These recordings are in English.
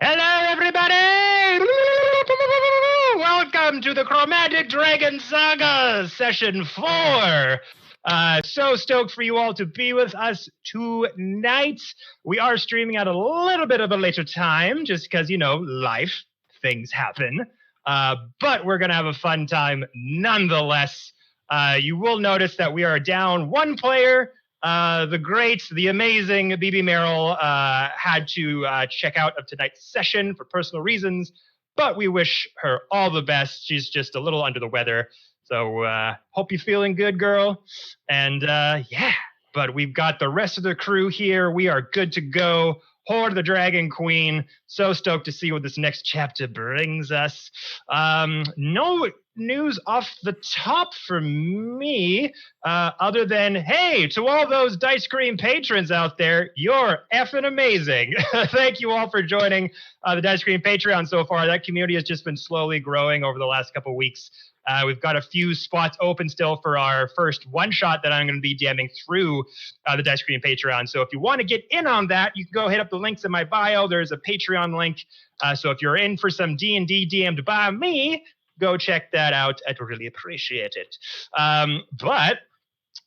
Hello, everybody! Welcome to the Chromatic Dragon Saga, Session 4. So stoked for you all to be with us tonight. We are streaming at a little bit of a later time, just because, life, things happen. But we're going to have a fun time nonetheless. You will notice that we are down one player. The great, the amazing BB Merrill had to check out of tonight's session for personal reasons, but we wish her all the best. She's just a little under the weather, so hope you're feeling good, girl. And but we've got the rest of the crew here. We are good to go. Horde the Dragon Queen. So stoked to see what this next chapter brings us. No news off the top for me, other than, hey, to all those Dicecream patrons out there, you're effing amazing. Thank you all for joining the Dicecream Patreon so far. That community has just been slowly growing over the last couple weeks. We've got a few spots open still for our first one-shot that I'm going to be DMing through the Dicecream Patreon. So if you want to get in on that, you can go hit up the links in my bio. There's a Patreon link. So if you're in for some D&D DM'd by me, go check that out. I'd really appreciate it. But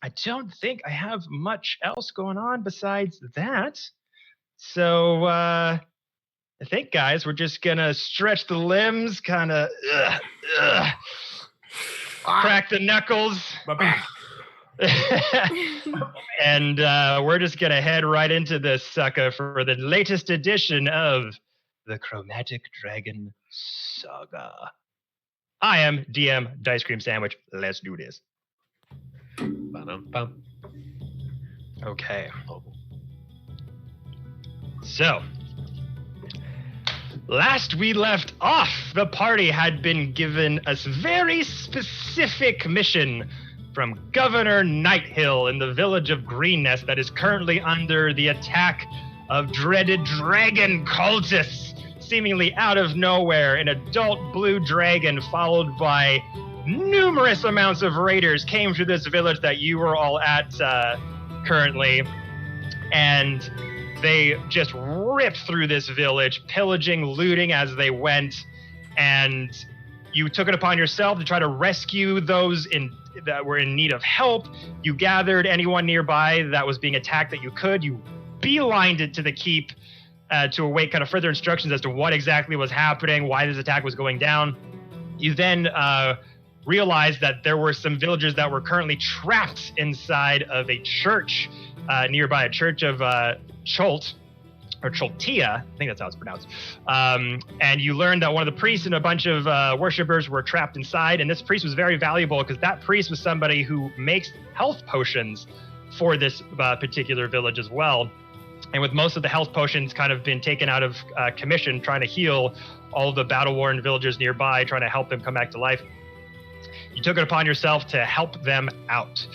I don't think I have much else going on besides that. So I think, guys, we're just going to stretch the limbs, kind of crack the knuckles. My back. And we're just going to head right into this sucker for the latest edition of the Chromatic Dragon Saga. I am DM Dicecream Sandwich. Let's do this. Ba-dum-bum. Okay. So, last we left off, the party had been given a very specific mission from Governor Nighthill in the village of Greenness that is currently under the attack of dreaded dragon cultists. Seemingly out of nowhere, an adult blue dragon followed by numerous amounts of raiders came to this village that you were all at currently, and they just ripped through this village, pillaging, looting as they went, and you took it upon yourself to try to rescue those that were in need of help. You gathered anyone nearby that was being attacked that you could. You beelined it to the keep to await kind of further instructions as to what exactly was happening, why this attack was going down. You then realized that there were some villagers that were currently trapped inside of a church nearby, a church of Cholt, or Choltia, I think that's how it's pronounced. And you learned that one of the priests and a bunch of worshippers were trapped inside, and this priest was very valuable because that priest was somebody who makes health potions for this particular village as well. And with most of the health potions kind of been taken out of commission, trying to heal all of the battle-worn villagers nearby, trying to help them come back to life, you took it upon yourself to help them out.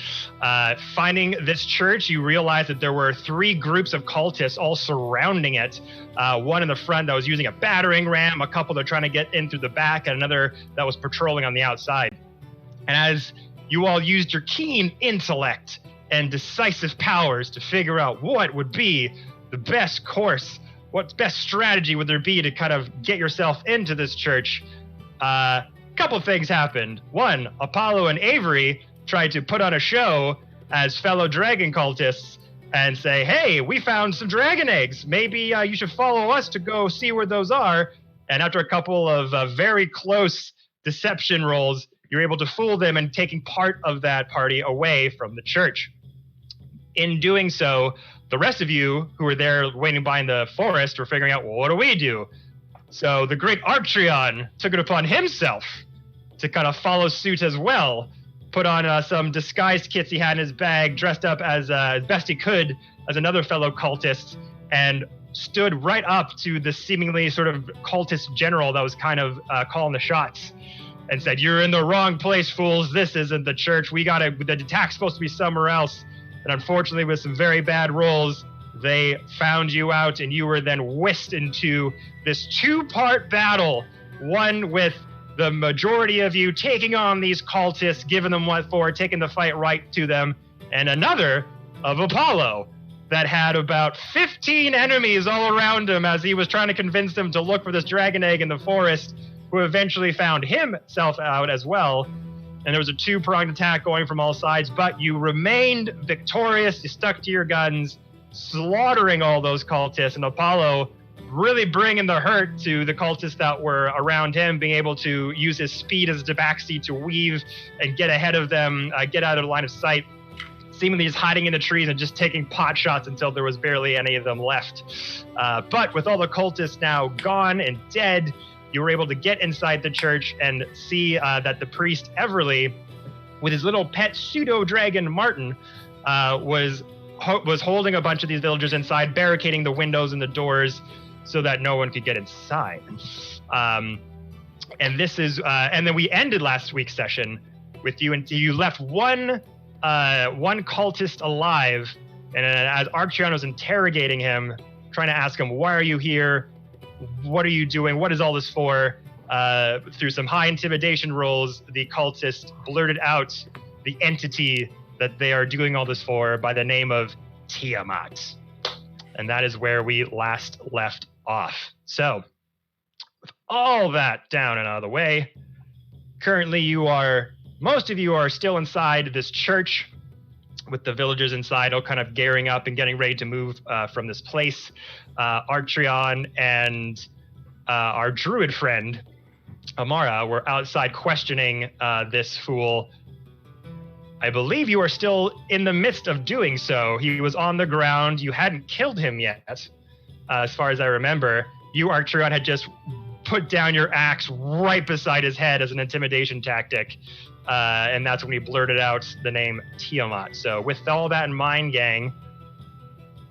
Finding this church, you realized that there were 3 groups of cultists all surrounding it. One in the front that was using a battering ram, a couple that were trying to get in through the back, and another that was patrolling on the outside. And as you all used your keen intellect and decisive powers to figure out what would be the best course, what best strategy would there be to kind of get yourself into this church, a couple things happened. One, Apollo and Avery tried to put on a show as fellow dragon cultists and say, hey, we found some dragon eggs. Maybe you should follow us to go see where those are. And after a couple of very close deception rolls, you're able to fool them and taking part of that party away from the church. In doing so, the rest of you who were there waiting by in the forest were figuring out, well, what do we do? So the great Archeon took it upon himself to kind of follow suit as well, put on some disguised kits he had in his bag, dressed up as best he could as another fellow cultist, and stood right up to the seemingly sort of cultist general that was kind of calling the shots, and said, you're in the wrong place, fools. This isn't the church. The attack's supposed to be somewhere else. And unfortunately, with some very bad rolls, they found you out, and you were then whisked into this 2-part battle. One with the majority of you taking on these cultists, giving them what for, taking the fight right to them, and another of Apollo, that had about 15 enemies all around him as he was trying to convince them to look for this dragon egg in the forest, who eventually found himself out as well. And there was a 2-pronged attack going from all sides, but you remained victorious. You stuck to your guns, slaughtering all those cultists, and Apollo really bringing the hurt to the cultists that were around him, being able to use his speed as Tabaxi to weave and get ahead of them, get out of the line of sight. Seemingly just hiding in the trees and just taking pot shots until there was barely any of them left. But with all the cultists now gone and dead, you were able to get inside the church and see that the priest Everly, with his little pet pseudo-dragon Martin, was holding a bunch of these villagers inside, barricading the windows and the doors so that no one could get inside. And this is, and then we ended last week's session with you, and you left one cultist alive, and as Arcturion was interrogating him, trying to ask him, why are you here? What are you doing? What is all this for? Through some high intimidation rolls, the cultist blurted out the entity that they are doing all this for by the name of Tiamat. And that is where we last left off. So, with all that down and out of the way, currently most of you are still inside this church, with the villagers inside all kind of gearing up and getting ready to move from this place. Arcturion and our druid friend, Amara, were outside questioning this fool. I believe you are still in the midst of doing so. He was on the ground. You hadn't killed him yet, as far as I remember. You, Arcturion, had just put down your axe right beside his head as an intimidation tactic. And that's when he blurted out the name Tiamat. So with all that in mind, gang,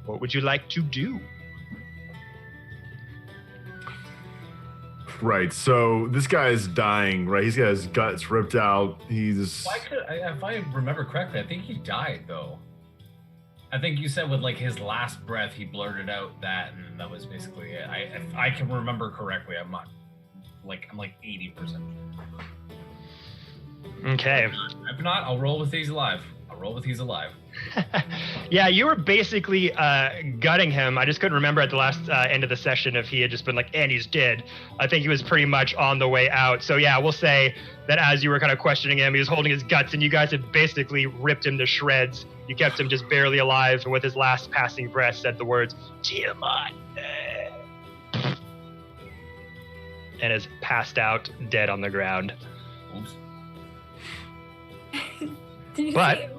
what would you like to do? Right, so this guy is dying, right? He's got his guts ripped out. He's... If I remember correctly, I think he died, though. I think you said with, like, his last breath, he blurted out that, and that was basically it. If I can remember correctly, I'm like 80%. Okay. If not, I'll roll with he's alive. Yeah, you were basically gutting him. I just couldn't remember at the last end of the session if he had just been like, and he's dead. I think he was pretty much on the way out. So yeah, we'll say that as you were kind of questioning him, he was holding his guts, and you guys had basically ripped him to shreds. You kept him just barely alive, and with his last passing breath said the words, Tiamat, and is passed out dead on the ground. Oops. But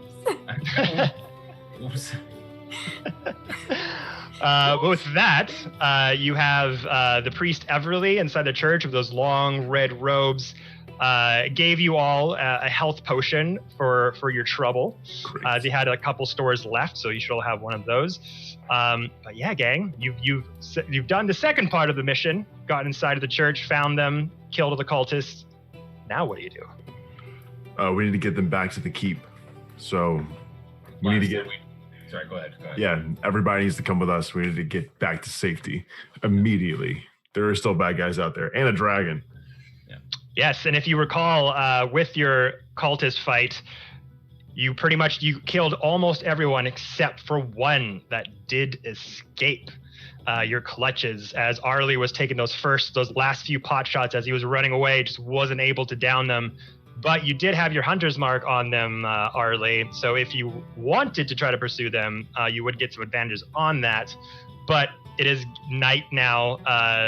Oops. With that, you have the priest Everly inside the church with those long red robes. Gave you all a health potion for your trouble. They had a couple stores left, so you should all have one of those. But yeah, gang, you've done the second part of the mission. Got inside of the church, found them, killed the cultists. Now what do you do? We need to get them back to the keep. So we need to get... Sorry, go ahead. Yeah, everybody needs to come with us. We need to get back to safety immediately. There are still bad guys out there, and a dragon. Yeah. Yes, and if you recall, with your cultist fight, you killed almost everyone except for one that did escape your clutches, as Arlie was taking those last few pot shots as he was running away, just wasn't able to down them. But you did have your hunter's mark on them, Arlie, so if you wanted to try to pursue them, you would get some advantages on that. But it is night now.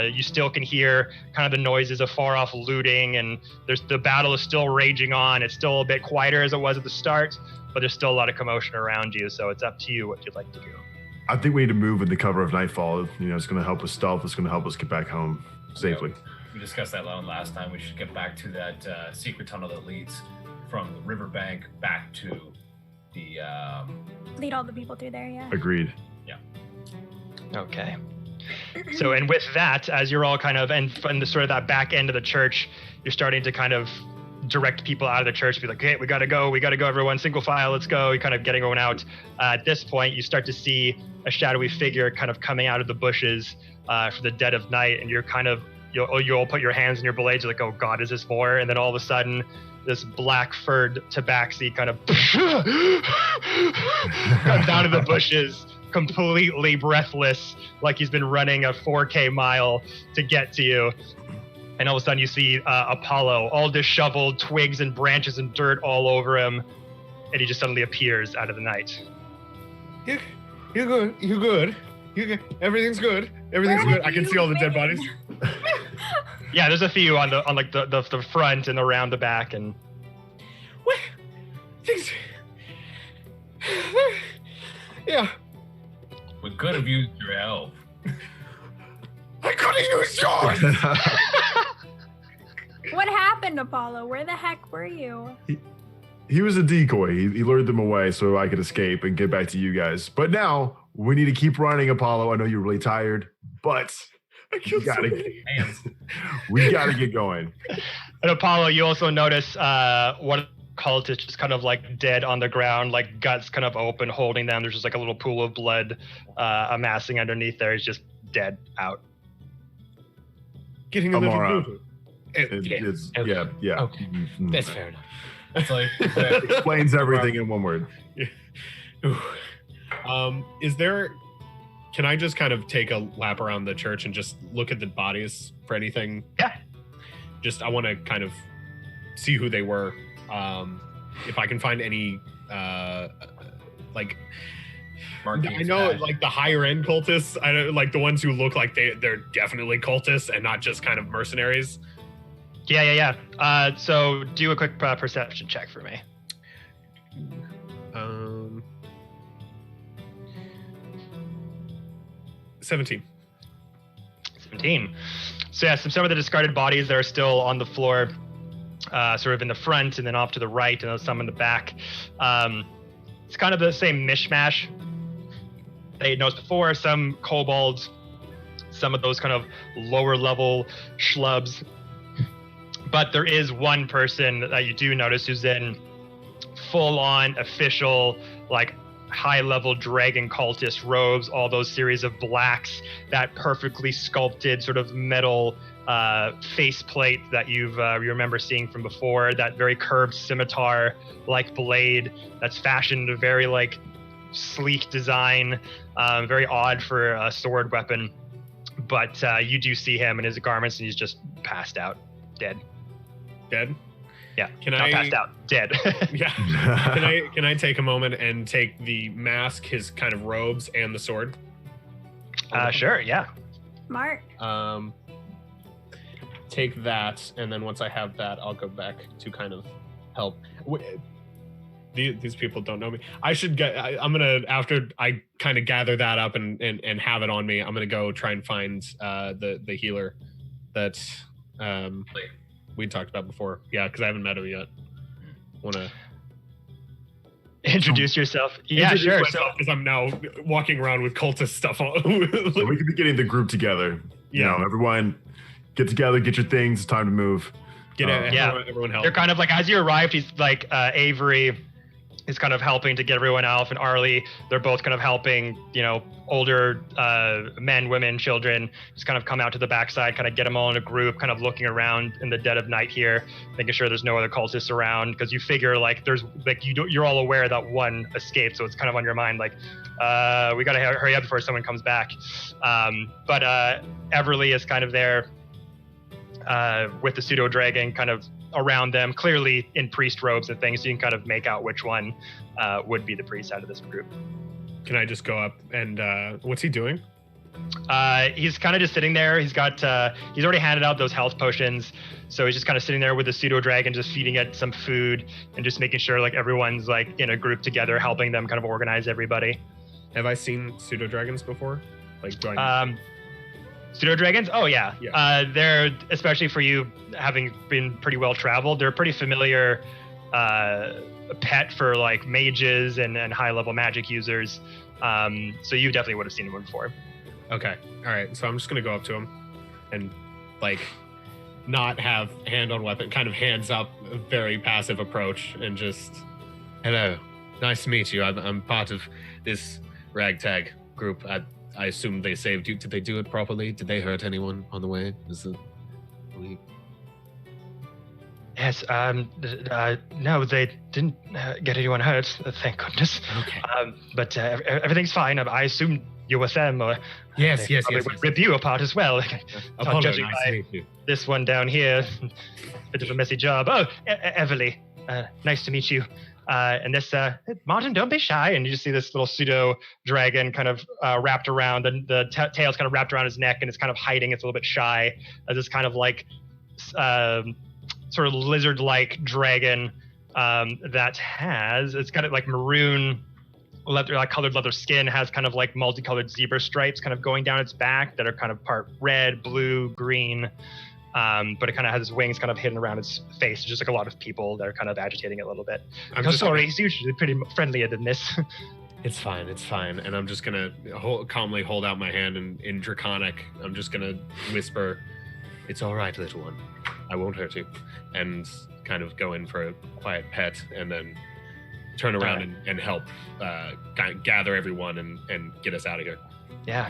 You still can hear kind of the noises of far-off looting, and the battle is still raging on. It's still a bit quieter as it was at the start, but there's still a lot of commotion around you, so it's up to you what you'd like to do. I think we need to move in the cover of nightfall. It's going to help with stealth. It's going to help us get back home safely. Yeah. We discussed that last time. We should get back to that secret tunnel that leads from the riverbank back to the... Lead all the people through there, yeah. Agreed. Yeah. Okay. So, and with that, as you're all kind of, and from the sort of that back end of the church, you're starting to kind of direct people out of the church, be like, okay, we gotta go, everyone, single file, let's go. You're kind of getting everyone out. At this point, you start to see a shadowy figure kind of coming out of the bushes for the dead of night, and you're kind of, you'll put your hands in your blades, you're like, oh God, is this more? And then all of a sudden, this black-furred tabaxi kind of comes out of the bushes, completely breathless, like he's been running a 4K mile to get to you. And all of a sudden you see Apollo, all disheveled, twigs and branches and dirt all over him. And he just suddenly appears out of the night. You're good. You're good. You're good. Everything's good. Everything's Where good. I can see all the dead bodies. Yeah, there's a few on the front and around the back, and What? Things. Yeah. We could have used your help. I could have used yours. What happened, Apollo? Where the heck were you? He was a decoy. He lured them away so I could escape and get back to you guys. But now we need to keep running, Apollo. I know you're really tired, but I killed we gotta get going. And Apollo, you also notice one cultist just kind of like dead on the ground, like guts kind of open, holding them. There's just like a little pool of blood amassing underneath there. He's just dead out. Getting a little Amara. boo-boo. Yeah. Okay. That's fair enough. It's like Explains everything in one word. Is there? Can I just kind of take a lap around the church and just look at the bodies for anything? Yeah. I want to kind of see who they were. If I can find any, like. I know, like the higher end cultists. I know, like the ones who look like they're definitely cultists and not just kind of mercenaries. Yeah. So do a quick perception check for me. 17. 17. So yeah, some of the discarded bodies that are still on the floor, sort of in the front and then off to the right, and some in the back. It's kind of the same mishmash that you noticed before. Some kobolds, some of those kind of lower level schlubs. But there is one person that you do notice who's in full-on official, like, high-level dragon cultist robes, all those series of blacks, that perfectly sculpted sort of metal faceplate that you remember seeing from before, that very curved scimitar-like blade that's fashioned a very, like, sleek design, very odd for a sword weapon. But you do see him in his garments, and he's just passed out, dead. Dead? Yeah. Not passed out. Dead. Yeah. Can I take a moment and take the mask, his kind of robes, and the sword? Sure. Yeah. Smart. Take that, and then once I have that, I'll go back to kind of help. These people don't know me. I should get. I'm gonna, after I kind of gather that up and have it on me, I'm gonna go try and find the healer that we talked about before. Yeah, because I haven't met him yet. Wanna introduce yourself? Yeah, sure. Because I'm now walking around with cultist stuff on. So we could be getting the group together. Yeah. You know, everyone get together, get your things. It's time to move. Everyone help. They're kind of like, as you arrived, he's like Avery is kind of helping to get everyone out, and Arlie, they're both kind of helping, you know, older men, women, children, just kind of come out to the backside, kind of get them all in a group, kind of looking around in the dead of night here, making sure there's no other cultists around, because you figure like there's like you're all aware that one escaped, so it's kind of on your mind like we gotta hurry up before someone comes back. But Everly is kind of there with the pseudo dragon kind of around them, clearly in priest robes and things, so you can kind of make out which one would be the priest out of this group. Can I just go up and what's he doing? He's kind of just sitting there. He's already handed out those health potions, so he's just kind of sitting there with the pseudo dragon, just feeding it some food and just making sure like everyone's like in a group together, helping them kind of organize everybody. Have I seen pseudo dragons before? Like pseudo dragons? Oh yeah. They're, especially for you having been pretty well traveled, they're a pretty familiar pet for like mages and high level magic users. So you definitely would have seen them before. Okay. All right. So I'm just gonna go up to him and like not have hand on weapon, kind of hands up, a very passive approach, and just, hello, nice to meet you. I'm part of this ragtag group. I assume they saved you. Did they do it properly? Did they hurt anyone on the way? Yes. No, they didn't get anyone hurt. Thank goodness. Okay. But everything's fine. I assume you're with them, or Yes. would rip you apart as well. Apollo, judging nice by to meet you. this one down here, bit of a messy job. Oh, Everly, nice to meet you. And this, Martin, don't be shy. And you just see this little pseudo dragon kind of wrapped around, the tail's kind of wrapped around his neck, and it's kind of hiding. It's a little bit shy as this kind of like sort of lizard-like dragon that it's kind of like maroon leather, like colored leather skin, has kind of like multicolored zebra stripes kind of going down its back that are kind of part red, blue, green. But it kind of has its wings kind of hidden around its face. It's just like a lot of people that are kind of agitating it a little bit. I'm sorry, he's usually pretty friendlier than this. It's fine. And I'm just gonna calmly hold out my hand in Draconic. I'm just gonna whisper, "It's all right, little one. I won't hurt you," and kind of go in for a quiet pet, and then turn around and help gather everyone and get us out of here. Yeah.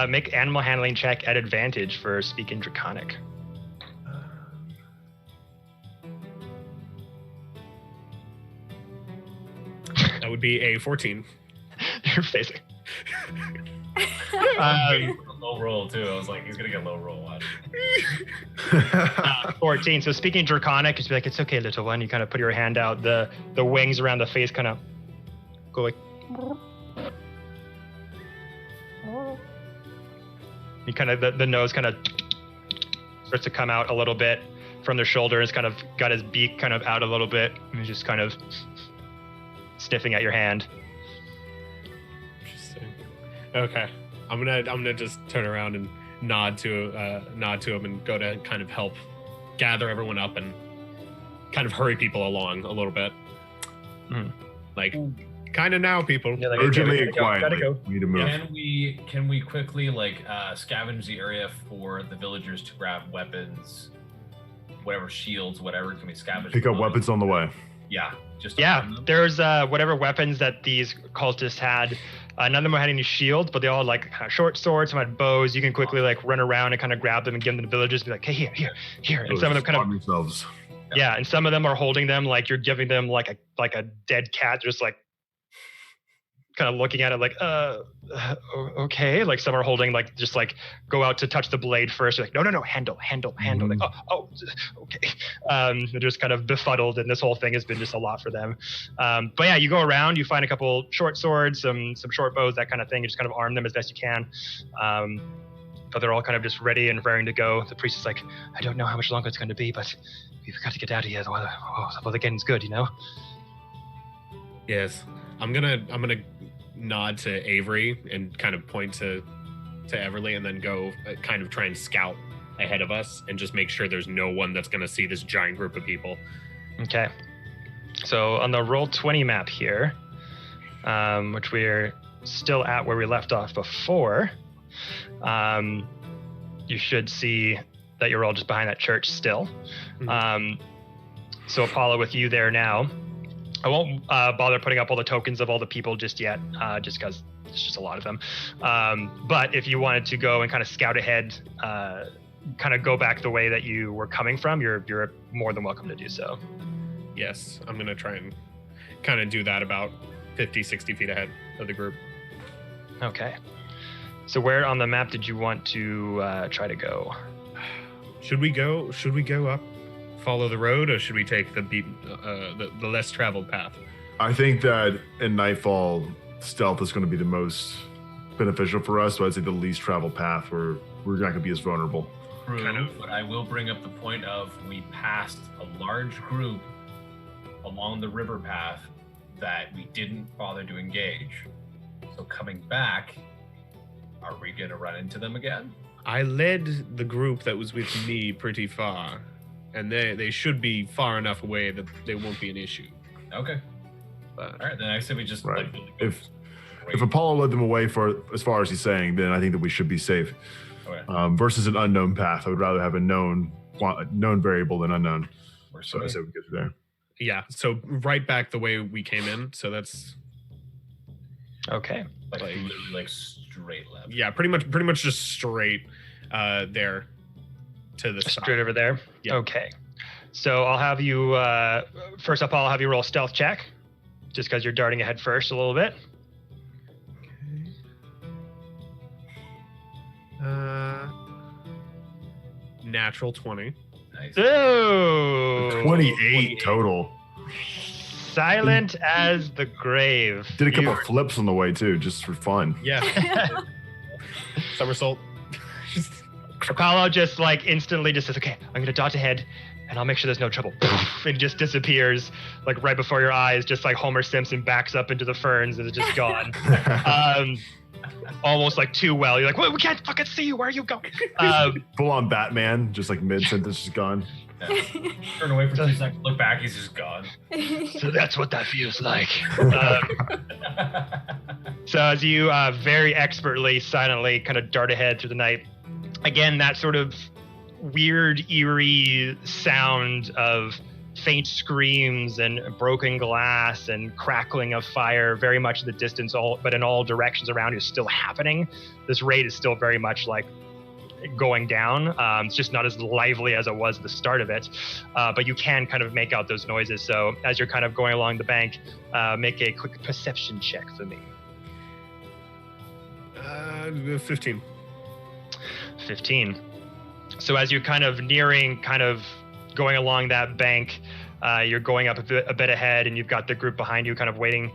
Make animal handling check at advantage for speaking Draconic. That would be a 14. You're facing. Low roll too. I was like, he's gonna get low roll. 14. So speaking Draconic, just be like, "It's okay, little one." You kind of put your hand out. The wings around the face kind of go like. You kind of the nose kind of starts to come out a little bit from the shoulder. It's kind of got his beak kind of out a little bit. And he's just kind of sniffing at your hand. Interesting. Okay, I'm gonna just turn around and nod to him and go to kind of help gather everyone up and kind of hurry people along a little bit. Like, kind of now, people. Yeah, like, Urgently and gotta quietly. go. We need to move. Can we quickly scavenge the area for the villagers to grab weapons, whatever shields, whatever? Can we scavenge? Pick up weapons on the way. Yeah. There's whatever weapons that these cultists had. None of them had any shields, but they all had like short swords, some had bows. You can quickly like run around and kind of grab them and give them to the villagers and be like, "Hey, here." And some of them kind of themselves. Yeah, and some of them are holding them like you're giving them like a dead cat, just like kind of looking at it like, okay. Like some are holding like just like go out to touch the blade first. You're like, no, handle. Like, oh, okay. They're just kind of befuddled, and this whole thing has been just a lot for them. But yeah, you go around, you find a couple short swords, some short bows, that kind of thing. You just kind of arm them as best you can. But they're all kind of just ready and raring to go. The priest is like, "I don't know how much longer it's going to be, but we've got to get out of here while the game's good, you know?" Yes, I'm gonna nod to Avery and kind of point to Everly, and then go kind of try and scout ahead of us and just make sure there's no one that's gonna see this giant group of people. Okay. So on the Roll20 map here, which we're still at where we left off before, you should see that you're all just behind that church still. So Apollo, with you there now, I won't bother putting up all the tokens of all the people just yet, just because it's just a lot of them. But if you wanted to go and kind of scout ahead, kind of go back the way that you were coming from, you're more than welcome to do so. Yes, I'm going to try and kind of do that about 50, 60 feet ahead of the group. Okay. So where on the map did you want to try to go? Should we go up, follow the road, or should we take the less traveled path? I think that in Nightfall, stealth is going to be the most beneficial for us. So I'd say the least traveled path where we're not going to be as vulnerable. True, but I will bring up the point of we passed a large group along the river path that we didn't bother to engage. So coming back, are we going to run into them again? I led the group that was with me pretty far, and they should be far enough away that they won't be an issue. Okay. But, all right, then I say we just right. If Apollo led them away for as far as he's saying, then I think that we should be safe. Okay. Versus an unknown path, I would rather have a known variable than unknown. So I said we get through there. Yeah. So right back the way we came in. So that's okay. Like straight left. Yeah, pretty much just straight there to the straight over there. Yeah. Okay. So I'll have you, first up, I'll have you roll stealth check, just because you're darting ahead first a little bit. Natural 20. Nice. Oh! 28 total. Silent as the grave. Did a couple of flips on the way too, just for fun. Yeah. Somersault. Apollo just like instantly just says, okay, I'm gonna dodge ahead and I'll make sure there's no trouble. And just disappears like right before your eyes, just like Homer Simpson backs up into the ferns and is just gone. Almost like too well. You're like, well, we can't fucking see you. Where are you going? Full on Batman, just like mid-sentence is gone. Yeah. Turn away for 2 seconds, look back, he's just gone. So that's what that feels like. So as you very expertly, silently kind of dart ahead through the night, again, that sort of weird, eerie sound of faint screams and broken glass and crackling of fire very much in the distance, but in all directions around you is still happening. This raid is still very much like going down. It's just not as lively as it was at the start of it, but you can kind of make out those noises. So as you're kind of going along the bank, make a quick perception check for me. 15. 15. So as you're kind of nearing, kind of going along that bank, you're going up a bit ahead and you've got the group behind you kind of waiting.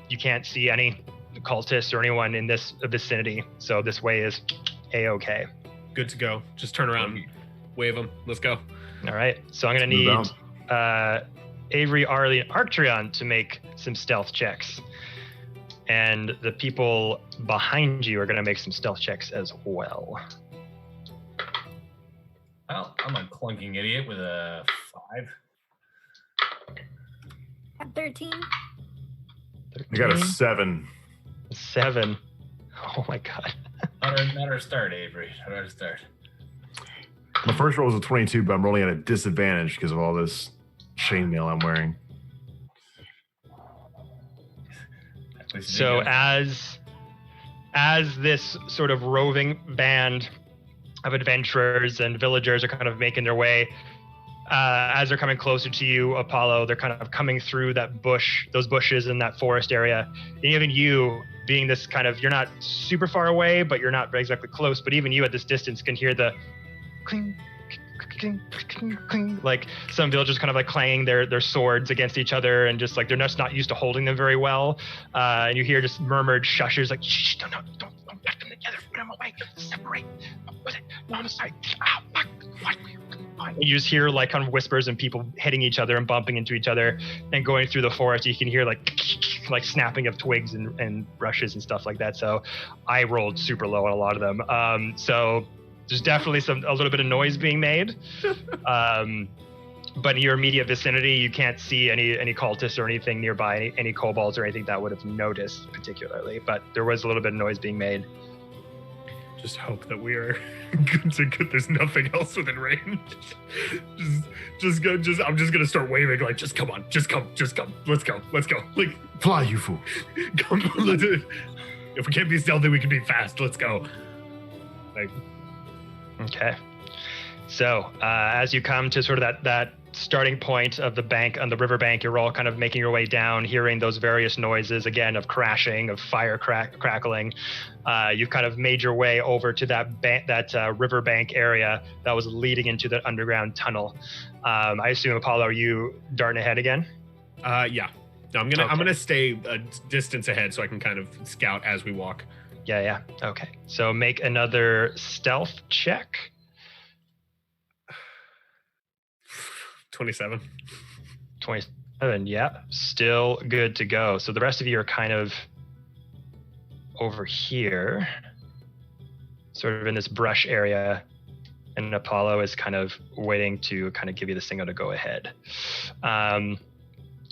You can't see any cultists or anyone in this vicinity. So this way is A-okay. Good to go. Just turn around and wave them. Let's go. All right. So I'm going to need Avery, Arlie, and Arcturion to make some stealth checks. And the people behind you are going to make some stealth checks as well. Well, I'm a clunking idiot with a 5. At 13. I got a 7. 7. Oh my god. Not our start, Avery. Not our start. My first roll was a 22, but I'm rolling at a disadvantage because of all this chainmail I'm wearing. So as this sort of roving band of adventurers and villagers are kind of making their way, as they're coming closer to you, Apollo, they're kind of coming through those bushes in that forest area. And even you, being this kind of, you're not super far away, but you're not exactly close, but even you at this distance can hear the cling, cling, cling, cling, like some villagers kind of like clanging their swords against each other, and just like they're just not used to holding them very well. And you hear just murmured shushes like, shh, don't pack them together, put them away, separate. No, I'm sorry. You just hear like kind of whispers and people hitting each other and bumping into each other, and going through the forest you can hear like snapping of twigs and brushes and stuff like that. So I rolled super low on a lot of them. So there's definitely a little bit of noise being made. But in your immediate vicinity, you can't see any cultists or anything nearby, any kobolds or anything that would have noticed particularly. But there was a little bit of noise being made. Just hope that we are good to good. There's nothing else within range. I'm just gonna start waving like, just come on, just come, let's go. Like, fly, you fool. Come on, if we can't be stealthy, we can be fast. Let's go. Like, okay. So as you come to sort of that starting point of the bank on the riverbank, you're all kind of making your way down, hearing those various noises again of crashing, of fire crackling. You've kind of made your way over to that riverbank area that was leading into the underground tunnel. I assume, Apollo, are you darting ahead again? Yeah. No, I'm gonna stay a distance ahead so I can kind of scout as we walk. Yeah. Okay. So make another stealth check. 27. 27, yeah. Still good to go. So the rest of you are kind of over here, sort of in this brush area, and Apollo is kind of waiting to kind of give you the signal to go ahead.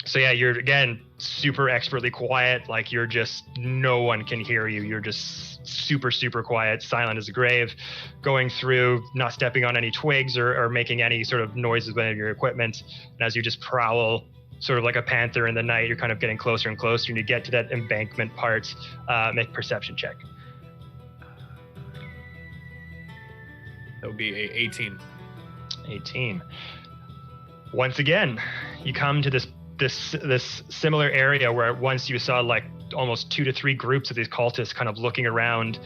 So yeah, you're again super expertly quiet, like you're just, no one can hear you. You're just super, super quiet, silent as a grave, going through, not stepping on any twigs or making any sort of noises with any of your equipment. And as you just prowl sort of like a panther in the night, you're kind of getting closer and closer, and you get to that embankment part. Make a perception check. That would be a 18. 18. Once again, you come to this similar area where once you saw like almost 2 to 3 groups of these cultists kind of looking around,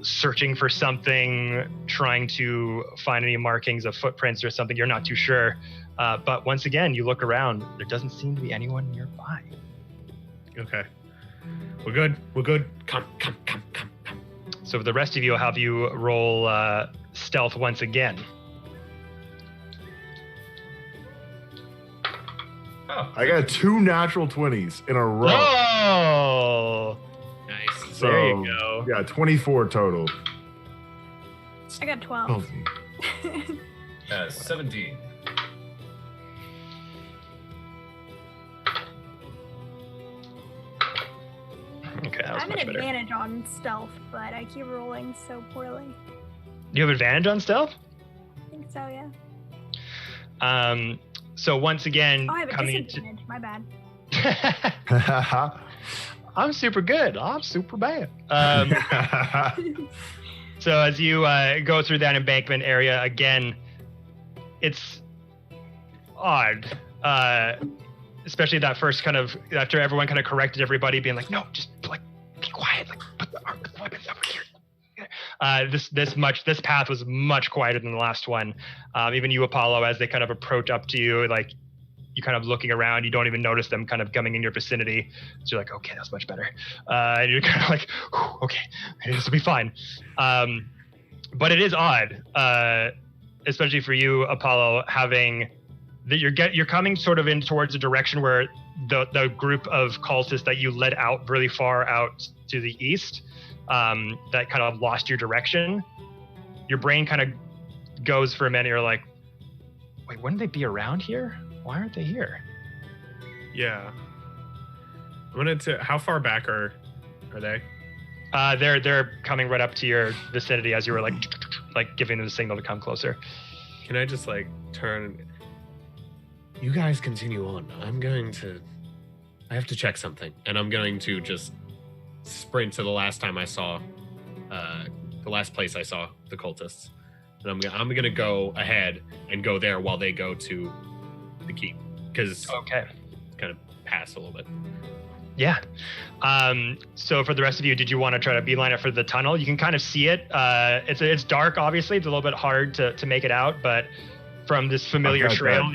searching for something, trying to find any markings of footprints or something. You're not too sure. But once again, you look around, there doesn't seem to be anyone nearby. Okay. We're good. Come. So for the rest of you, I'll have you roll stealth once again. Oh, I got 2 natural 20s in a row. Oh! Nice. So, There you go. Yeah, 24 total. I got 12. 17. Okay, that was I have much an better. advantage on stealth, but I keep rolling so poorly. You have advantage on stealth? I think so, yeah. So once again, Oh, I have a coming disadvantage. My bad. I'm super good. I'm super bad. So as you go through that embankment area again, it's odd, especially that first kind of after everyone kind of corrected everybody, being like, "No, just like be quiet. Like put the weapons over here." This path was much quieter than the last one. Even you, Apollo, as they kind of approach up to you, like you kind of looking around, you don't even notice them kind of coming in your vicinity. So you're like, okay, that's much better. And you're kind of like, okay, this will be fine. But it is odd, especially for you, Apollo, having that you're coming sort of in towards a direction where the group of cultists that you led out really far out to the east, that kind of lost your direction. Your brain kind of goes for a minute. You're like, wait, wouldn't they be around here? Why aren't they here? Yeah. How far back are they? They're coming right up to your vicinity as you were like giving them the signal to come closer. Can I just like turn? You guys continue on. I have to check something, and I'm going to just sprint to the last place I saw the cultists, and I'm gonna go ahead and go there while they go to the keep, because okay, kind of pass a little bit. Yeah. So for the rest of you, did you want to try to beeline it for the tunnel? You can kind of see it. It's dark, obviously. It's a little bit hard to make it out, but from this familiar trail.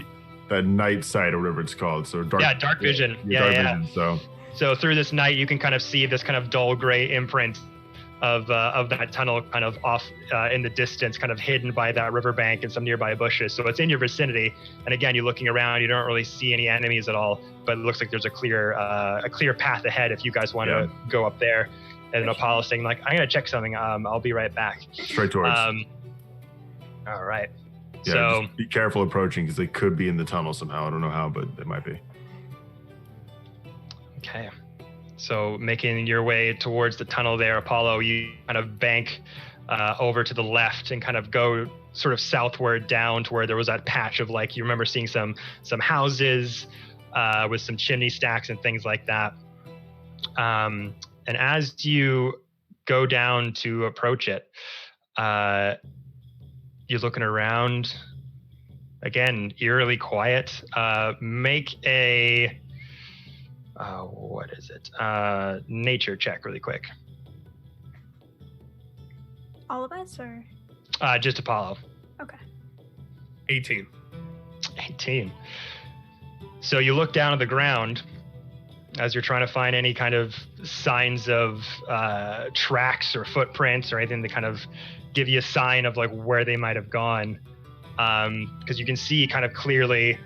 That night sight or whatever it's called. So dark. Yeah, dark vision. Dark vision, So through this night, you can kind of see this kind of dull gray imprint of that tunnel kind of off in the distance, kind of hidden by that riverbank and some nearby bushes. So it's in your vicinity. And again, you're looking around, you don't really see any enemies at all, but it looks like there's a clear path ahead if you guys want to go up there. And Apollo saying like, I'm going to check something. I'll be right back. Straight towards. All right. Yeah, so just be careful approaching because they could be in the tunnel somehow. I don't know how, but they might be. Okay. So making your way towards the tunnel there, Apollo, you kind of bank over to the left and kind of go sort of southward down to where there was that patch of like, you remember seeing some houses with some chimney stacks and things like that. And as you go down to approach it, you're looking around, again, eerily quiet. Make a... what is it? Nature check really quick. All of us, or? Just Apollo. Okay. 18. So you look down at the ground as you're trying to find any kind of signs of tracks or footprints or anything to kind of give you a sign of like where they might have gone. Because you can see kind of clearly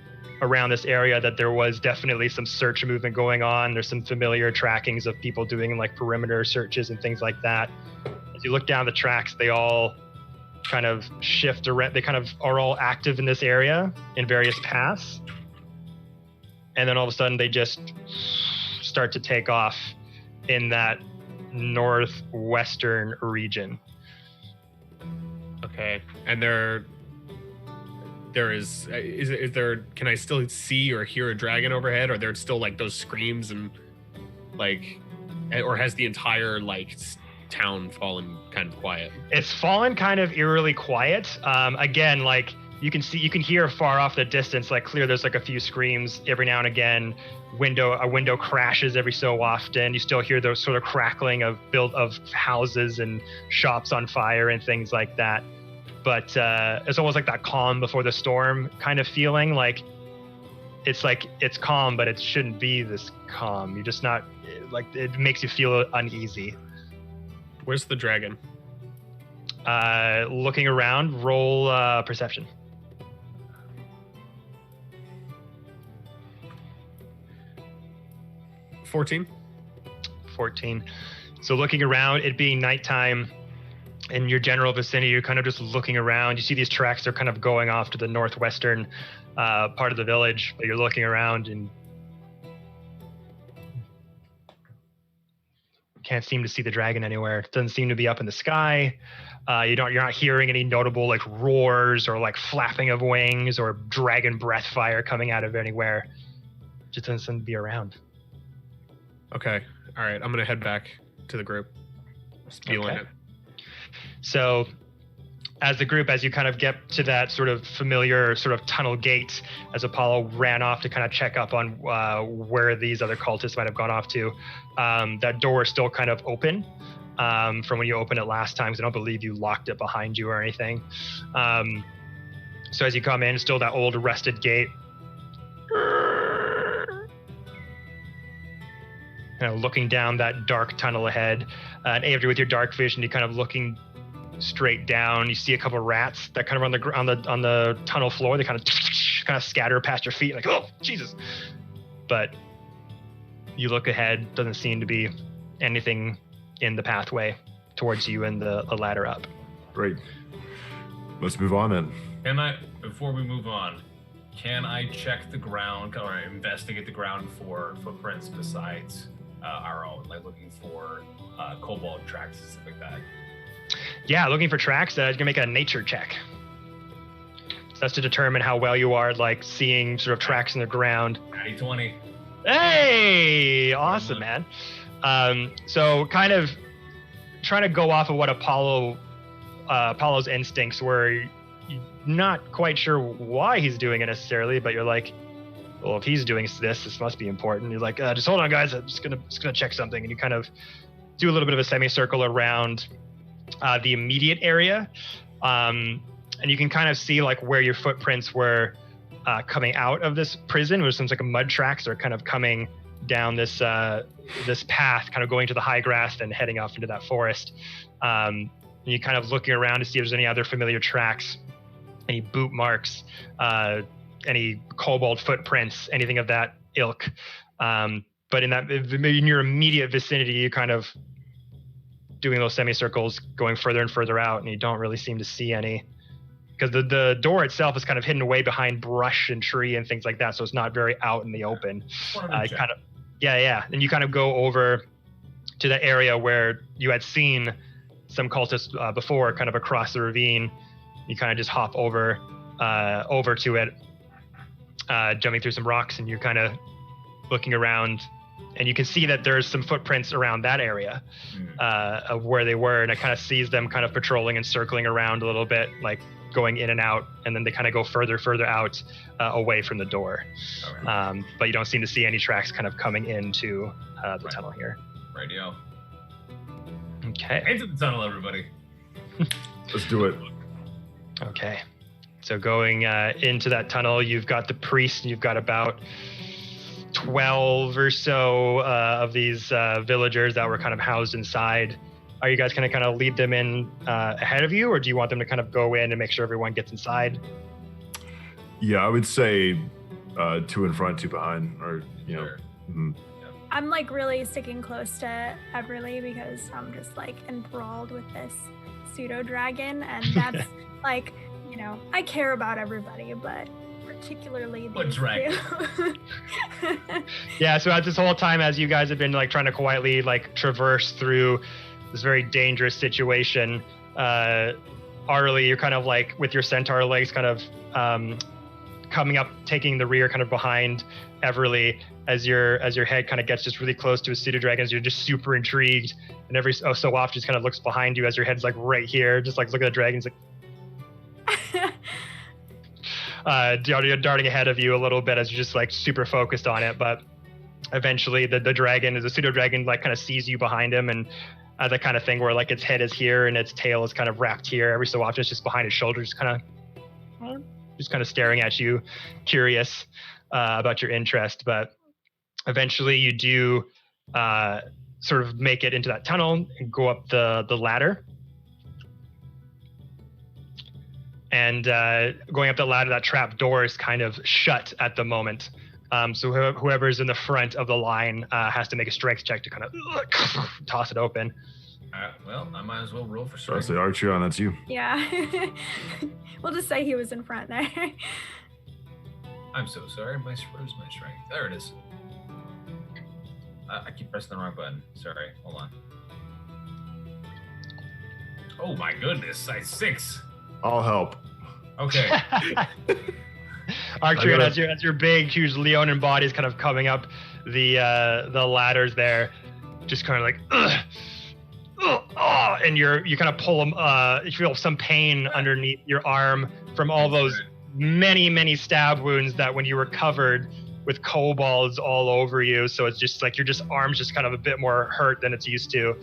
around this area that there was definitely some search movement going on. There's some familiar trackings of people doing like perimeter searches and things like that. As you look down the tracks, they all kind of shift around. They kind of are all active in this area in various paths. And then all of a sudden they just start to take off in that northwestern region. Okay. And there is there, can I still see or hear a dragon overhead? Or there's still like those screams and like, or has the entire like town fallen kind of quiet? It's fallen kind of eerily quiet. Again, like You can hear far off the distance, like clear. There's like a few screams every now and again. A window crashes every so often. You still hear those sort of crackling of houses and shops on fire and things like that. But it's almost like that calm before the storm kind of feeling. Like it's calm, but it shouldn't be this calm. You're just not like, it makes you feel uneasy. Where's the dragon? Looking around, roll perception. 14. So looking around, it being nighttime in your general vicinity, you're kind of just looking around. You see these tracks, they're kind of going off to the northwestern part of the village, but you're looking around and can't seem to see the dragon anywhere. It doesn't seem to be up in the sky. You're not hearing any notable like roars or like flapping of wings or dragon breath fire coming out of anywhere. It just doesn't seem to be around. Okay. All right. I'm going to head back to the group. Just feeling it. So as you kind of get to that sort of familiar sort of tunnel gate, as Apollo ran off to kind of check up on where these other cultists might have gone off to, that door is still kind of open from when you opened it last time, because I don't believe you locked it behind you or anything. So as you come in, still that old rusted gate. Kind of looking down that dark tunnel ahead. And Avery, with your dark vision, you're kind of looking straight down. You see a couple of rats that kind of on the tunnel floor. They kind of scatter past your feet, like, oh Jesus! But you look ahead. Doesn't seem to be anything in the pathway towards you and the ladder up. Great. Let's move on then. Before we move on, can I check the ground or investigate the ground for footprints besides our own, like looking for kobold tracks and stuff like that? Yeah, looking for tracks. You're gonna make a nature check. So that's to determine how well you are, like seeing sort of tracks in the ground. 20. Hey, awesome, man. So kind of trying to go off of what Apollo's instincts were. You're not quite sure why he's doing it necessarily, but you're like, well, if he's doing this must be important. You're like, just hold on, guys. I'm just gonna check something, and you kind of do a little bit of a semicircle around the immediate area, and you can kind of see like where your footprints were coming out of this prison. Where seems like a mud tracks are kind of coming down this path, kind of going to the high grass and heading off into that forest. And you kind of looking around to see if there's any other familiar tracks, any boot marks, any kobold footprints, anything of that ilk. But in your immediate vicinity, you kind of doing those semicircles, going further and further out, and you don't really seem to see any, because the door itself is kind of hidden away behind brush and tree and things like that, so it's not very out in the open. And you kind of go over to the area where you had seen some cultists before, kind of across the ravine. You kind of just hop over to it, jumping through some rocks, and you're kind of looking around, and you can see that there's some footprints around that area of where they were, and it kind of sees them kind of patrolling and circling around a little bit, like going in and out, and then they kind of go further out away from the door. Okay. But you don't seem to see any tracks kind of coming into the tunnel here. Radio. Okay. Into the tunnel, everybody. Let's do it. Okay. So going into that tunnel, you've got the priest, and you've got about 12 or so of these villagers that were kind of housed inside. Are you guys going to kind of lead them in ahead of you, or do you want them to kind of go in and make sure everyone gets inside? Yeah, I would say 2 in front, 2 behind, or, you know. Sure. Mm-hmm. I'm like really sticking close to Everly because I'm just like enthralled with this pseudo dragon, and that's like, you know, I care about everybody, but particularly these dragon. Yeah, so at this whole time, as you guys have been like trying to quietly like traverse through this very dangerous situation, Arlie, you're kind of like with your centaur legs kind of coming up, taking the rear kind of behind Everly as your head kind of gets just really close to a pseudo dragon. You're just super intrigued, and every so often just kind of looks behind you as your head's like right here, just like look at the dragon. He's like, darting ahead of you a little bit as you're just like super focused on it. But eventually the dragon, the pseudo dragon, like kind of sees you behind him, and that kind of thing where like its head is here and its tail is kind of wrapped here. Every so often it's just behind his shoulder, just kind of staring at you, curious about your interest. But eventually you do sort of make it into that tunnel and go up the ladder. And going up the ladder, that trap door is kind of shut at the moment. So whoever's in the front of the line has to make a strength check to kind of toss it open. Well, I might as well roll for I'll strength. say Archeon, that's you. Yeah. We'll just say he was in front there. I'm so sorry. Where's my strength? There it is. I keep pressing the wrong button. Sorry. Hold on. Oh my goodness. Size 6. I'll help. Okay. Archeon, as your big, huge Leonin body is kind of coming up the ladders there, just kind of like, and you kind of pull them. You feel some pain underneath your arm from all those many stab wounds that when you were covered with kobolds all over you. So it's just like your arm's just kind of a bit more hurt than it's used to.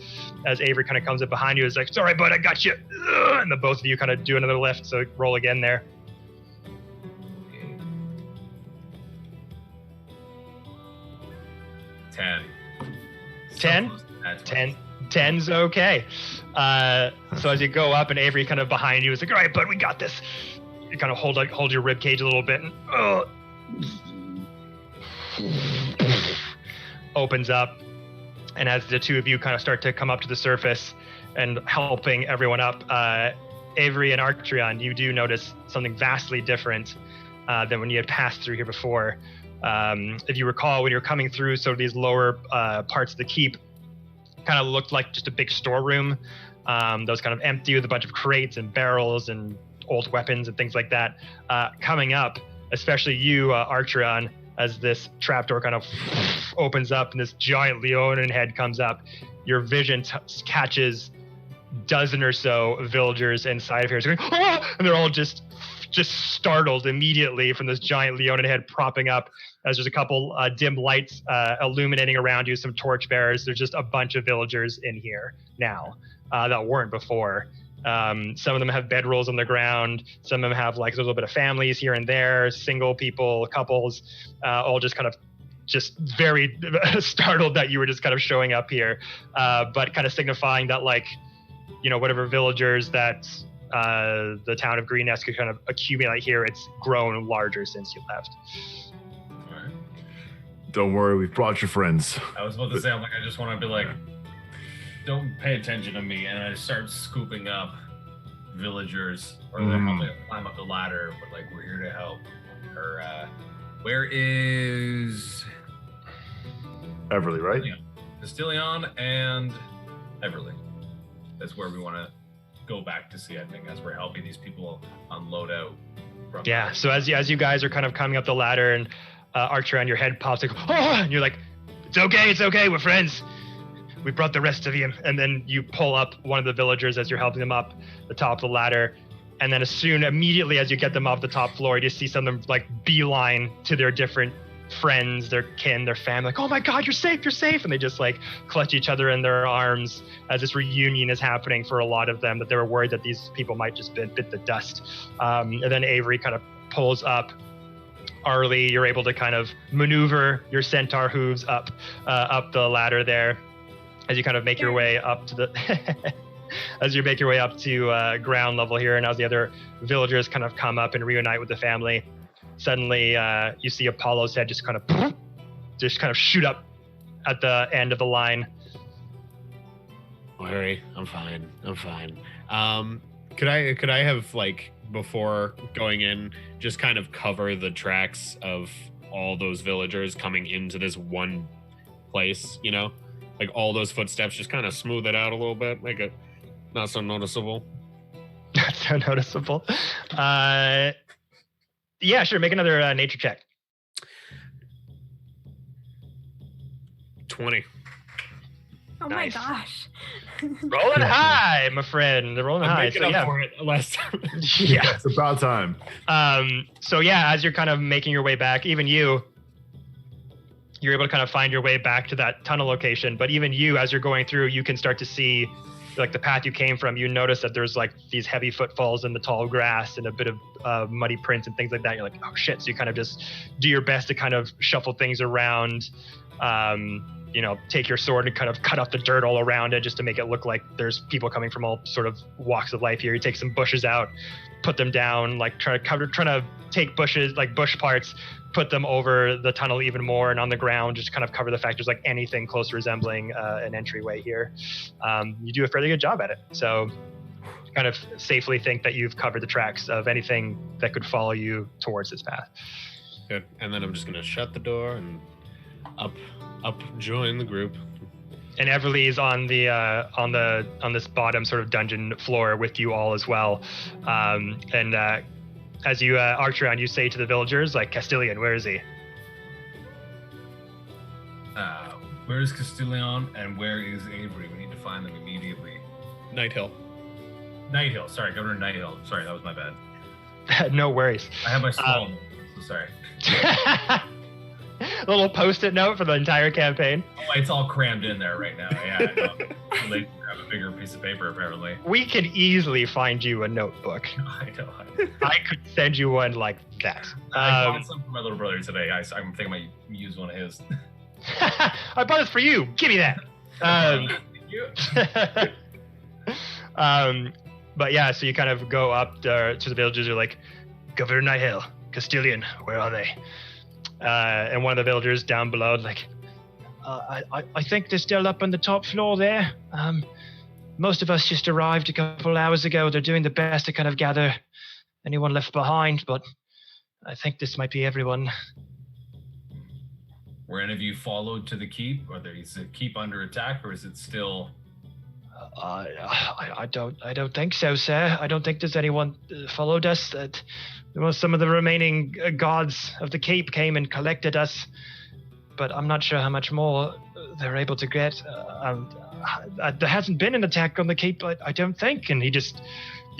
As Avery kind of comes up behind you, is like, "Sorry, bud, I got you." And the both of you kind of do another lift. So roll again there. 10. 10? 10's okay. So as you go up, and Avery kind of behind you is like, "All right, bud, we got this." You kind of hold your rib cage a little bit, and opens up. And as the two of you kind of start to come up to the surface and helping everyone up, Avery and Archeon, you do notice something vastly different than when you had passed through here before. If you recall, when you're coming through sort of these lower parts of the keep, kind of looked like just a big storeroom that was kind of empty with a bunch of crates and barrels and old weapons and things like that. Coming up, especially you, Archeon, as this trapdoor kind of opens up and this giant Leonin head comes up, your vision catches dozen or so villagers inside of here, going, "Ah!" And they're all just startled immediately from this giant Leonin head propping up, as there's a couple dim lights illuminating around you, some torch bearers. There's just a bunch of villagers in here now that weren't before. Some of them have bedrolls on the ground. Some of them have like a little bit of families here and there, single people, couples, all just kind of just very startled that you were just kind of showing up here, but kind of signifying that, like, you know, whatever villagers that the town of Green Nest could kind of accumulate here, it's grown larger since you left. All right. Don't worry, we've brought your friends. I was about to say, I'm like, I just want to be like, don't pay attention to me, and I start scooping up villagers, or they'll probably climb up the ladder, but like, we're here to help. Or where is Everly, right? Castilion and Everly. That's where we want to go back to see, I think, as we're helping these people unload out. Yeah, so as you guys are kind of coming up the ladder, and Archer on your head pops like, "Oh!" And you're like, it's okay, we're friends. We brought the rest of you. And then you pull up one of the villagers as you're helping them up the top of the ladder. And then immediately as you get them off the top floor, you just see some of them like beeline to their different friends, their kin, their family, like, "Oh my God, you're safe. And they just like clutch each other in their arms as this reunion is happening for a lot of them, that they were worried that these people might just bit the dust. And then Avery kind of pulls up. Arlie, you're able to kind of maneuver your centaur hooves up the ladder there as you kind of make your way up to the ground level here. And as the other villagers kind of come up and reunite with the family, suddenly you see Apollo's head just kind of shoot up at the end of the line. Don't worry, I'm fine. Could I have, like, before going in, just kind of cover the tracks of all those villagers coming into this one place, you know? Like, all those footsteps, just kind of smooth it out a little bit, make it not so noticeable. Not so noticeable. Yeah, sure. Make another nature check. 20. Oh Nice. my gosh. Rolling high, my friend. They're rolling I'm high. making So up yeah. for it last time. Yeah. It's about time. So yeah, as you're kind of making your way back, even you're able to kind of find your way back to that tunnel location. But even you, as you're going through, you can start to see like the path you came from. You notice that there's like these heavy footfalls in the tall grass and a bit of muddy prints and things like that. You're like, oh shit. So you kind of just do your best to kind of shuffle things around. Take your sword and kind of cut up the dirt all around it just to make it look like there's people coming from all sort of walks of life here. You take some bushes out, put them down, like trying to take bushes, like bush parts, put them over the tunnel even more and on the ground, just kind of cover the fact there's like anything close to resembling an entryway here. You do a fairly good job at it. So kind of safely think that you've covered the tracks of anything that could follow you towards this path. Good. And then I'm just gonna shut the door and up join the group. And Everly is on this bottom sort of dungeon floor with you all as well. As you arch around, you say to the villagers, like, Castilian, where is he? Where is Castilian and where is Avery? We need to find them immediately. Night Hill. Night Hill. Sorry, Governor Night Hill. Sorry, that was my bad. No worries. I have my small note, so sorry. A little post-it note for the entire campaign. Oh, it's all crammed in there right now. Yeah, I know. They grab a bigger piece of paper, apparently. We can easily find you a notebook. I know. I could send you one like that. I bought some for my little brother today. I'm thinking I might use one of his. I bought this for you. Give me that. Thank you. But yeah, so you kind of go up to the villagers. You're like, Governor Nihil, Castilian, where are they? And one of the villagers down below, like, I think they're still up on the top floor there. Most of us just arrived a couple hours ago. They're doing the best to kind of gather anyone left behind, but I think this might be everyone. Were any of you followed to the keep? Or is the keep under attack, or is it still? I don't think so, sir. I don't think there's anyone followed us. Some of the remaining gods of the keep came and collected us, but I'm not sure how much more they're able to get. There hasn't been an attack on the keep, I don't think. And you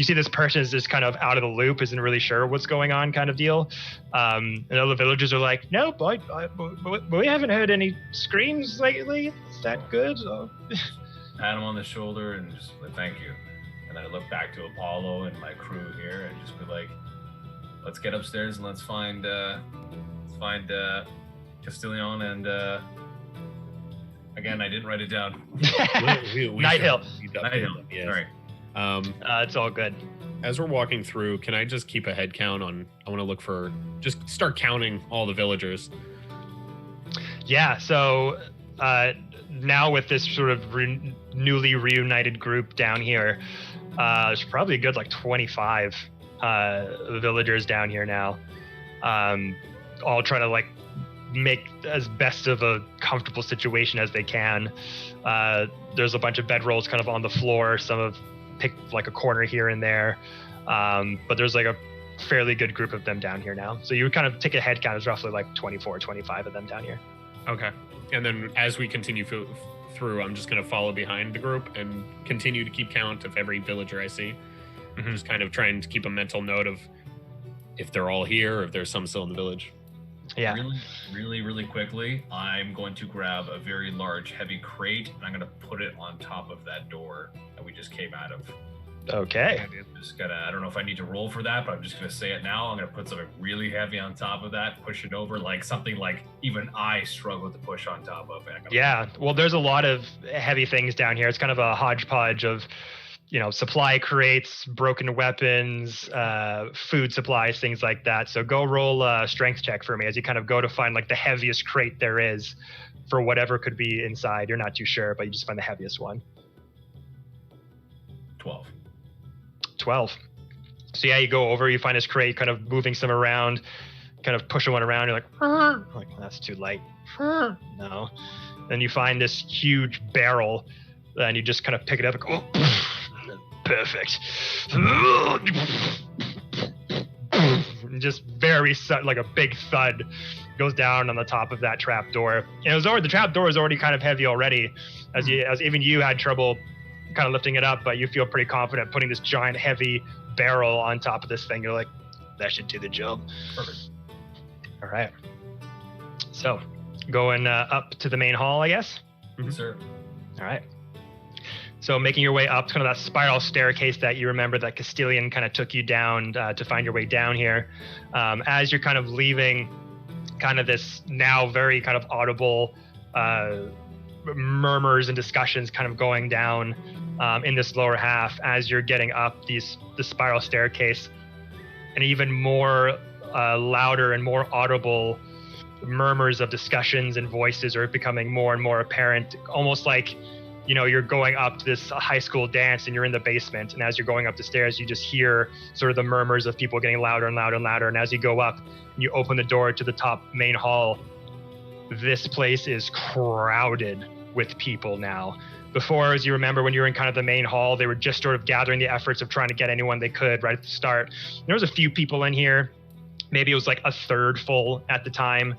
see this person is just kind of out of the loop, isn't really sure what's going on, kind of deal. And other villagers are like, nope, we haven't heard any screams lately. Is that good? Pat him on the shoulder and just like, thank you. And then I look back to Apollo and my crew here and just be like, let's get upstairs and let's find Castilian and again, I didn't write it down. Night Hill. Night Hill. Yes. Sorry. It's all good. As we're walking through, can I just keep a head count on? I want to look for, just start counting all the villagers. Yeah. So now with this sort of newly reunited group down here, there's probably a good like 25 villagers down here now, all trying to like make as best of a comfortable situation as they can. There's a bunch of bedrolls kind of on the floor. Some have picked like a corner here and there, but there's like a fairly good group of them down here now. So you would kind of take a head count, it's roughly like 24, 25 of them down here. Okay. And then as we continue through, I'm just going to follow behind the group and continue to keep count of every villager I see. Mm-hmm. Just kind of trying to keep a mental note of if they're all here or if there's some still in the village. Yeah. Really quickly, I'm going to grab a very large, heavy crate and I'm going to put it on top of that door that we just came out of. Okay. I don't know if I need to roll for that, but I'm just going to say it now. I'm going to put something really heavy on top of that, push it over, like something like even I struggle to push on top of it. Yeah. Well, there's a lot of heavy things down here. It's kind of a hodgepodge of, supply crates, broken weapons, food supplies, things like that. So go roll a strength check for me as you kind of go to find like the heaviest crate there is for whatever could be inside. You're not too sure, but you just find the heaviest one. 12. So yeah, you go over, you find this crate, kind of moving some around, kind of pushing one around. You're like, that's too light. No. Then you find this huge barrel, and you just kind of pick it up and go, perfect. Just very like a big thud goes down on the top of that trap door. And the trap door is already kind of heavy already, as even you had trouble kind of lifting it up, but you feel pretty confident putting this giant heavy barrel on top of this thing. You're like, that should do the job. Perfect. All right. So going up to the main hall, I guess. Yes, sir. All right. So making your way up, kind of that spiral staircase that you remember that Cuillin kind of took you down to find your way down here. As you're kind of leaving, kind of this now very kind of audible murmurs and discussions kind of going down in this lower half as you're getting up the spiral staircase, and even more louder and more audible murmurs of discussions and voices are becoming more and more apparent, almost like, you know, you're going up to this high school dance and you're in the basement, and as you're going up the stairs, you just hear sort of the murmurs of people getting louder and louder and louder. And as you go up, you open the door to the top main hall. This place is crowded with people now. Before, as you remember, when you were in kind of the main hall, they were just sort of gathering the efforts of trying to get anyone they could right at the start. There was a few people in here. Maybe it was like a third full at the time.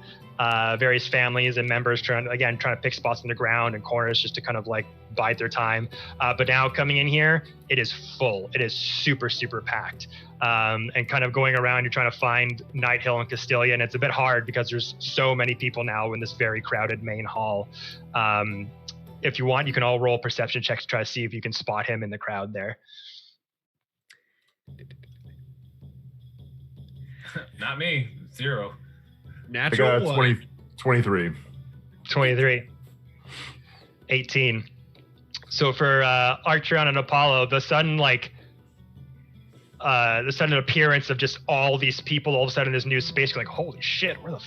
Various families and members trying to pick spots in the ground and corners just to kind of like bide their time. But now coming in here, it is full. It is super, super packed. And kind of going around, you're trying to find Nighthill and Cuillin. It's a bit hard because there's so many people now in this very crowded main hall. If you want, you can all roll perception checks to try to see if you can spot him in the crowd there. Not me. 0. I got 23. 23. 18. So for Archeon and Apollo, the sudden appearance of just all these people all of a sudden in this new space, you're like, holy shit, where the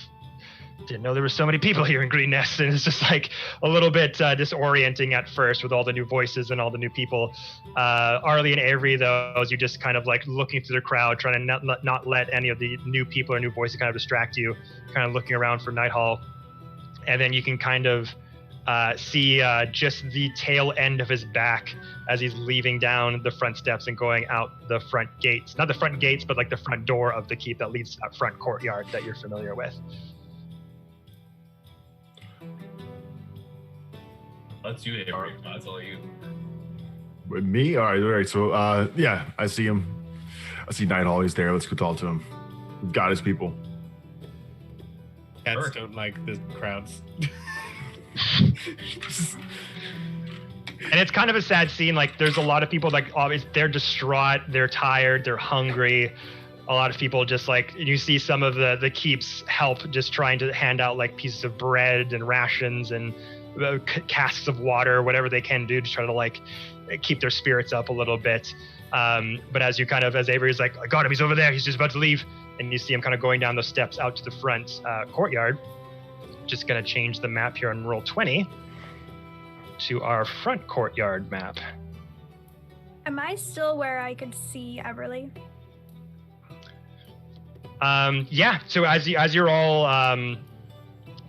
didn't know there were so many people here in Green Nest. And it's just like a little bit disorienting at first with all the new voices and all the new people. Arlie and Avery, though, as you just kind of like looking through the crowd, trying to not let any of the new people or new voices kind of distract you, kind of looking around for Night Hall. And then you can kind of see just the tail end of his back as he's leaving down the front steps and going out the front gates. Not the front gates, but like the front door of the keep that leads to that front courtyard that you're familiar with. Let's do it, Avery. That's all you. With me? All right. So, yeah, I see him. I see Night Hall. He's there. Let's go talk to him. We've got his people. Cats don't like the crowds. And it's kind of a sad scene. Like, there's a lot of people like, they're distraught, they're tired, they're hungry. A lot of people just like, you see some of the keep's help just trying to hand out like pieces of bread and rations and casks of water, whatever they can do to try to like keep their spirits up a little bit. But as Avery's like, I got him, he's over there, he's just about to leave. And you see him kind of going down those steps out to the front courtyard. Just gonna change the map here on roll 20 to our front courtyard map. Am I still where I could see Everly? Yeah, so as you're all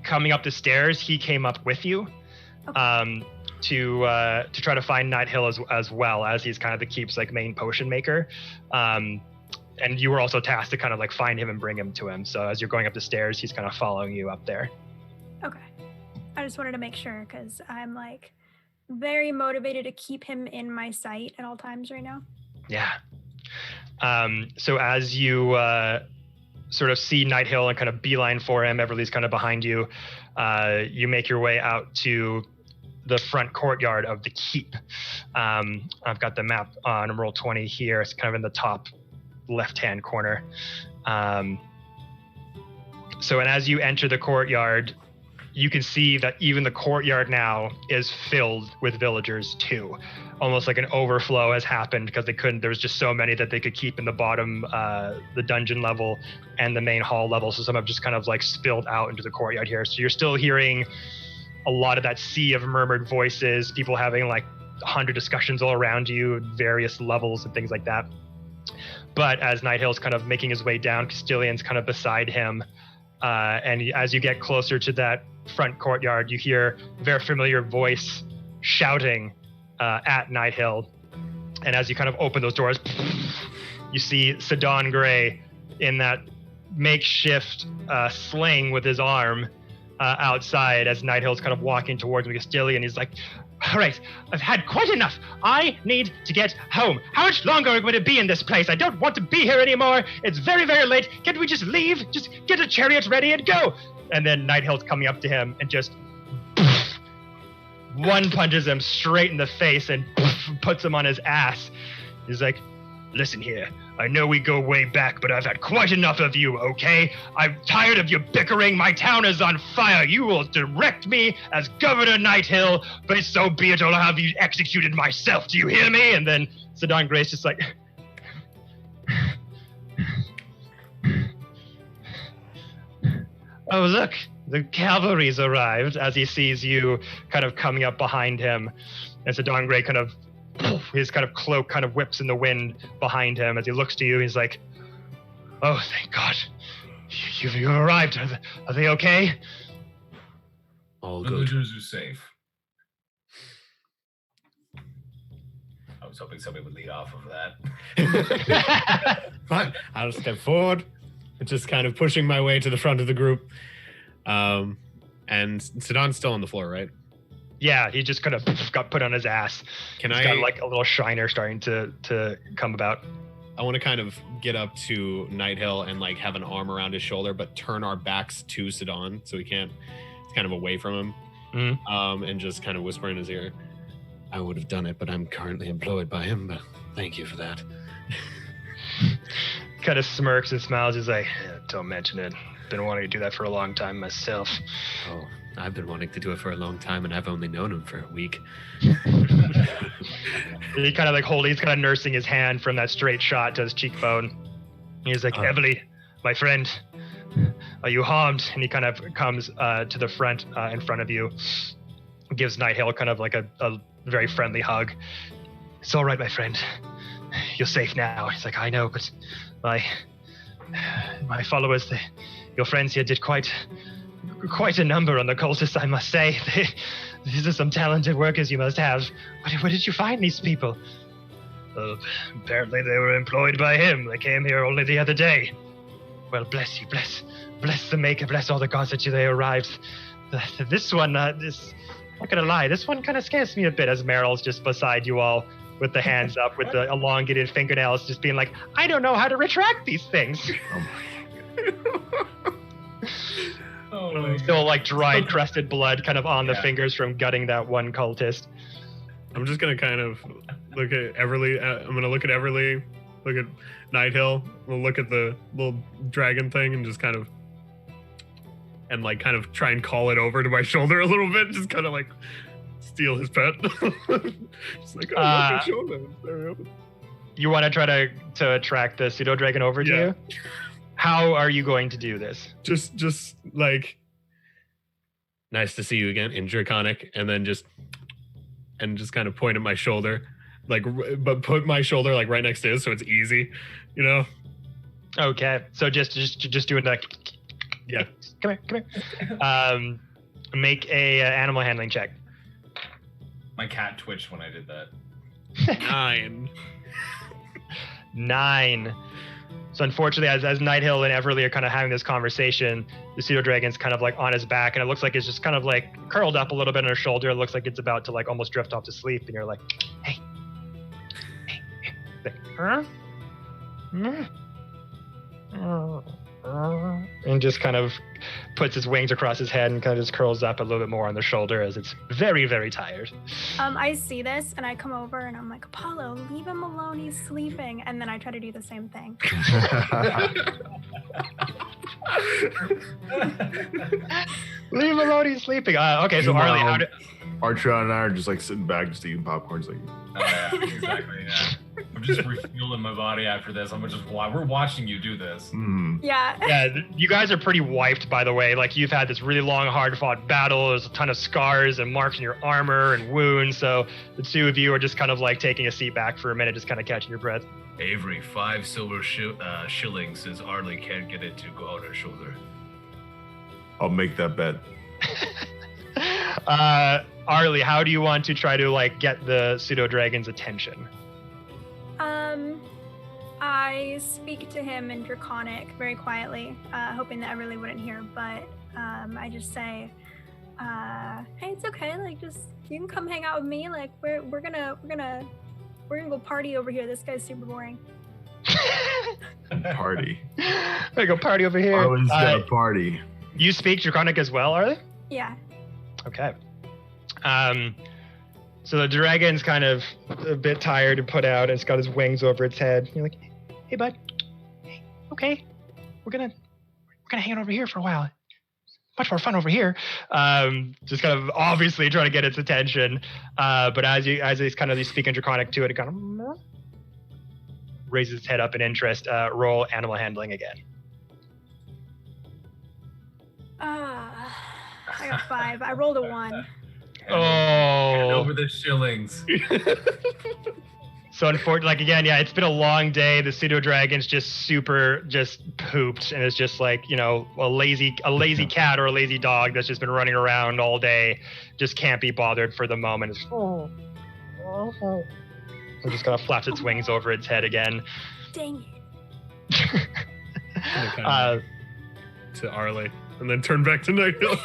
coming up the stairs, he came up with you. Okay. To try to find Nighthill as well, as he's kind of the keep's like main potion maker. And you were also tasked to kind of like find him and bring him to him. So as you're going up the stairs, he's kind of following you up there. Okay. I just wanted to make sure because I'm like very motivated to keep him in my sight at all times right now. Yeah. So as you sort of see Nighthill and kind of beeline for him, Everly's kind of behind you, you make your way out to the front courtyard of the keep. I've got the map on roll 20 here. It's kind of in the top left-hand corner. And as you enter the courtyard, you can see that even the courtyard now is filled with villagers too. Almost like an overflow has happened because there was just so many that they could keep in the bottom, the dungeon level and the main hall level. So some have just kind of like spilled out into the courtyard here. So you're still hearing a lot of that sea of murmured voices, people having like 100 discussions all around you, various levels and things like that. But as Nighthill's kind of making his way down, Cuillin's kind of beside him. And as you get closer to that front courtyard, you hear a very familiar voice shouting at Nighthill. And as you kind of open those doors, you see Sidon Gray in that makeshift sling with his arm outside as Nighthill's kind of walking towards Castilian. And he's like, all right, I've had quite enough. I need to get home. How much longer are we going to be in this place? I don't want to be here anymore. It's very, very late. Can't we just leave? Just get a chariot ready and go. And then Nighthill's coming up to him and just one punches him straight in the face and puts him on his ass. He's like, listen here. I know we go way back, but I've had quite enough of you, okay? I'm tired of you bickering. My town is on fire. You will direct me as Governor Nighthill, but so be it. I'll have you executed myself. Do you hear me? And then Sidon Gray's just like... Oh, look. The cavalry's arrived as he sees you kind of coming up behind him. And Sidon Gray kind of... his kind of cloak kind of whips in the wind behind him as he looks to you. He's like, oh, thank God. You've arrived. Are they okay? All good. Villagers are safe. I was hoping somebody would lead off of that. Fine. I'll step forward, just kind of pushing my way to the front of the group. And Sidon's still on the floor, right? Yeah, he just kind of got put on his ass. He's got like a little shiner starting to come about. I want to kind of get up to Nighthill and like have an arm around his shoulder, but turn our backs to Sidon so he can't. It's kind of away from him, and just kind of whisper in his ear. I would have done it, but I'm currently employed by him. But thank you for that. Kind of smirks and smiles. He's like, don't mention it. Been wanting to do that for a long time myself. Oh. I've been wanting to do it for a long time, and I've only known him for a week. He kind of like he's kind of nursing his hand from that straight shot to his cheekbone. He's like, Evely, my friend, are you harmed? And he kind of comes to the front in front of you, gives Nighthill kind of like a very friendly hug. It's all right, my friend. You're safe now. He's like, I know, but my followers, your friends here did quite a number on the cultists, I must say. These are some talented workers you must have. Where did you find these people? Apparently they were employed by him. They came here only the other day. Well, bless you, bless the Maker, bless all the gods that they arrived. This one, I'm not gonna lie, this one kind of scares me a bit as Meryl's just beside you all with the hands up, with the elongated fingernails, just being like, I don't know how to retract these things. Still like dried, crusted blood kind of on the fingers from gutting that one cultist. I'm just going to kind of look at Everly. I'm going to look at Everly, look at Nighthill. We'll look at the little dragon thing and just kind of try and call it over to my shoulder a little bit. Just kind of like steal his pet. Just like, oh, look at shoulder. There. You want to try to attract the pseudo dragon over to you? How are you going to do this? Just like, nice to see you again in Draconic, and then just kind of point at my shoulder, like, but put my shoulder like right next to his, so it's easy, you know. Okay, so just doing that. Yeah. Come here. Make a animal handling check. My cat twitched when I did that. 9. So unfortunately, as Nighthill and Everly are kind of having this conversation, the pseudo dragon's kind of like on his back, and it looks like it's just kind of like curled up a little bit on his shoulder. It looks like it's about to like almost drift off to sleep, and you're like, hey. Huh? And just kind of puts his wings across his head and kind of just curls up a little bit more on the shoulder as it's very, very tired. I see this and I come over and I'm like, Apollo, leave him alone, he's sleeping. And then I try to do the same thing. Leave him alone, he's sleeping. Okay, so Arlie, Archer and I are just like sitting back, just eating popcorn. Like, oh, yeah, exactly. Yeah. I'm just refueling my body after this. We're watching you do this. Yeah. Yeah, you guys are pretty wiped, by the way. Like, you've had this really long, hard-fought battle. There's a ton of scars and marks in your armor and wounds. So the two of you are just kind of like taking a seat back for a minute, just kind of catching your breath. Avery, 5 silver shillings since Arlie can't get it to go on her shoulder. I'll make that bet. Arlie, how do you want to try to like get the pseudo dragon's attention? I speak to him in Draconic very quietly, hoping that Everly wouldn't hear, but I just say, hey, it's okay, like, just, you can come hang out with me, like, we're gonna go party over here, this guy's super boring. Party. We're gonna go party over here. Arlen's gonna party. You speak Draconic as well, Arlie? Yeah. Okay. So the dragon's kind of a bit tired and put out, and it's got his wings over its head. You're like, hey, bud. Hey, okay. We're gonna hang out over here for a while. Much more fun over here. Just kind of obviously trying to get its attention. But as he's kind of speaking Draconic to it, it kind of raises its head up in interest. Roll animal handling again. I got 5. I rolled a 1. Hand over the shillings. So unfortunately, like again, yeah, it's been a long day. The pseudo dragon's just pooped, and it's just like, you know, a lazy cat or a lazy dog that's just been running around all day, just can't be bothered for the moment. It just kind of flaps its wings over its head again. Dang it. To Arlie, and then turn back to Nighthill.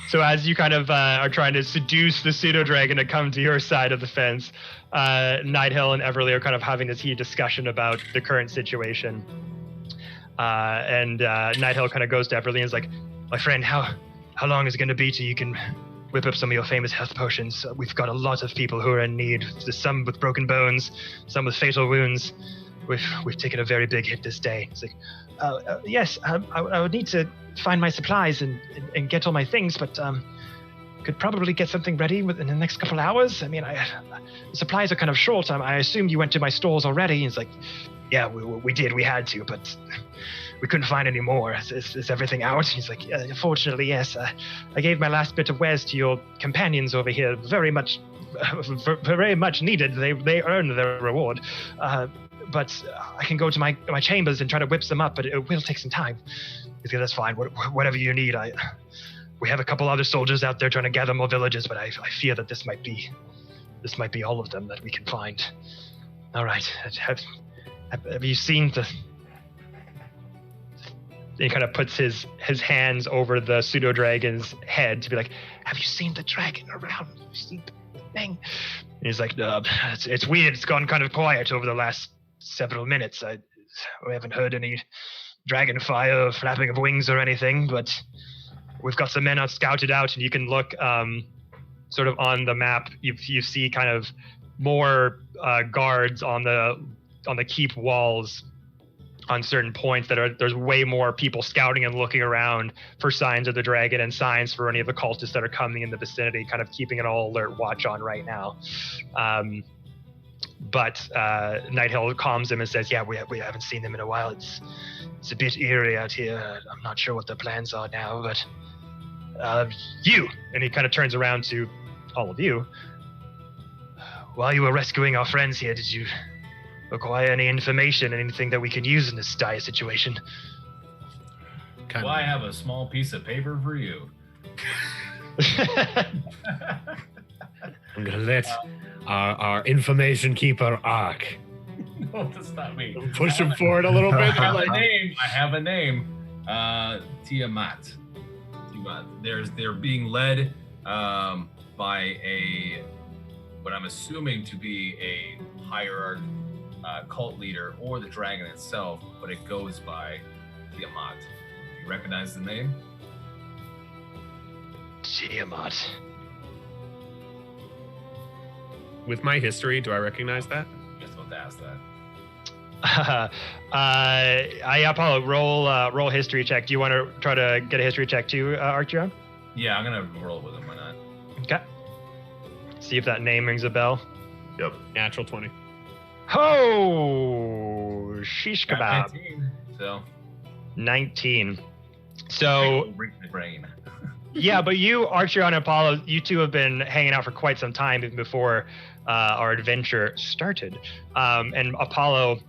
So as you kind of are trying to seduce the pseudo dragon to come to your side of the fence, Nighthill and Everly are kind of having this heated discussion about the current situation. And Nighthill kind of goes to Everly and is like, "My friend, how long is it going to be till you can whip up some of your famous health potions? We've got a lot of people who are in need. There's some with broken bones, some with fatal wounds. We've taken a very big hit this day." It's like, yes, I would need to find my supplies and get all my things, but could probably get something ready within the next couple hours. I mean, the supplies are kind of short. I assumed you went to my stores already. It's like, yeah, we did. We had to, but we couldn't find any more. Is everything out? He's like, yeah, unfortunately, yes. I gave my last bit of wares to your companions over here. Very much needed. They earned their reward. But I can go to my chambers and try to whip them up, but it will take some time. He's like, that's fine. Whatever you need. We have a couple other soldiers out there trying to gather more villages, but I fear that this might be all of them that we can find. All right. Have you seen the? He kind of puts his hands over the pseudo dragon's head to be like, "Have you seen the dragon around? Have you seen the thing?" And he's like, "It's weird. It's gone kind of quiet over the last several minutes. We haven't heard any dragon fire or flapping of wings or anything, but we've got some men out scouted out, and you can look sort of on the map. You see kind of more guards on the keep walls on certain points there's way more people scouting and looking around for signs of the dragon and signs for any of the cultists that are coming in the vicinity, kind of keeping an all alert watch on right now. But Nighthill calms him and says, yeah, we haven't seen them in a while. It's a bit eerie out here. I'm not sure what their plans are now, but you, and he kind of turns around to all of you. While you were rescuing our friends here, did you acquire any information, anything that we can use in this dire situation? Well, I have a small piece of paper for you. I'm gonna let our information keeper Ark. No, that's not me. Push him forward a little bit. I have a name. Tiamat. They're being led by what I'm assuming to be a hierarch cult leader or the dragon itself, but it goes by Tiamat. You recognize the name? Tiamat. With my history, do I recognize that? Just about to ask that. Apollo, roll history check. Do you want to try to get a history check too, Archeon? Yeah, I'm gonna roll with him. Why not? Okay. See if that name rings a bell. Yep. Natural 20. Oh, shish kebab. 19. So. Break the brain. Yeah, but you, Archeon and Apollo, you two have been hanging out for quite some time even before our adventure started. And Apollo,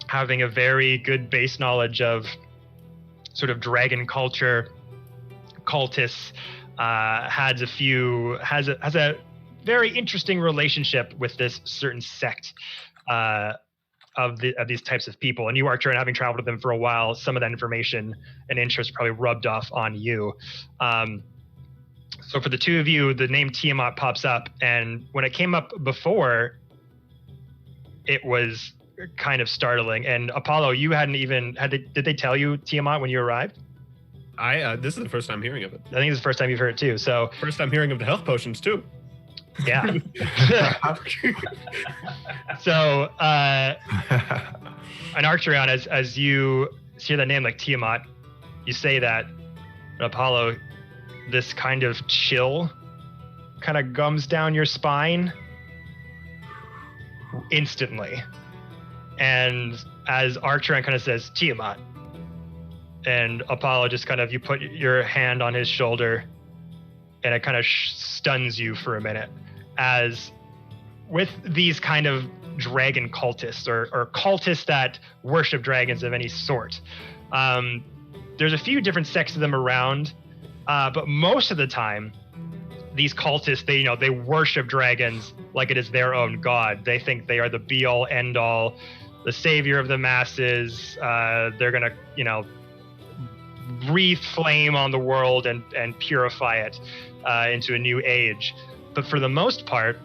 having a very good base knowledge of sort of dragon culture, cultists, has a very interesting relationship with this certain sect of these types of people. And you, Archer, and having traveled with them for a while, some of that information and interest probably rubbed off on you. So for the two of you, the name Tiamat pops up, and when it came up before, it was kind of startling. And Apollo, you hadn't even did they tell you Tiamat when you arrived? This is the first time hearing of it. I think it's the first time you've heard it too. So first time hearing of the health potions too. Yeah. So an Archerion, as you hear that name like Tiamat, you say that, and Apollo, this kind of chill kind of gums down your spine instantly. And as Archerion kind of says, Tiamat, and Apollo just kind of, you put your hand on his shoulder and it kind of stuns you for a minute. As with these kind of dragon cultists or cultists that worship dragons of any sort, there's a few different sects of them around, but most of the time, these cultists, they worship dragons like it is their own god. They think they are the be-all, end-all, the savior of the masses. They're gonna, breathe flame on the world and purify it into a new age. But for the most part,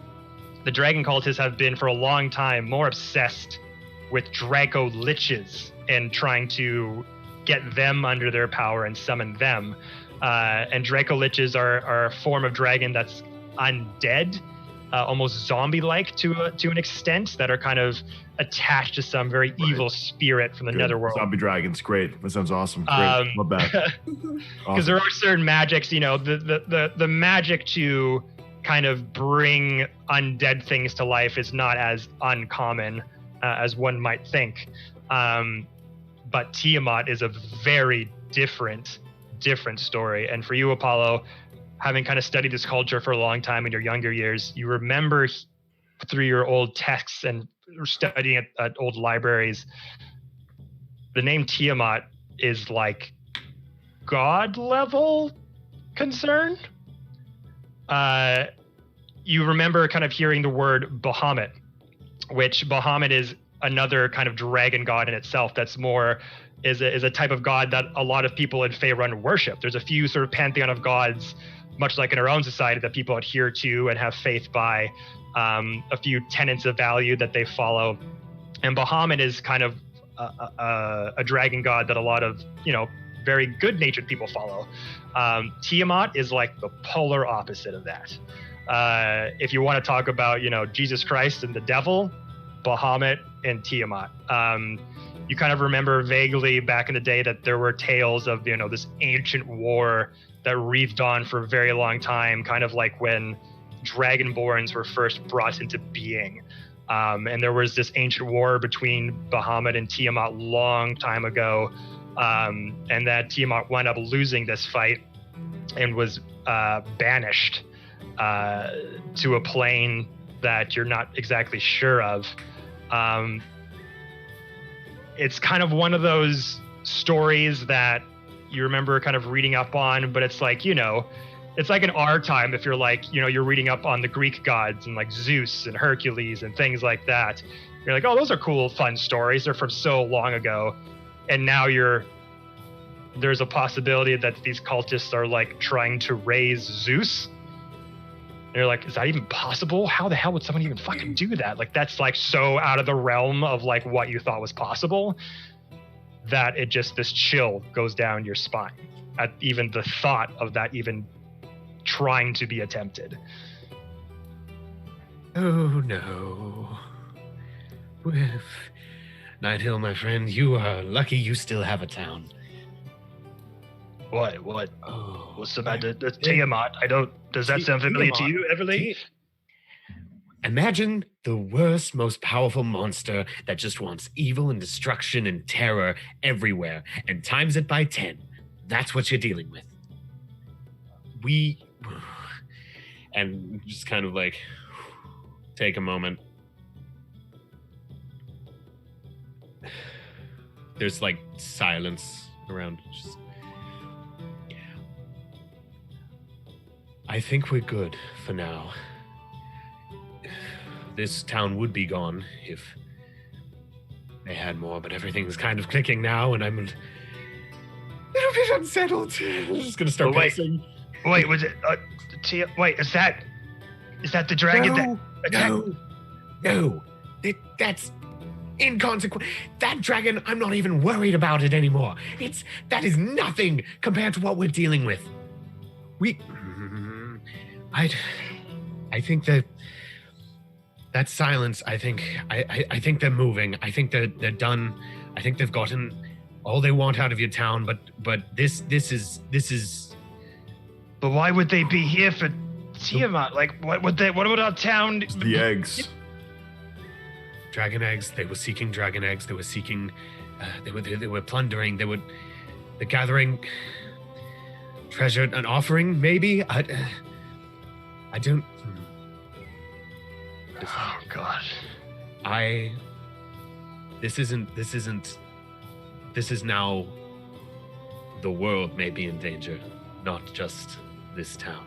the dragon cultists have been for a long time more obsessed with Draco liches and trying to get them under their power and summon them. And Draco liches are a form of dragon that's undead, almost zombie-like to an extent, that are kind of attached to some very evil spirit from the netherworld. Zombie dragons, great. That sounds awesome. Great. Love that. Because there are certain magics, the magic to kind of bring undead things to life is not as uncommon as one might think. But Tiamat is a very different story. And for you, Apollo, having kind of studied this culture for a long time in your younger years, you remember through your old texts and studying at old libraries, the name Tiamat is like god level concern. You remember kind of hearing the word Bahamut, which Bahamut is another kind of dragon god in itself. That's more is a type of god that a lot of people in Faerun worship. There's a few sort of pantheon of gods, much like in our own society, that people adhere to and have faith by. A few tenets of value that they follow, and Bahamut is kind of a dragon god that a lot of very good-natured people follow. Tiamat is like the polar opposite of that. If you want to talk about Jesus Christ and the devil, Bahamut and Tiamat. You kind of remember vaguely back in the day that there were tales of this ancient war that wreathed on for a very long time, kind of like when Dragonborns were first brought into being. And there was this ancient war between Bahamut and Tiamat long time ago. And that Tiamat wound up losing this fight and was banished to a plane that you're not exactly sure of. It's kind of one of those stories that you remember kind of reading up on, but it's like, it's like in our time, if you're like, you're reading up on the Greek gods and like Zeus and Hercules and things like that. You're like, oh, those are cool, fun stories. They're from so long ago. And now there's a possibility that these cultists are like trying to raise Zeus. And you're like, is that even possible? How the hell would someone even fucking do that? Like, that's like so out of the realm of like what you thought was possible that this chill goes down your spine at even the thought of that even trying to be attempted. Oh no. With Nighthill, my friend, you are lucky you still have a town. What? Oh, What's about the Tiamat? Does that sound familiar to you, Everly? Imagine the worst, most powerful monster that just wants evil and destruction and terror everywhere and times it by 10. That's what you're dealing with. And just kind of like take a moment. There's like silence around. I think we're good for now. this town would be gone if they had more, but everything's kind of clicking now, and I'm a little bit unsettled. I'm just gonna start pacing. Wait, was it? Wait, is that the dragon No. That's inconsequential. That dragon, I'm not even worried about it anymore. That is nothing compared to what we're dealing with. I think that silence. I think they're moving. I think they're done. I think they've gotten all they want out of your town. But this is. But why would they be here for Tiamat? Like, what would our town? The eggs. Dragon eggs. They were seeking dragon eggs. They were seeking. They were plundering. They're gathering treasure, an offering, maybe. I don't. Oh God. This is now. The world may be in danger, not just this town.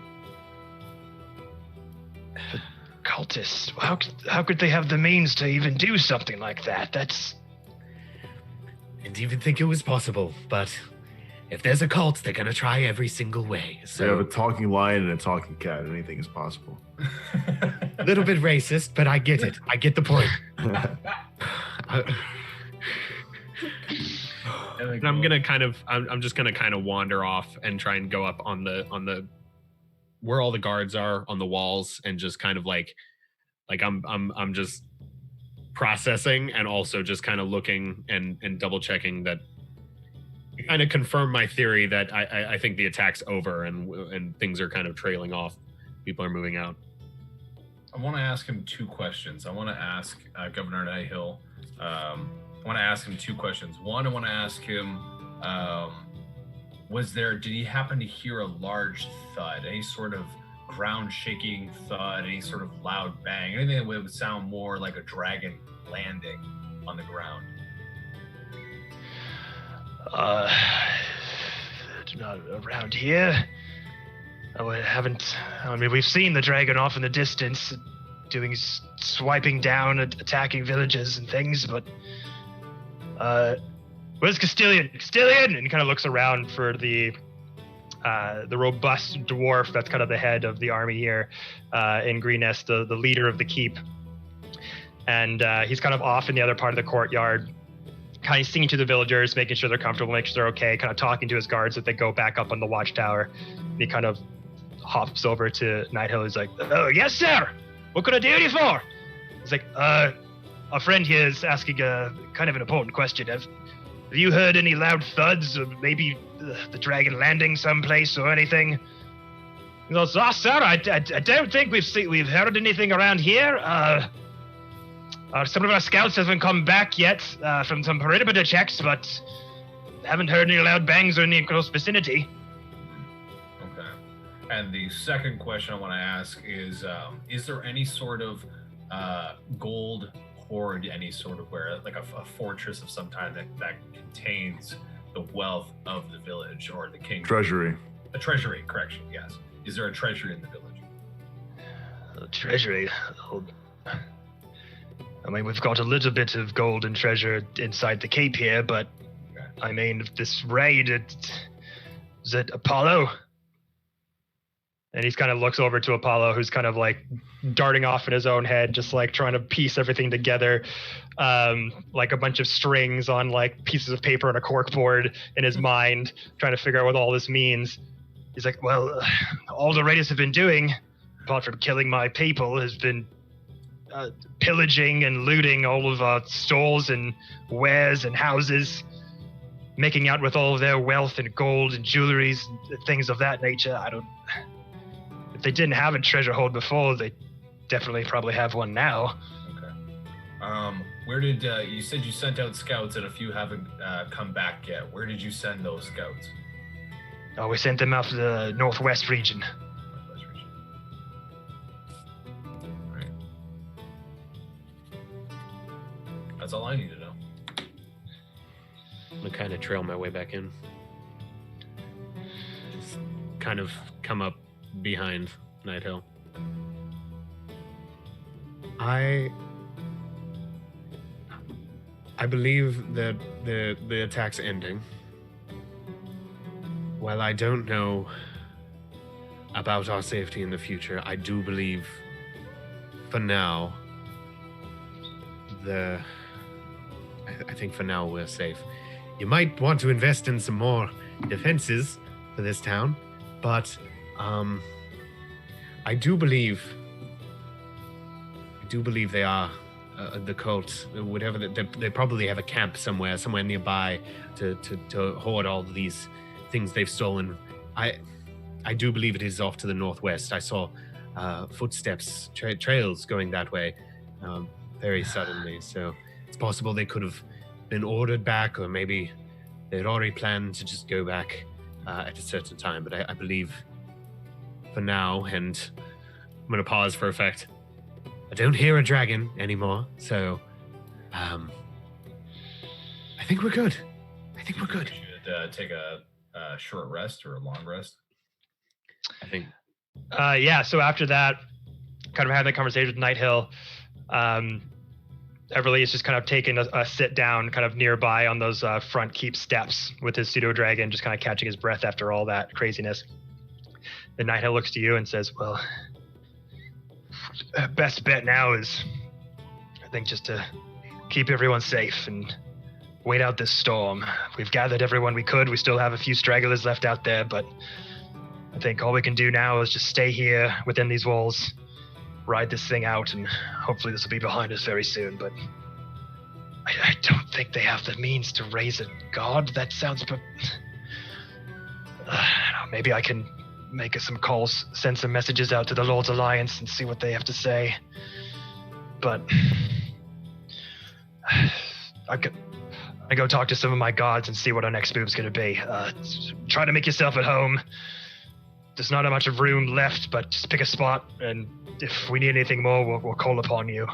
Cultists. How could they have the means to even do something like that? That's. Didn't even think it was possible, but if there's a cult, they're gonna try every single way. So they have a talking lion and a talking cat. Anything is possible. A little bit racist, but I get it. I get the point. I'm just gonna kind of wander off and try and go up on the where all the guards are on the walls, and just kind of like I'm just processing, and also just kind of looking and double checking that, kind of confirm my theory that I think the attack's over and things are kind of trailing off. People are moving out. I want to ask him two questions. I want to ask Governor Nighthill. I want to ask him two questions. One, I want to ask him, did he happen to hear a large thud, any sort of ground shaking thud, any sort of loud bang, anything that would sound more like a dragon landing on the ground? Not around here. We've seen the dragon off in the distance, swiping down, attacking villages and things, but where's Castilian? Castilian! And he kind of looks around for the robust dwarf that's kind of the head of the army here in Greenest, the leader of the keep. And he's kind of off in the other part of the courtyard, kind of singing to the villagers, making sure they're comfortable, making sure they're okay, kind of talking to his guards that they go back up on the watchtower. And he kind of hops over to Nighthill. He's like, "Oh, yes, sir. What can I do you for?" He's like, "Our friend here is asking kind of an important question. Have you heard any loud thuds, or maybe the dragon landing someplace or anything?" He goes, "Oh, sir, I don't think we've heard anything around here. Some of our scouts haven't come back yet from some perimeter checks, but haven't heard any loud bangs or any close vicinity." Okay. And the second question I want to ask is there any sort of gold hoard, any sort of like a fortress of some kind that contains the wealth of the village or the king? Treasury. A treasury, correction, yes. Is there a treasury in the village? A treasury? We've got a little bit of gold and treasure inside the keep here, but this raid, is it Apollo? And he kind of looks over to Apollo, who's kind of like darting off in his own head, just like trying to piece everything together, like a bunch of strings on like pieces of paper and a corkboard in his mind, trying to figure out what all this means. He's like, "Well, all the raiders have been doing, apart from killing my people, has been pillaging and looting all of our stores and wares and houses, making out with all of their wealth and gold and jewelries and things of that nature. If they didn't have a treasure hold before, they definitely probably have one now." Okay. Where did you said you sent out scouts and a few haven't come back yet? Where did you send those scouts? Oh, we sent them out to the northwest region. That's all I need to know. I'm gonna kind of trail my way back in. Just kind of come up behind Nighthill. I believe that the attack's ending. While I don't know about our safety in the future, I do believe, for now, I think for now we're safe. You might want to invest in some more defenses for this town, but I do believe they are the cult. Whatever they probably have a camp somewhere nearby to hoard all of these things they've stolen. I do believe it is off to the northwest. I saw footsteps, trails going that way very suddenly. So it's possible they could have been ordered back, or maybe they'd already planned to just go back at a certain time. But I believe for now, and I'm going to pause for effect, I don't hear a dragon anymore. So I think we're good. You should take a short rest or a long rest. I think. Yeah, so after that, kind of having that conversation with Nighthill, Everly is just kind of taking a sit down kind of nearby on those front keep steps with his pseudo-dragon, just kind of catching his breath after all that craziness. The Nighthill looks to you and says, well, best bet now is, I think, just to keep everyone safe and wait out this storm. We've gathered everyone we could. We still have a few stragglers left out there, but I think all we can do now is just stay here within these walls, ride this thing out, and hopefully this will be behind us very soon. But I don't think they have the means to raise a god. That sounds... maybe I can make some calls, send some messages out to the Lord's Alliance and see what they have to say. But I go talk to some of my gods and see what our next move's going to be. Try to make yourself at home. There's not much of room left, but just pick a spot, and if we need anything more, we'll call upon you.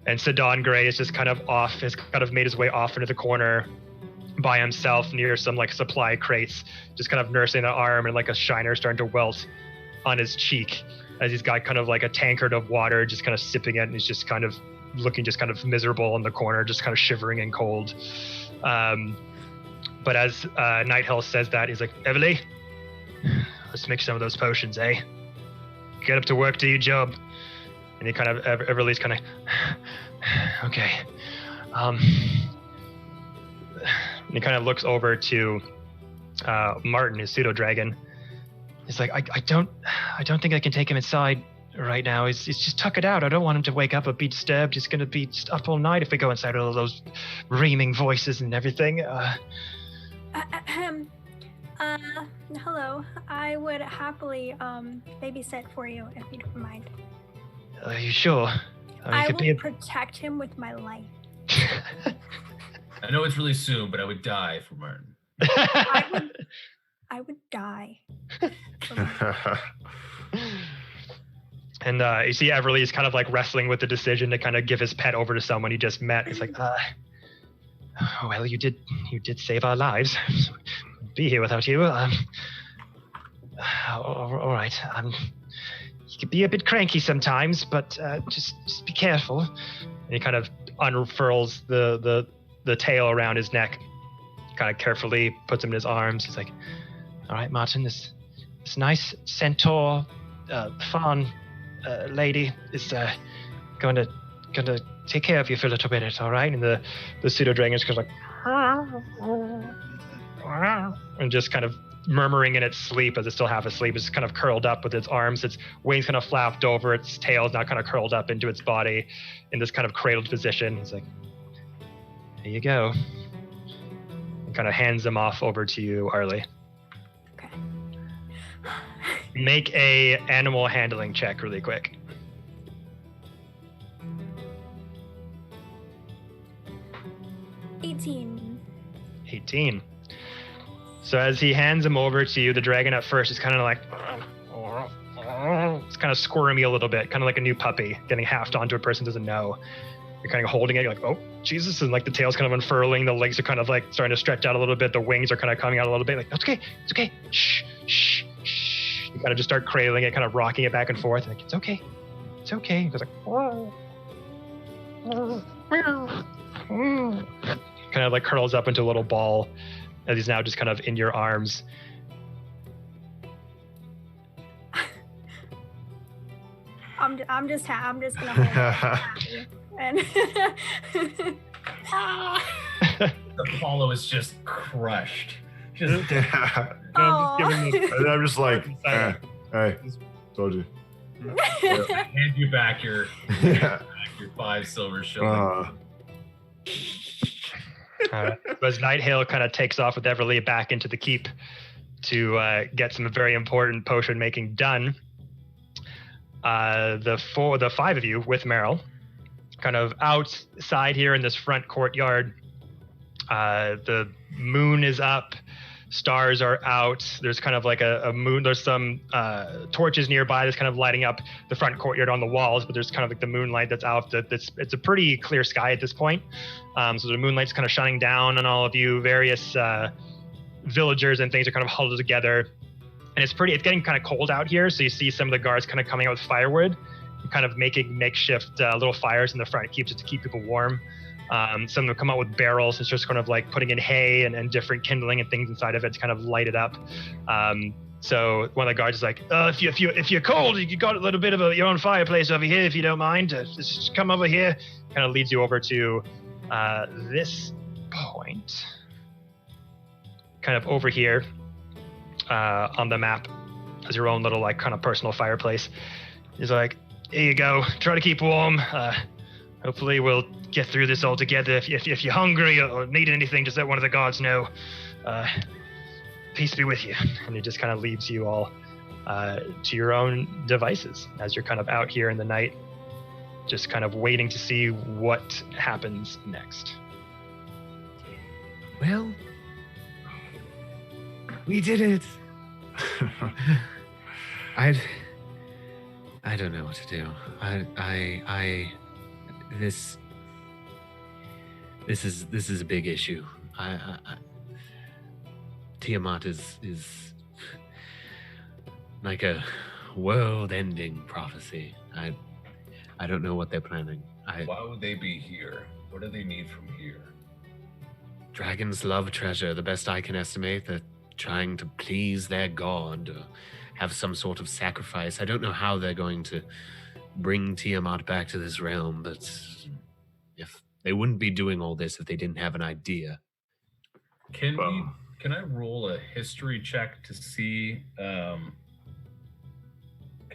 And Sidon Gray is just kind of off, has kind of made his way off into the corner by himself near some like supply crates, just kind of nursing an arm, and like a shiner starting to welt on his cheek as he's got kind of like a tankard of water, just kind of sipping it, and he's just kind of looking just kind of miserable in the corner, just kind of shivering and cold. But as Nighthill says that, he's like, Everly, let's make some of those potions, eh? Get up to work, do your job. And he kind of, Everly's kind of, okay. And he kind of looks over to Martin, his pseudo-dragon. He's like, I don't think I can take him inside right now. He's just tuck it out. I don't want him to wake up or be disturbed. He's going to be just up all night if we go inside with all those reaming voices and everything. Hello. I would happily babysit for you if you don't mind. Are you sure? I will protect him with my life. I know it's really soon, but I would die for Martin. I would die. And you see Everly is kind of like wrestling with the decision to kind of give his pet over to someone he just met. He's like, well, you did save our lives. Be here without you. All right. You can be a bit cranky sometimes, but just be careful. And he kind of unfurls the tail around his neck, kind of carefully puts him in his arms. He's like, all right, Martin, this nice centaur fawn lady is going to take care of you for a little bit, all right? And the pseudo-dragon is kind of like, and just kind of murmuring in its sleep as it's still half asleep. It's kind of curled up with its arms, its wings kind of flapped over, its tail is now kind of curled up into its body in this kind of cradled position. He's like, there you go. And kind of hands them off over to you, Arlie. Okay. Make a animal handling check really quick. 18. So as he hands him over to you, the dragon at first is kind of like, it's kind of squirmy a little bit, kind of like a new puppy getting halved onto a person doesn't know. You're kind of holding it, you're like, oh, Jesus, and like the tail's kind of unfurling, the legs are kind of like starting to stretch out a little bit, the wings are kind of coming out a little bit, like, it's okay, shh. You kind of just start cradling it, kind of rocking it back and forth, like, it's okay. It's okay. He goes like, kind of like curls up into a little ball as he's now just kind of in your arms. I'm just gonna hold it and Apollo is just crushed. Just I'm just like, hey, told you. Hand you back your 5 silver shillings. As Nighthill kind of takes off with Everly back into the keep to get some very important potion making done, the 5 of you with Meryl, kind of outside here in this front courtyard. The moon is up, stars are out. There's kind of like a moon. There's some torches nearby that's kind of lighting up the front courtyard on the walls, but there's kind of like the moonlight that's out. It's a pretty clear sky at this point. So the moonlight's kind of shining down on all of you. Various villagers and things are kind of huddled together. And it's getting kind of cold out here. So you see some of the guards kind of coming out with firewood, kind of making makeshift little fires in the front. It keeps people warm. Some of them come out with barrels. It's just kind of like putting in hay and different kindling and things inside of it to kind of light it up. So one of the guards is like, if you're cold, you got a little bit of your own fireplace over here, if you don't mind. Just come over here. Kind of leads you over to this point. Kind of over here on the map as your own little like kind of personal fireplace. He's like, here you go. Try to keep warm. Hopefully we'll get through this all together. If you're hungry or need anything, just let one of the guards know. Peace be with you. And he just kind of leaves you all to your own devices as you're kind of out here in the night, just kind of waiting to see what happens next. Well, we did it. I don't know what to do. This is a big issue. Tiamat is like a world-ending prophecy. I don't know what they're planning. Why would they be here? What do they need from here? Dragons love treasure. The best I can estimate, they're trying to please their god or have some sort of sacrifice. I don't know how they're going to bring Tiamat back to this realm, but if they wouldn't be doing all this if they didn't have an idea. Can I roll a history check to see? Because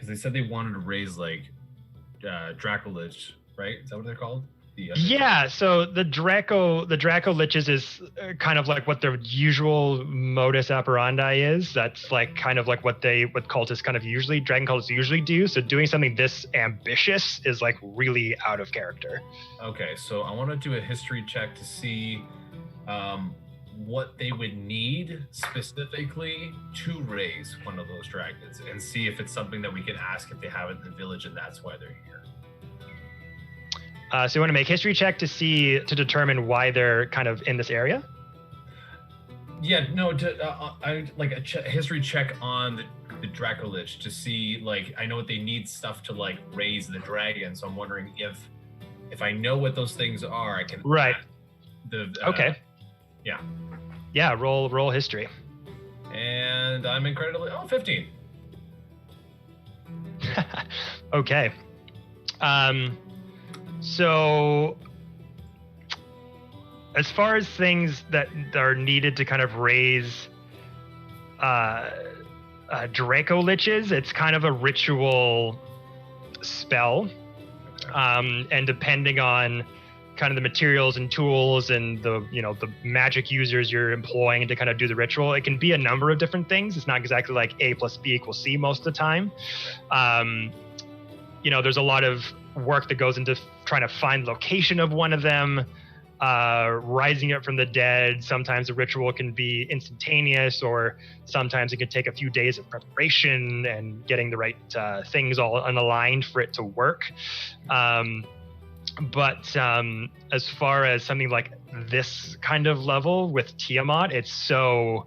they said they wanted to raise like Dracolich, right? Is that what they're called? Yeah, so the Draco Liches is kind of like what their usual modus operandi is. That's like kind of like what cultists kind of dragon cultists usually do. So doing something this ambitious is like really out of character. Okay, so I want to do a history check to see what they would need specifically to raise one of those dragons and see if it's something that we can ask if they have it in the village and that's why they're here. So you want to make history check to determine why they're kind of in this area? Yeah, no, I like a history check on the Dracolich to see, like, I know what they need stuff to like raise the dragon. So I'm wondering if I know what those things are, I can. Right. Okay. Yeah. Yeah. Roll history. And I'm incredibly 15. Okay. So, as far as things that are needed to kind of raise Draco Liches, it's kind of a ritual spell. Okay. And depending on kind of the materials and tools and the magic users you're employing to kind of do the ritual, it can be a number of different things. It's not exactly like A plus B equals C most of the time. There's a lot of work that goes into trying to find location of one of them, rising it from the dead. Sometimes the ritual can be instantaneous, or sometimes it can take a few days of preparation and getting the right things all unaligned for it to work. But as far as something like this kind of level with Tiamat, it's so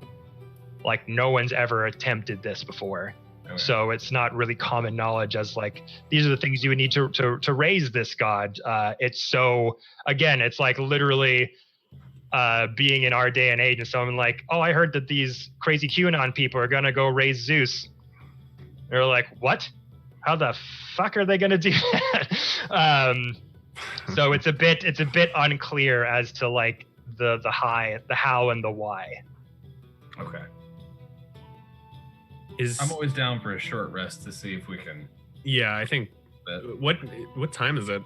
like no one's ever attempted this before. Okay. So it's not really common knowledge as like these are the things you would need to raise this god. It's so again, it's like literally being in our day and age and someone like, oh, I heard that these crazy QAnon people are gonna go raise Zeus. They're like, what? How the fuck are they gonna do that? So it's a bit unclear as to like the how and the why. Okay. I'm always down for a short rest to see if we can. Yeah, I think. What time is it?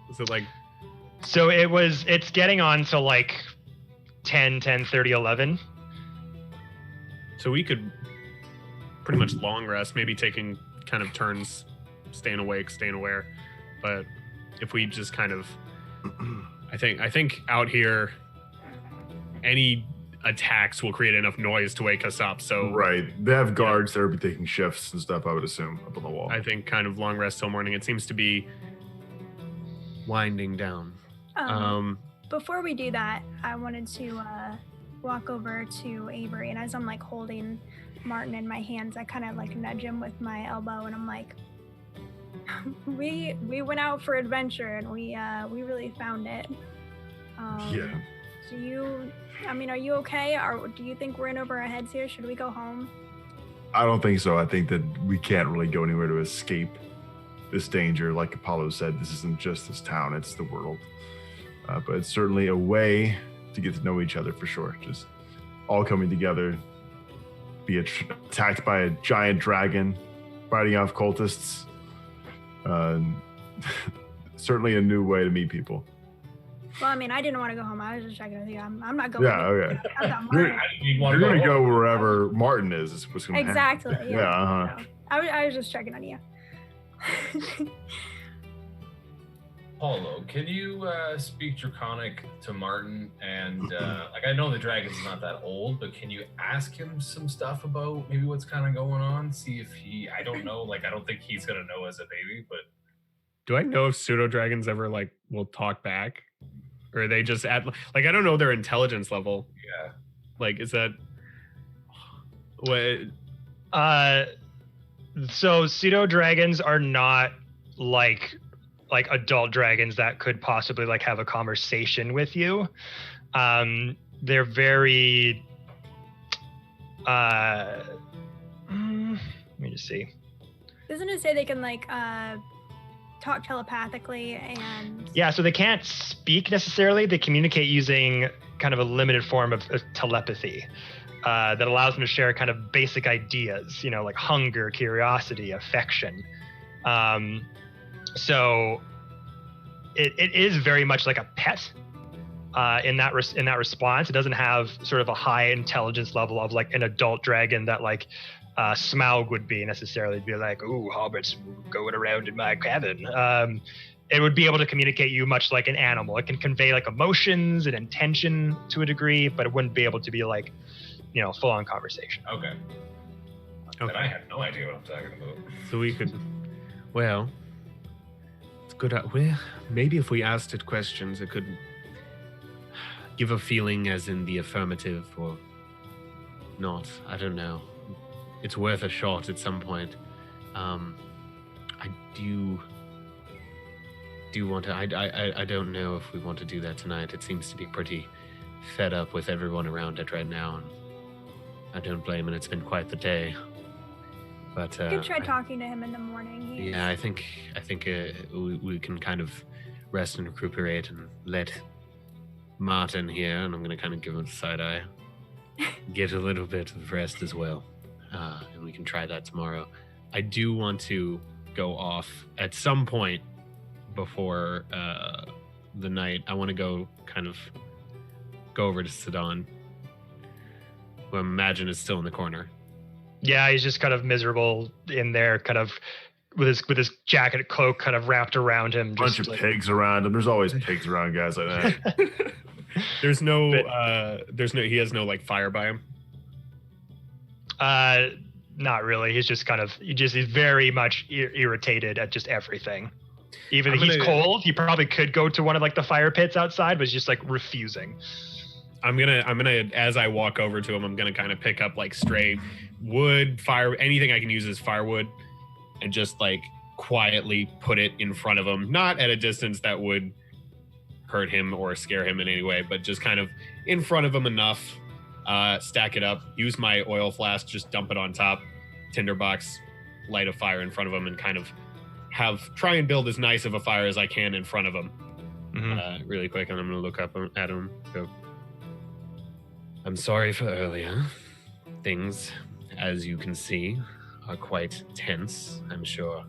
Is it like? So it's getting on to like 10:30, 11. So we could pretty much long rest, maybe taking kind of turns, staying awake, staying aware. But if we just kind of, I think out here, any attacks will create enough noise to wake us up. So right, they have guards that will be taking shifts and stuff, I would assume, up on the wall. I think kind of long rest till morning. It seems to be winding down. Before we do that, I wanted to walk over to Avery, and as I'm like holding Martin in my hands, I kind of like nudge him with my elbow, and I'm like, we went out for adventure, and we really found it. Yeah. Are you okay? Or do you think we're in over our heads here? Should we go home? I don't think so. I think that we can't really go anywhere to escape this danger. Like Apollo said, this isn't just this town, it's the world. But it's certainly a way to get to know each other for sure. Just all coming together, be attacked by a giant dragon, fighting off cultists. Certainly a new way to meet people. Well, I mean, I didn't want to go home. I was just checking with you. I'm not going. Yeah, okay. You're going to go wherever Martin is what's going to happen. Exactly. Yeah. I was just checking on you. Paulo, can you speak Draconic to Martin? And I know the dragon's not that old, but can you ask him some stuff about maybe what's kind of going on? See if I don't know. I don't think he's going to know as a baby, but. Do I know if pseudo dragons ever will talk back? Or are they just I don't know their intelligence level. Yeah. Is that what? So pseudo dragons are not like adult dragons that could possibly have a conversation with you. They're very let me just see. Doesn't it say they can talk telepathically and so they can't speak necessarily. They communicate using kind of a limited form of telepathy that allows them to share kind of basic ideas, like hunger, curiosity, affection. So it is very much like a pet in that response. It doesn't have sort of a high intelligence level of an adult dragon that Smaug would be necessarily. It'd be like, ooh, hobbits going around in my cabin. It would be able to communicate you much like an animal. It can convey emotions and intention to a degree, but it wouldn't be able to be full on conversation. Okay. And I have no idea what I'm talking about. So we could, it's good. Maybe if we asked it questions, it could give a feeling as in the affirmative or not. I don't know. It's worth a shot at some point. I do want to. I don't know if we want to do that tonight. It seems to be pretty fed up with everyone around it right now, and I don't blame it. It's been quite the day. But you could try talking to him in the morning. I think we can kind of rest and recuperate and let Martin here, and I'm going to kind of give him a side eye, get a little bit of rest as well. And we can try that tomorrow. I do want to go off at some point before the night. I want to go over to Sidon, who I imagine is still in the corner. Yeah, he's just kind of miserable in there, kind of with his jacket and cloak kind of wrapped around him. Bunch of pigs around him. There's always pigs around guys like that. He has no fire by him. Not really. He's just he's very much irritated at just everything. Even if he's cold, he probably could go to one of the fire pits outside, but he's just refusing. I'm gonna as I walk over to him, I'm gonna kind of pick up stray wood, fire, anything I can use as firewood, and just like quietly put it in front of him, not at a distance that would hurt him or scare him in any way, but just kind of in front of him enough. Stack it up, use my oil flask, just dump it on top, tinderbox, light a fire in front of him, and kind of try and build as nice of a fire as I can in front of him. Really quick, and I'm gonna look up at him. Go. I'm sorry for earlier. Things, as you can see, are quite tense. I'm sure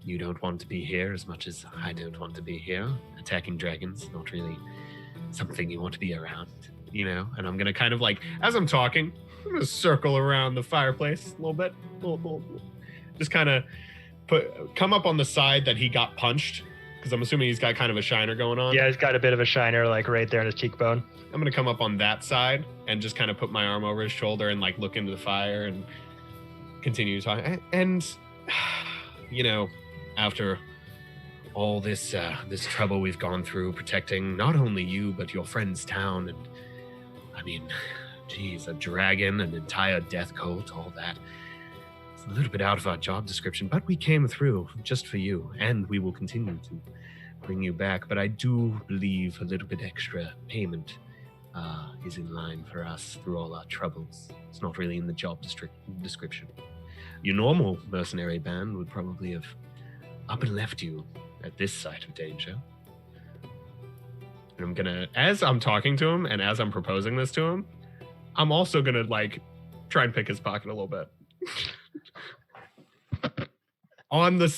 you don't want to be here as much as I don't want to be here. Attacking dragons, not really something you want to be around, you know? And I'm gonna kind of like, as I'm talking, I'm gonna circle around the fireplace a little bit. Just kind of come up on the side that he got punched, because I'm assuming he's got kind of a shiner going on. Yeah, he's got a bit of a shiner like right there in his cheekbone. I'm gonna come up on that side and just kind of put my arm over his shoulder and like look into the fire and continue talking. And you know, after all this trouble we've gone through protecting not only you but your friend's town, and I mean, geez, a dragon, an entire death cult, all that. It's a little bit out of our job description, but we came through just for you, and we will continue to bring you back. But I do believe a little bit extra payment is in line for us through all our troubles. It's not really in the job description. Your normal mercenary band would probably have up and left you at this sight of danger. And I'm gonna, as I'm talking to him and as I'm proposing this to him, I'm also gonna like try and pick his pocket a little bit. on the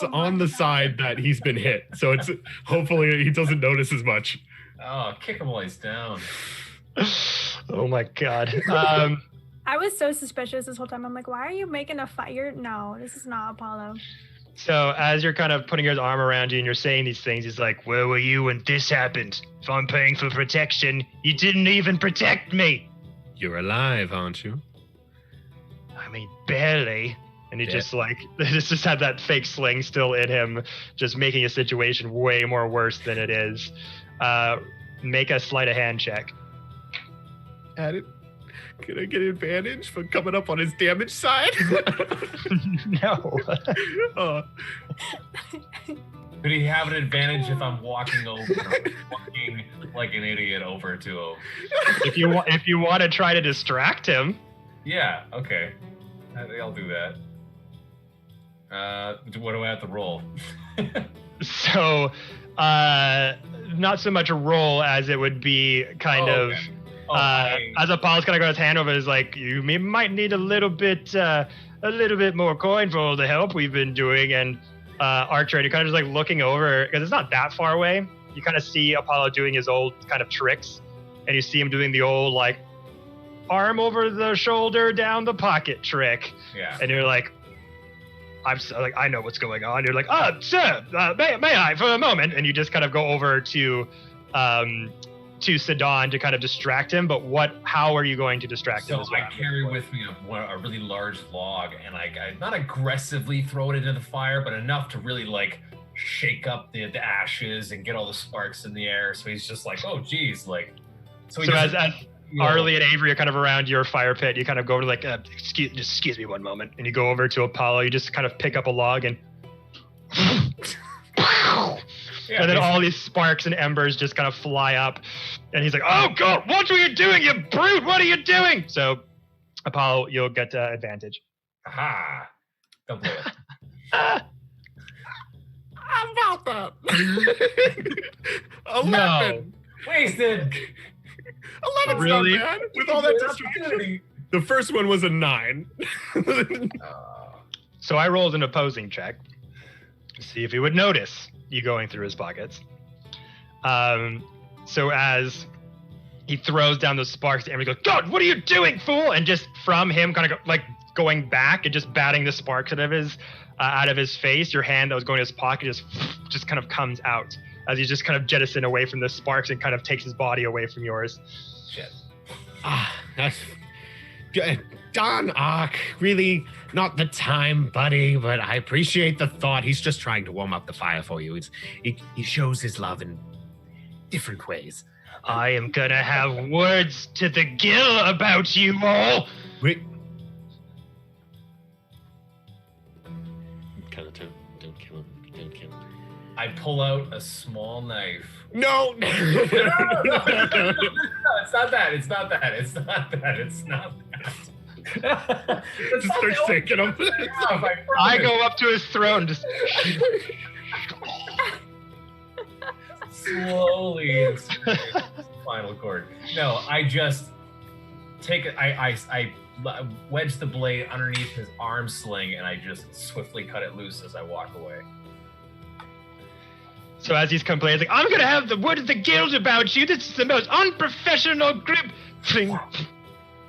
side that he's been hit, so it's hopefully he doesn't notice as much. Oh, kick him while he's down. Oh my god. I was so suspicious this whole time. I'm like, why are you making a fire? No, this is not Apollo. So as you're kind of putting his arm around you and you're saying these things, he's like, where were you when this happened? If I'm paying for protection, you didn't even protect me. You're alive, aren't you? I mean, barely. And he just like, just had that fake sling still in him, just making a situation way more worse than it is. Make a sleight of hand check. Add it. Can I get advantage for coming up on his damage side? No. Could he have an advantage if I'm walking like an idiot over to him? If you want to try to distract him. Yeah, okay. I'll do that. What do I have to roll? So, not so much a roll as it would be kind of... Okay. As Apollo's kind of got his hand over, is like, you might need a little bit more coin for all the help we've been doing. And Archer, you're kind of just like looking over, because it's not that far away. You kind of see Apollo doing his old kind of tricks, and you see him doing the old like arm over the shoulder, down the pocket trick. Yeah. And you're like, I know what's going on. You're like, sir, may I for a moment? And you just kind of go over to Sidon to kind of distract him, but how are you going to distract him? So I carry with me a really large log, and I not aggressively throw it into the fire, but enough to really like shake up the ashes and get all the sparks in the air. So he's just like, oh geez, like. So as Arlie and Avery are kind of around your fire pit, you kind of go to like, excuse me one moment, and you go over to Apollo. You just kind of pick up a log and. Yeah, and then all these sparks and embers just kind of fly up. And he's like, oh, God, what are you doing, you brute? What are you doing? So, Apollo, you'll get advantage. Aha. Don't blow it. How about that? 11. No. Wasted. 11's really? Not bad. With all that distraction. The first one was a 9. So I rolled an opposing check to see if he would notice you going through his pockets. So as he throws down those sparks, Emery goes, God, what are you doing, fool? And just from him kind of going back and just batting the sparks out of his face, your hand that was going to his pocket just kind of comes out as he just kind of jettison away from the sparks and kind of takes his body away from yours. Shit. That's Don Ark, really not the time, buddy, but I appreciate the thought. He's just trying to warm up the fire for you. He shows his love in different ways. I am gonna have words to the gill about you all. Wait. Don't kill him. Don't kill him. I pull out a small knife. No! No, it's not that. It's not that. It's not that. It's not that. Just start shaking him. I go up to his throne, just slowly insert final cord. No, I just take it. I wedge the blade underneath his arm sling, and I just swiftly cut it loose as I walk away. So as he's complaining, he's like, I'm gonna have the word of the guild about you. This is the most unprofessional grip.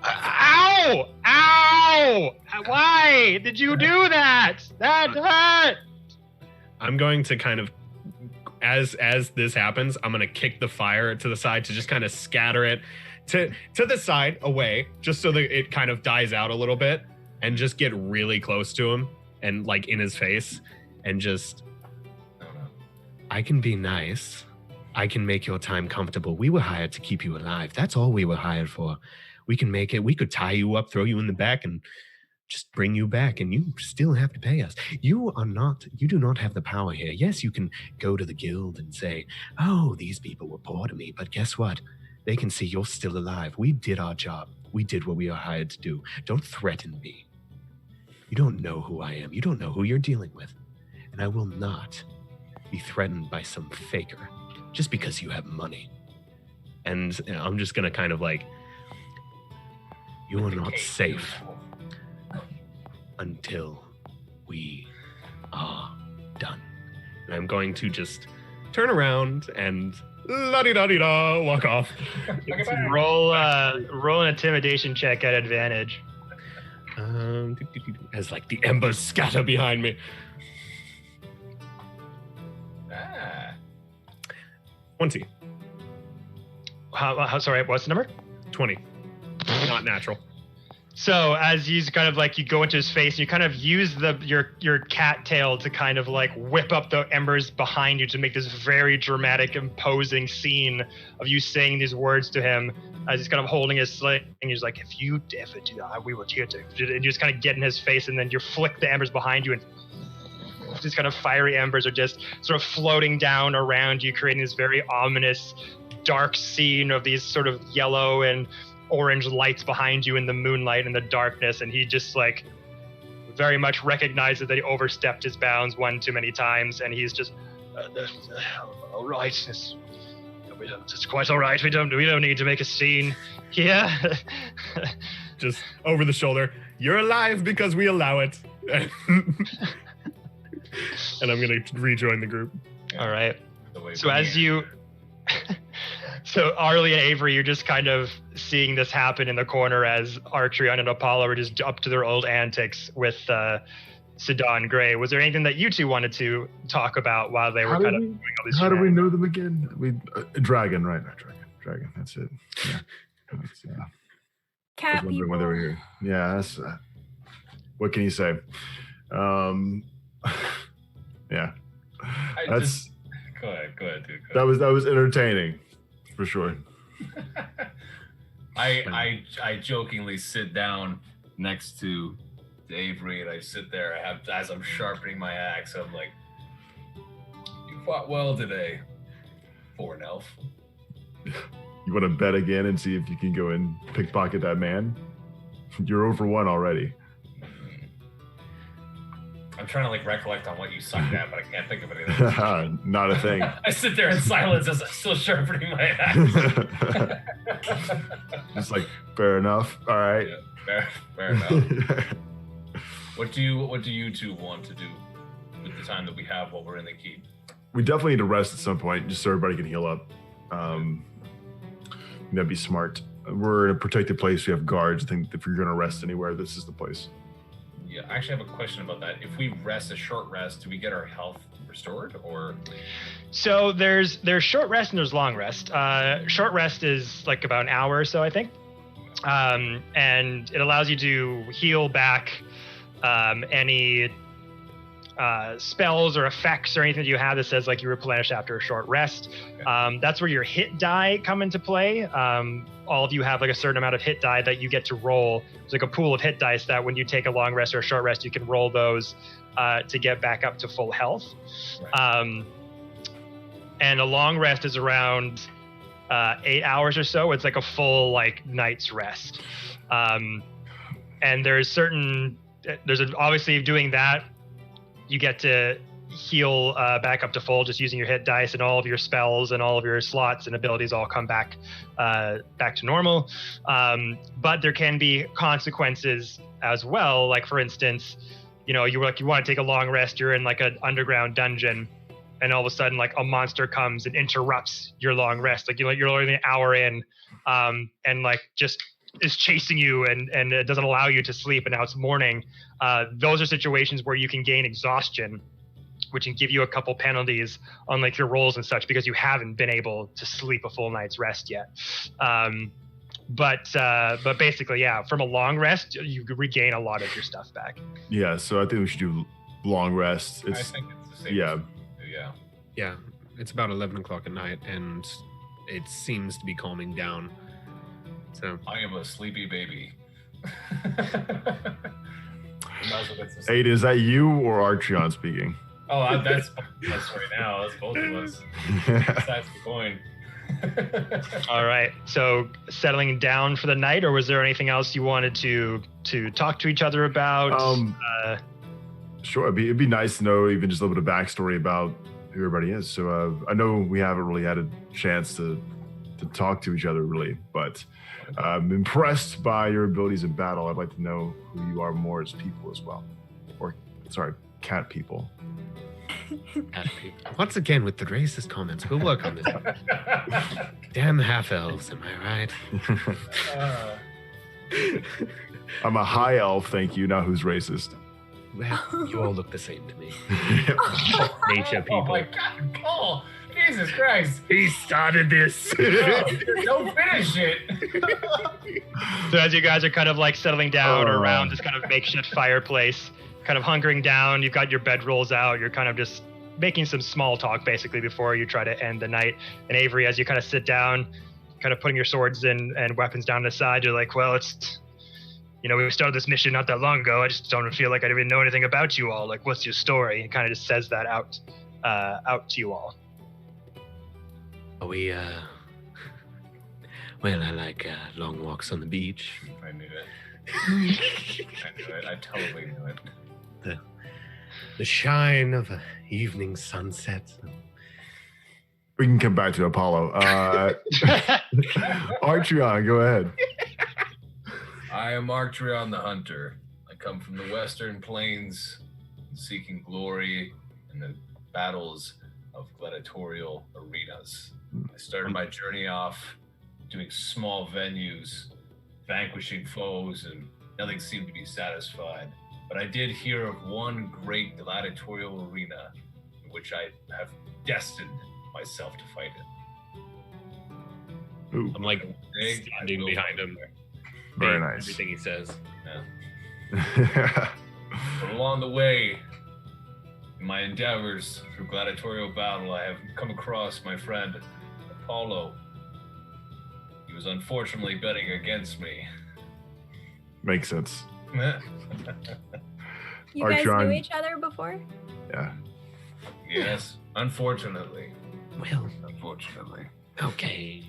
Ow! Ow! Why did you do that? That hurt! I'm going to kind of, as this happens, I'm going to kick the fire to the side to just kind of scatter it to the side away, just so that it kind of dies out a little bit, and just get really close to him and like in his face and just... I can be nice. I can make your time comfortable. We were hired to keep you alive. That's all we were hired for. We can make it. We could tie you up, throw you in the back, and just bring you back, and you still have to pay us. You do not have the power here. Yes, you can go to the guild and say, oh, these people were poor to me, but guess what? They can see you're still alive. We did our job. We did what we were hired to do. Don't threaten me. You don't know who I am. You don't know who you're dealing with. And I will not be threatened by some faker just because you have money. And I'm just going to kind of like, you are not safe until we are done. And I'm going to just turn around and la-di-da-di-da, walk off. Roll an intimidation check at advantage. As like the embers scatter behind me. 20. Sorry, what's the number? 20. Not natural. So as he's kind of like, you go into his face and you kind of use your cat tail to kind of like whip up the embers behind you to make this very dramatic, imposing scene of you saying these words to him as he's kind of holding his sling, and he's like, if you ever do that, we will tear to. And you just kind of get in his face, and then you flick the embers behind you, and these kind of fiery embers are just sort of floating down around you, creating this very ominous, dark scene of these sort of yellow and orange lights behind you in the moonlight and the darkness. And he just like very much recognizes that he overstepped his bounds one too many times, and he's just all right, it's quite all right. We don't need to make a scene here. Just over the shoulder, you're alive because we allow it. And I'm gonna rejoin the group. All right. So as you so Arlie and Avery, you're just kind of seeing this happen in the corner as Archeon and Apollo are just up to their old antics with Sidon Gray. Was there anything that you two wanted to talk about while they were kind of doing all these? How do we know them again? Dragon, right? Dragon. That's it. Yeah. Cat people. When they were here. Yeah. That's. What can you say? Yeah. That's. Go ahead, dude. That was entertaining, for sure. I jokingly sit down next to Avery, and I sit there. As I'm sharpening my axe, I'm like, "You fought well today, for an elf." You want to bet again and see if you can go and pickpocket that man? You're over one already. I'm trying to like recollect on what you sucked at, but I can't think of anything. Not a thing. I sit there in silence as I'm still sharpening my axe. Just like, fair enough. All right. Yeah, fair enough. What do you two want to do with the time that we have while we're in the keep? We definitely need to rest at some point, just so everybody can heal up. That'd be smart. We're in a protected place. We have guards. I think if you're going to rest anywhere, this is the place. Yeah, I actually have a question about that. If we rest a short rest, do we get our health restored, or? So there's short rest and there's long rest. Short rest is like about an hour or so, I think, and it allows you to heal back any spells or effects or anything that you have that says like you replenish after a short rest. Okay. That's where your hit die come into play. All of you have like a certain amount of hit die that you get to roll. It's like a pool of hit dice that when you take a long rest or a short rest, you can roll those to get back up to full health. Right. And a long rest is around 8 hours or so. It's like a full like night's rest. And obviously doing that, you get to heal back up to full just using your hit dice, and all of your spells and all of your slots and abilities all come back to normal. But there can be consequences as well. Like for instance, you want to take a long rest, you're in like an underground dungeon, and all of a sudden like a monster comes and interrupts your long rest. Like you're only an hour in, and like just is chasing you and it doesn't allow you to sleep, and now it's morning. Those are situations where you can gain exhaustion, which can give you a couple penalties on like your rolls and such, because you haven't been able to sleep a full night's rest yet. But basically, yeah, from a long rest, you regain a lot of your stuff back. Yeah, so I think we should do long rest. I think it's the same. Yeah. Yeah, it's about 11 o'clock at night, and it seems to be calming down. So I am a sleepy baby. Achaidh, is that you or Archeon speaking? Oh, that's right now. That's both of us. That's the coin. All right. So settling down for the night, or was there anything else you wanted to talk to each other about? Sure. It'd be nice to know even just a little bit of backstory about who everybody is. So I know we haven't really had a chance to talk to each other really, but I'm impressed by your abilities in battle. I'd like to know who you are more as people as well. Or, sorry, cat people. Cat people. Once again with the racist comments. We'll work on this. Damn half-elves, am I right? I'm a high elf, thank you. Now who's racist? Well, you all look the same to me. Nature people. Oh my God, Paul! Jesus Christ! He started this. No, don't finish it. So as you guys are kind of like settling down around this kind of makeshift fireplace, kind of hunkering down, you've got your bedrolls out, you're kind of just making some small talk basically before you try to end the night. And Avery, as you kind of sit down, kind of putting your swords and weapons down to the side, you're like, well, it's, we started this mission not that long ago. I just don't feel like I didn't know anything about you all. Like, what's your story? And kind of just says that out to you all. We, well, I like long walks on the beach. I knew it. I knew it. I totally knew it. The shine of an evening sunset. We can come back to Apollo. Archeon, go ahead. I am Archeon the Hunter. I come from the Western Plains, seeking glory in the battles of gladiatorial arenas. I started my journey off doing small venues, vanquishing foes, and nothing seemed to be satisfied. But I did hear of one great gladiatorial arena in which I have destined myself to fight in. Ooh, I'm like Today, standing behind him. very nice. Everything he says. Yeah. But along the way, in my endeavors through gladiatorial battle, I have come across my friend Apollo. He was unfortunately betting against me. Makes sense. You guys Archeon. knew each other before? Yeah. Yes, unfortunately. Well, Unfortunately. okay.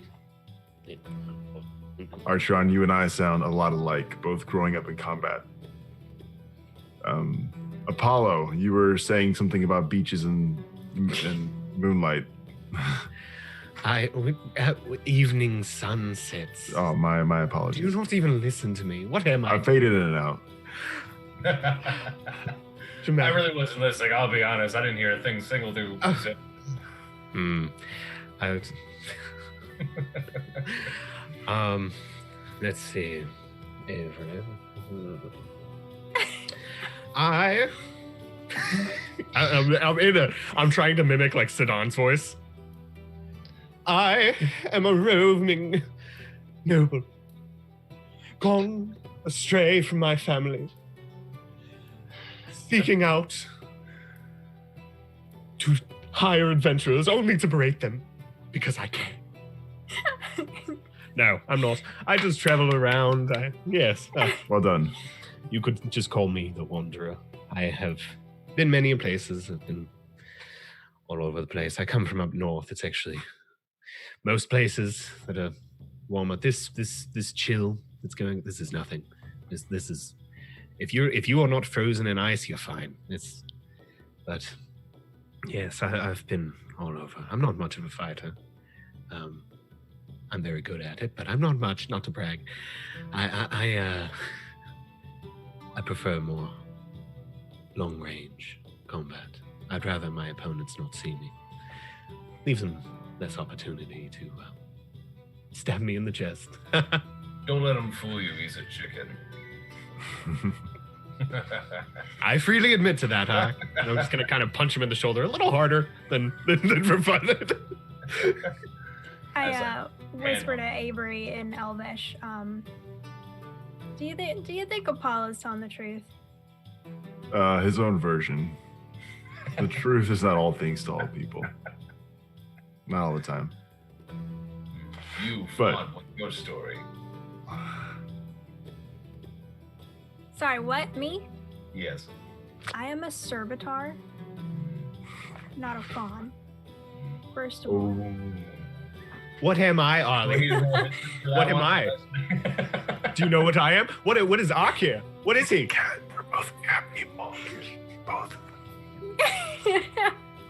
Archeon, you and I sound a lot alike, both growing up in combat. Apollo, you were saying something about beaches and moonlight. Evening sunsets. Oh, my Do you apologies. not even listen to me? What am I? I faded in and out. I really wasn't listening, I'll be honest. I didn't hear a thing single through. Let's see. I'm trying to mimic like Sidon's voice. I am a roving noble, gone astray from my family, seeking out to hire adventurers only to berate them because I can. No, I'm not. I just travel around. Yes. Well done. You could just call me the Wanderer. I have been many places. I've been all over the place. I come from up north. It's actually most places that are warmer. This chill that's going. This is nothing. This is if you are not frozen in ice, you're fine. But yes, I've been all over. I'm not much of a fighter. I'm very good at it, but I'm not much. Not to brag. I prefer more long range combat. I'd rather my opponents not see me. Leaves them less opportunity to stab me in the chest. Don't let him fool you. He's a chicken. I freely admit to that, huh? And I'm just gonna kind of punch him in the shoulder a little harder than for fun. I whisper to Avery in Elvish. Do you think Apollo's telling the truth? His own version. The truth is not all things to all people. Not all the time. You fought with your story. Sorry, what? Me? Yes. I am a servitor, not a fawn. First of all. What am I, Arlie? What am I? Do you know what I am? What is Achaidh? What is he? Cat. We're both cat people. Both.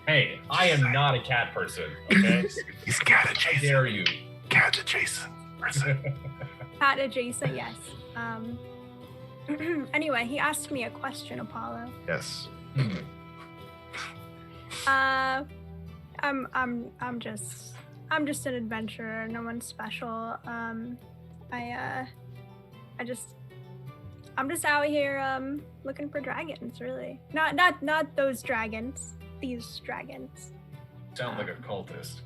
Hey, I am not a cat person, okay? He's cat How adjacent. dare you? Cat adjacent person. Cat adjacent, yes. Anyway, he asked me a question, Apollo. Yes. I'm just an adventurer. No one's special. I'm just out here looking for dragons, really. Not those dragons. These dragons. Sound like a cultist.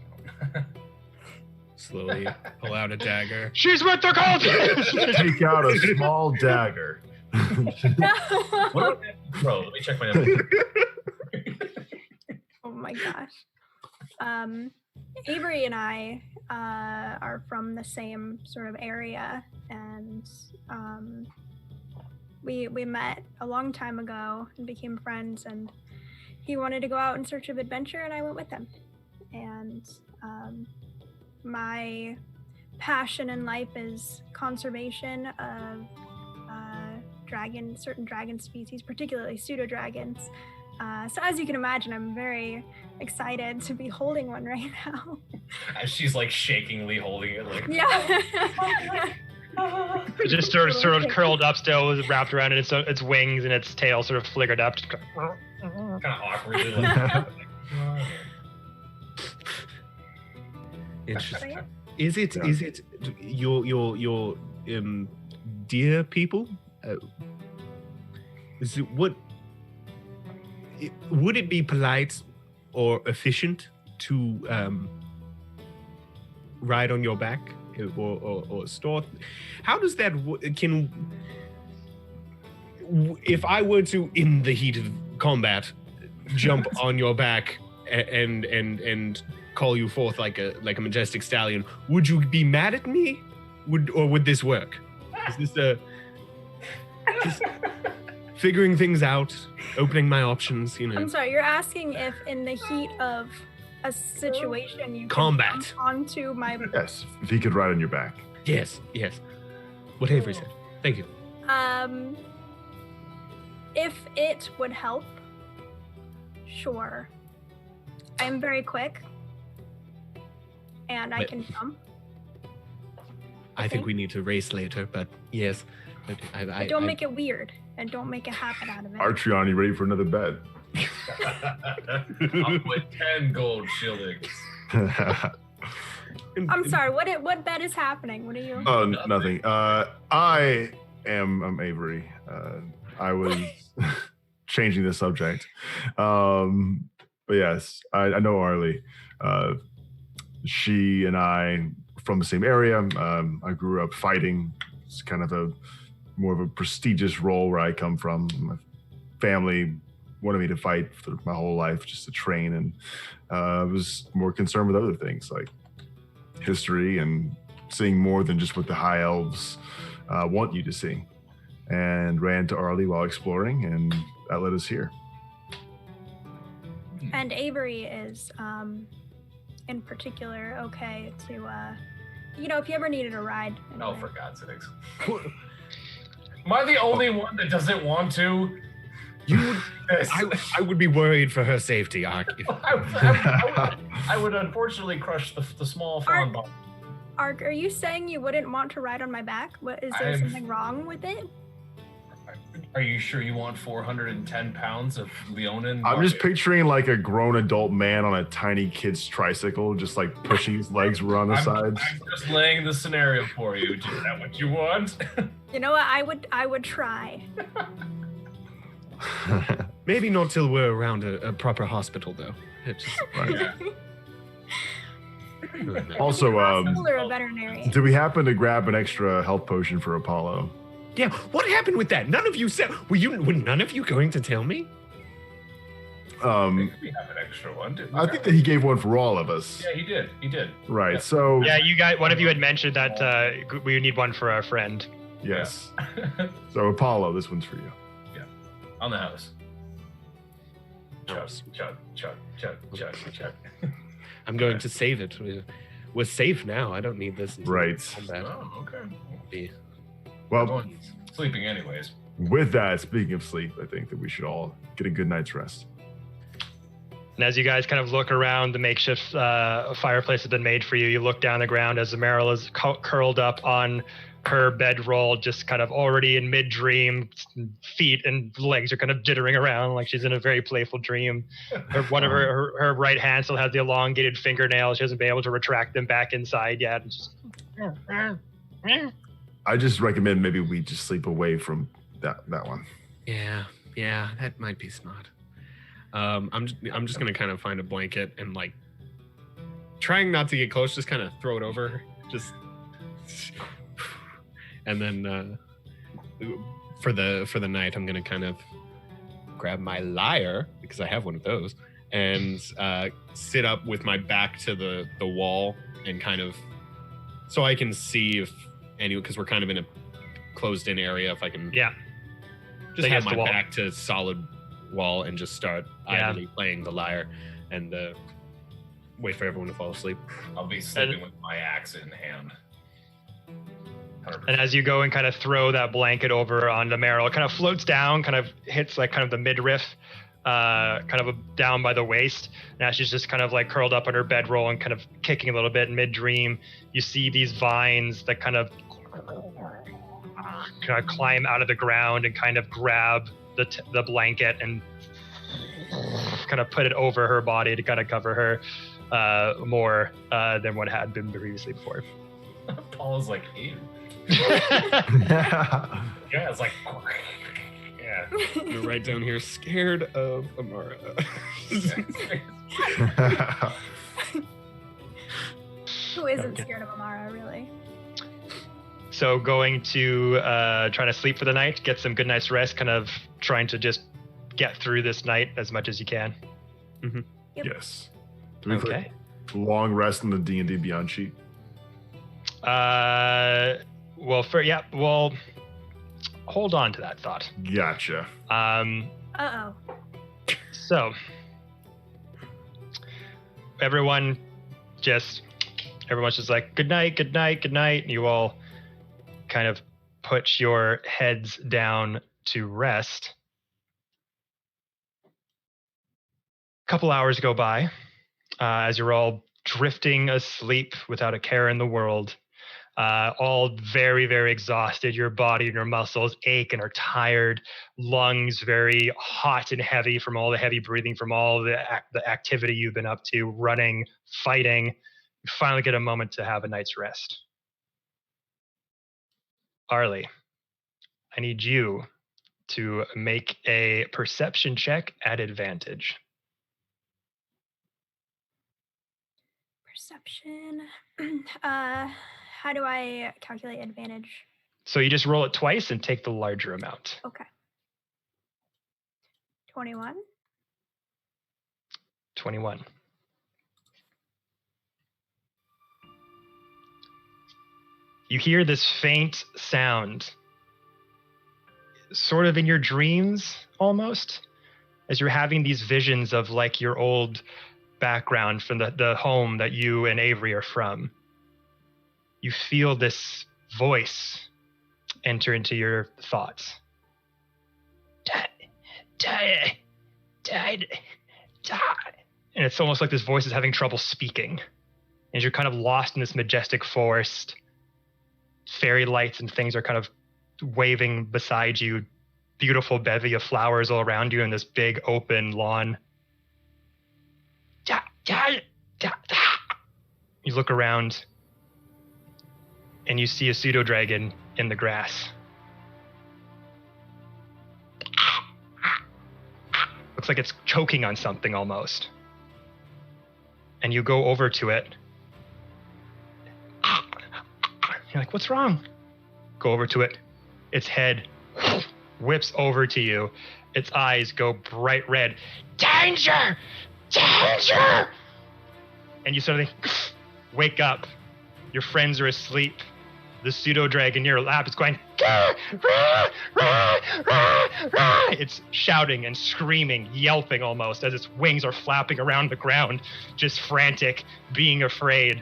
Slowly pull out a dagger. She's with the cultist! Take out a small dagger. What about that? Bro, let me check my number. Oh my gosh. Avery and I are from the same sort of area, and we met a long time ago and became friends, and he wanted to go out in search of adventure, and I went with him. And my passion in life is conservation of certain dragon species, particularly pseudo-dragons. So as you can imagine, I'm very excited to be holding one right now. As she's like shakingly holding it, like Yeah. It just sort of curled up still, was wrapped around in its wings and its tail sort of flickered up. kind of awkwardly. Like, Interesting. Is it your deer people? Is it would it be polite or efficient to ride on your back or store? How does that if I were to, in the heat of combat, jump on your back and call you forth like a majestic stallion, would you be mad at me? Would this work? Is this just figuring things out, opening my options, I'm sorry, you're asking if in the heat of a situation you combat can jump onto my... Yes, if he could ride on your back. Yes. What Avery said. Thank you. If it would help, sure. I'm very quick, and I can jump. I think we need to race later, but yes. But don't make it weird, and don't make a habit out of it. Artrion, you ready for another bet? I'll put 10 gold shillings. I'm sorry, what bet is happening? What are you... Oh, nothing. I'm Avery. I was changing the subject. But yes, I know Arlie. She and I from the same area. I grew up fighting. It's kind of more of a prestigious role where I come from. My family wanted me to fight for my whole life, just to train, and I was more concerned with other things like history and seeing more than just what the high elves want you to see. And ran to Arlie while exploring, and that led us here. And Avery is, in particular, okay to, if you ever needed a ride. Oh, for God's sakes. Am I the only one that doesn't want to? I would be worried for her safety, Ark. I would unfortunately crush the small fawn ball. Ark, are you saying you wouldn't want to ride on my back? What is there something wrong with it? Are you sure you want 410 pounds of Leonin? I'm just picturing like a grown adult man on a tiny kid's tricycle, just like pushing his legs around the sides. I'm just laying the scenario for you. Is that what you want? You know what? I would try. Maybe not till we're around a proper hospital, though. It's just, Also, or a veterinary. did we happen to grab an extra health potion for Apollo? yeah, what happened with that? None of you said. Were none of you going to tell me? We have an extra one, didn't we? I think that he gave one for all of us. Yeah, he did. Right. Yeah. So. Yeah, you guys. One of you had mentioned that we need one for our friend. Yes. So Apollo, this one's for you. Yeah. On the house. Chug. I'm going to save it. We're safe now. I don't need this. Right. Oh, okay. Well, sleeping anyways. with that, speaking of sleep, I think that we should all get a good night's rest. And as you guys kind of look around, the makeshift fireplace has been made for you. You look down the ground as Meryl is curled up on her bedroll, just kind of already in mid-dream. Feet and legs are kind of jittering around like she's in a very playful dream. One of her right hand still has the elongated fingernails. She hasn't been able to retract them back inside yet. And just... I just recommend maybe we just sleep away from that one. Yeah, that might be smart. I'm just gonna kind of find a blanket and like trying not to get close, just kind of throw it over her, just, and then for the night, I'm gonna kind of grab my lyre because I have one of those and sit up with my back to the wall and kind of so I can see if because we're kind of in a closed-in area. If I can, just have my back to solid wall and just start idly playing the lyre and wait for everyone to fall asleep. I'll be sleeping with my axe in hand. 100%. And as you go and kind of throw that blanket over onto Meryl, it kind of floats down, kind of hits like kind of the midriff, kind of down by the waist. Now she's just kind of like curled up on her bedroll and kind of kicking a little bit mid-dream. You see these vines that kind of climb out of the ground and kind of grab the blanket and kind of put it over her body to kind of cover her more than what had been previously before. Paul's like, ew. It's like, yeah. You're right down here, scared of Amara. Who isn't scared of Amara, really? So going to trying to sleep for the night, get some good night's rest, kind of trying to just get through this night as much as you can. Mm-hmm. Yep. Yes. Do we put long rest in the D&D Beyond sheet? Well, hold on to that thought. Gotcha. Uh-oh. So everyone's just like, good night. And you all kind of put your heads down to rest. A couple hours go by as you're all drifting asleep without a care in the world, all very, very exhausted. Your body and your muscles ache and are tired, lungs very hot and heavy from all the heavy breathing, from all the activity you've been up to, running, fighting. You finally get a moment to have a night's rest. Arlie, I need you to make a perception check at advantage. Perception. How do I calculate advantage? So you just roll it twice and take the larger amount. Okay. 21. 21. You hear this faint sound, sort of in your dreams almost, as you're having these visions of like your old background from the home that you and Avery are from, you feel this voice enter into your thoughts. Die. And it's almost like this voice is having trouble speaking. And you're kind of lost in this majestic forest. Fairy lights and things are kind of waving beside you. Beautiful bevy of flowers all around you in this big open lawn. You look around and you see a pseudo dragon in the grass. Looks like it's choking on something almost. And you go over to it. You're like, what's wrong? Go over to it. Its head whips over to you. Its eyes go bright red. Danger! Danger! And you suddenly wake up. Your friends are asleep. The pseudo dragon in your lap is going, rah, rah, rah, rah, rah. It's shouting and screaming, yelping almost as its wings are flapping around the ground, just frantic, being afraid.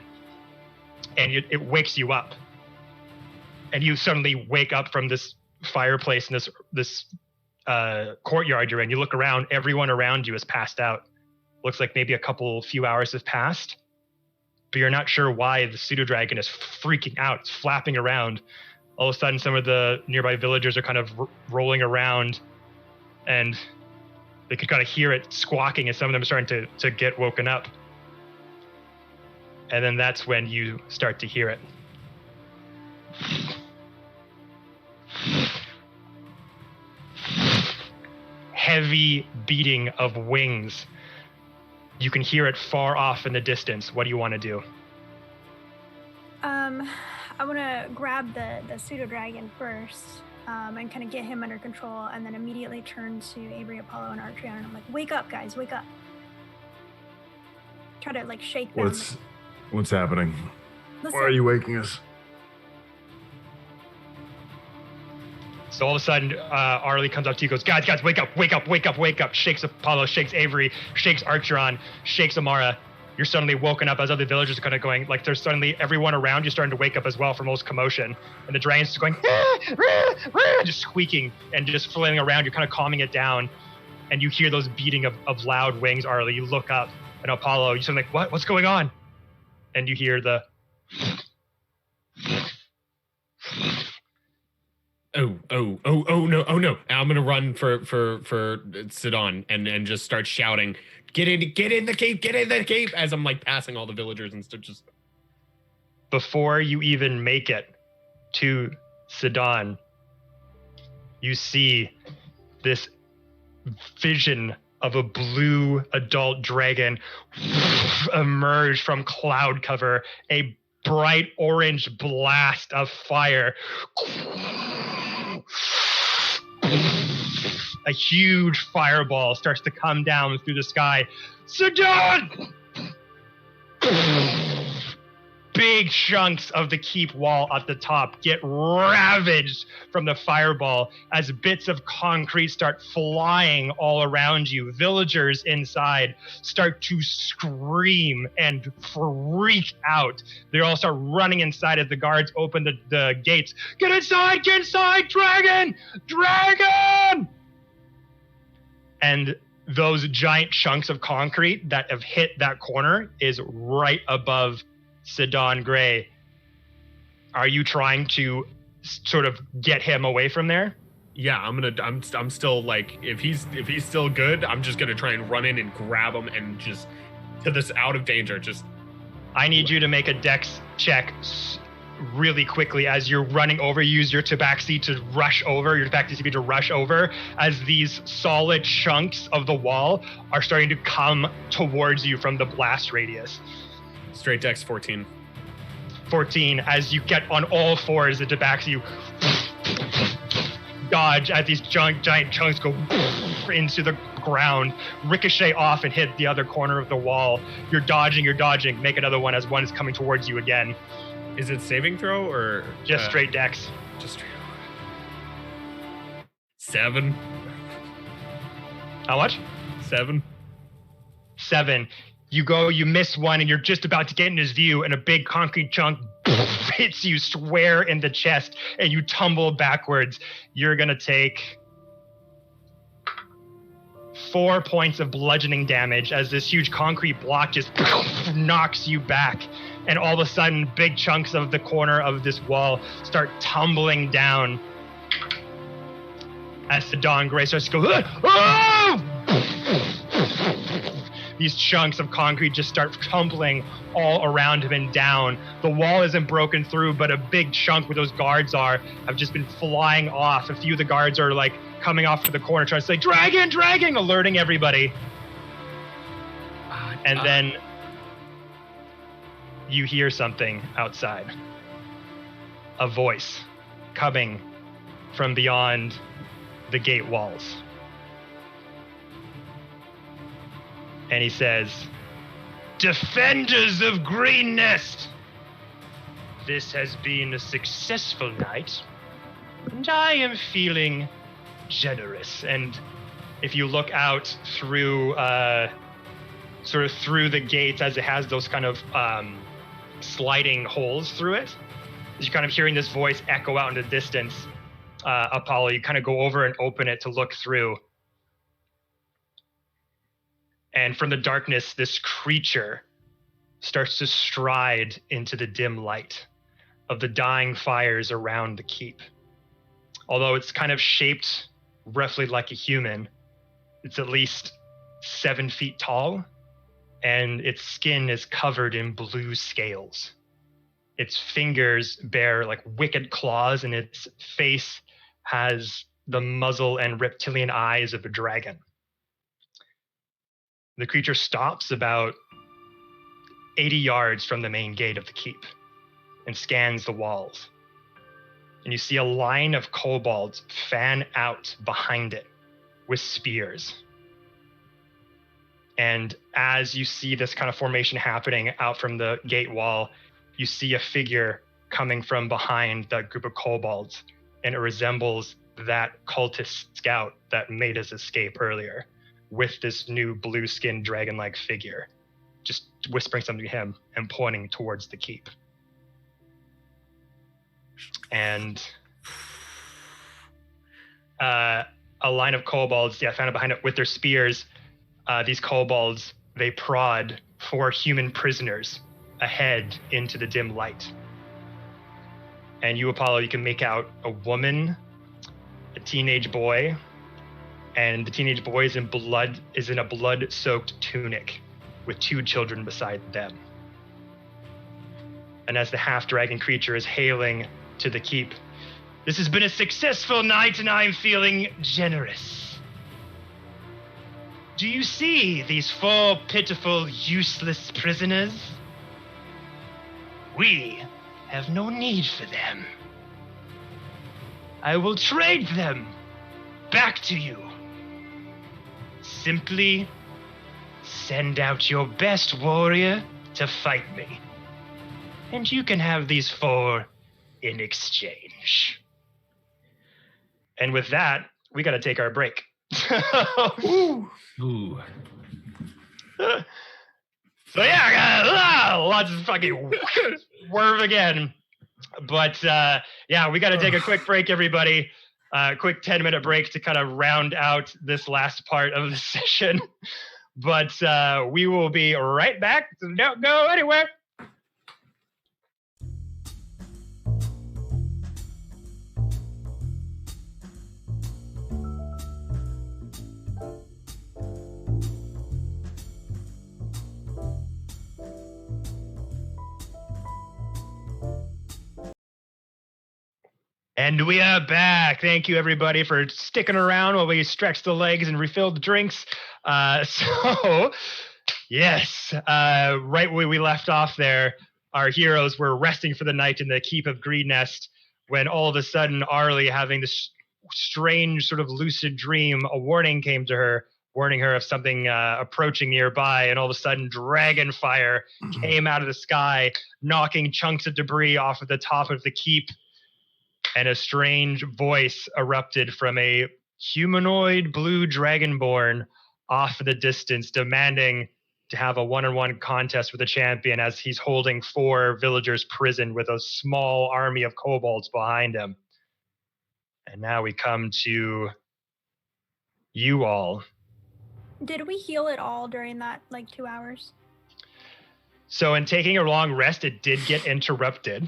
And it wakes you up. And you suddenly wake up from this fireplace in this courtyard you're in. You look around, everyone around you is passed out. Looks like maybe a few hours have passed. But you're not sure why the pseudo dragon is freaking out. It's flapping around. All of a sudden, some of the nearby villagers are kind of rolling around, and they could kind of hear it squawking, and some of them are starting to get woken up. And then that's when you start to hear it. Heavy beating of wings. You can hear it far off in the distance. What do you want to do? I want to grab the pseudo dragon first, and kind of get him under control, and then immediately turn to Avery, Apollo, and Archeon, and I'm like, "Wake up, guys! Wake up!" Try to like shake them. What's happening? Listen. Why are you waking us? So all of a sudden, Arlie comes up to you, goes, guys, wake up, wake up, wake up, wake up. Shakes Apollo, shakes Avery, shakes Archeon, shakes Amara. You're suddenly woken up as other villagers are kind of going, like there's suddenly everyone around you starting to wake up as well from all this commotion. And the dragon's just going, just squeaking and just flailing around. You're kind of calming it down. And you hear those beating of loud wings, Arlie. You look up, and Apollo, you're suddenly like, what's going on? And you hear the... Oh no. I'm gonna run for Sidon and just start shouting, get in the cave, as I'm like passing all the villagers and stuff. Just before you even make it to Sidon, you see this vision of a blue adult dragon emerge from cloud cover, a bright orange blast of fire. A huge fireball starts to come down through the sky. Sidon! Big chunks of the keep wall at the top get ravaged from the fireball as bits of concrete start flying all around you. Villagers inside start to scream and freak out. They all start running inside as the guards open the gates. Get inside, dragon! Dragon! And those giant chunks of concrete that have hit that corner is right above Sidon Gray. Are you trying to sort of get him away from there? Yeah, I'm still like, if he's still good, I'm just gonna try and run in and grab him and just to this out of danger. Just I need you to make a dex check really quickly as you're running over. Use your tabaxi to rush over, your tabaxi speed to rush over as these solid chunks of the wall are starting to come towards you from the blast radius. Straight dex 14. 14 as you get on all fours, the tabaxi, you dodge as these giant chunks go into the ground, ricochet off and hit the other corner of the wall. You're dodging. Make another one as one is coming towards you again. Is it saving throw or just straight dex? Just straight. 7. How much? 7. 7. You miss one, and you're just about to get in his view, and a big concrete chunk hits you square in the chest, and you tumble backwards. You're going to take 4 points of bludgeoning damage as this huge concrete block just knocks you back. And all of a sudden, big chunks of the corner of this wall start tumbling down as the Dawn Grey starts to go, oh! These chunks of concrete just start tumbling all around him and down. The wall isn't broken through, but a big chunk where those guards are have just been flying off. A few of the guards are like coming off to the corner trying to say, dragon, dragon, alerting everybody. And then you hear something outside. A voice coming from beyond the gate walls. And he says, Defenders of Green Nest, this has been a successful night, and I am feeling generous. And if you look out through, sort of through the gates, as it has those kind of sliding holes through it, as you're kind of hearing this voice echo out in the distance, Apollo, you kind of go over and open it to look through. And from the darkness, this creature starts to stride into the dim light of the dying fires around the keep. Although it's kind of shaped roughly like a human, it's at least 7 feet tall, and its skin is covered in blue scales. Its fingers bear like wicked claws, and its face has the muzzle and reptilian eyes of a dragon. The creature stops about 80 yards from the main gate of the keep and scans the walls. And you see a line of kobolds fan out behind it with spears. And as you see this kind of formation happening out from the gate wall, you see a figure coming from behind that group of kobolds, and it resembles that cultist scout that made his escape earlier, with this new blue-skinned dragon-like figure, just whispering something to him and pointing towards the keep. And a line of kobolds, found it behind it with their spears. These kobolds, they prod 4 human prisoners ahead into the dim light. And you, Apollo, you can make out a woman, a teenage boy, and the teenage boy is in a blood-soaked tunic with 2 children beside them. And as the half-dragon creature is hailing to the keep, this has been a successful night and I'm feeling generous. Do you see these 4 pitiful, useless prisoners? We have no need for them. I will trade them back to you. Simply send out your best warrior to fight me, and you can have these 4 in exchange. And with that, we got to take our break. Ooh. So yeah, lots of fucking word again. But we got to take a quick break, everybody. Quick 10-minute break to kind of round out this last part of the session. But we will be right back. So don't go anywhere. And we are back. Thank you, everybody, for sticking around while we stretched the legs and refilled the drinks. Right where we left off there, our heroes were resting for the night in the keep of Green Nest when all of a sudden Arlie, having this strange sort of lucid dream, a warning came to her, warning her of something approaching nearby, and all of a sudden dragon fire came out of the sky, knocking chunks of debris off of the top of the keep. And a strange voice erupted from a humanoid blue dragonborn off in the distance, demanding to have a one-on-one contest with the champion as he's holding 4 villagers prisoned with a small army of kobolds behind him. And now we come to you all. Did we heal at all during that 2 hours? So in taking a long rest, it did get interrupted.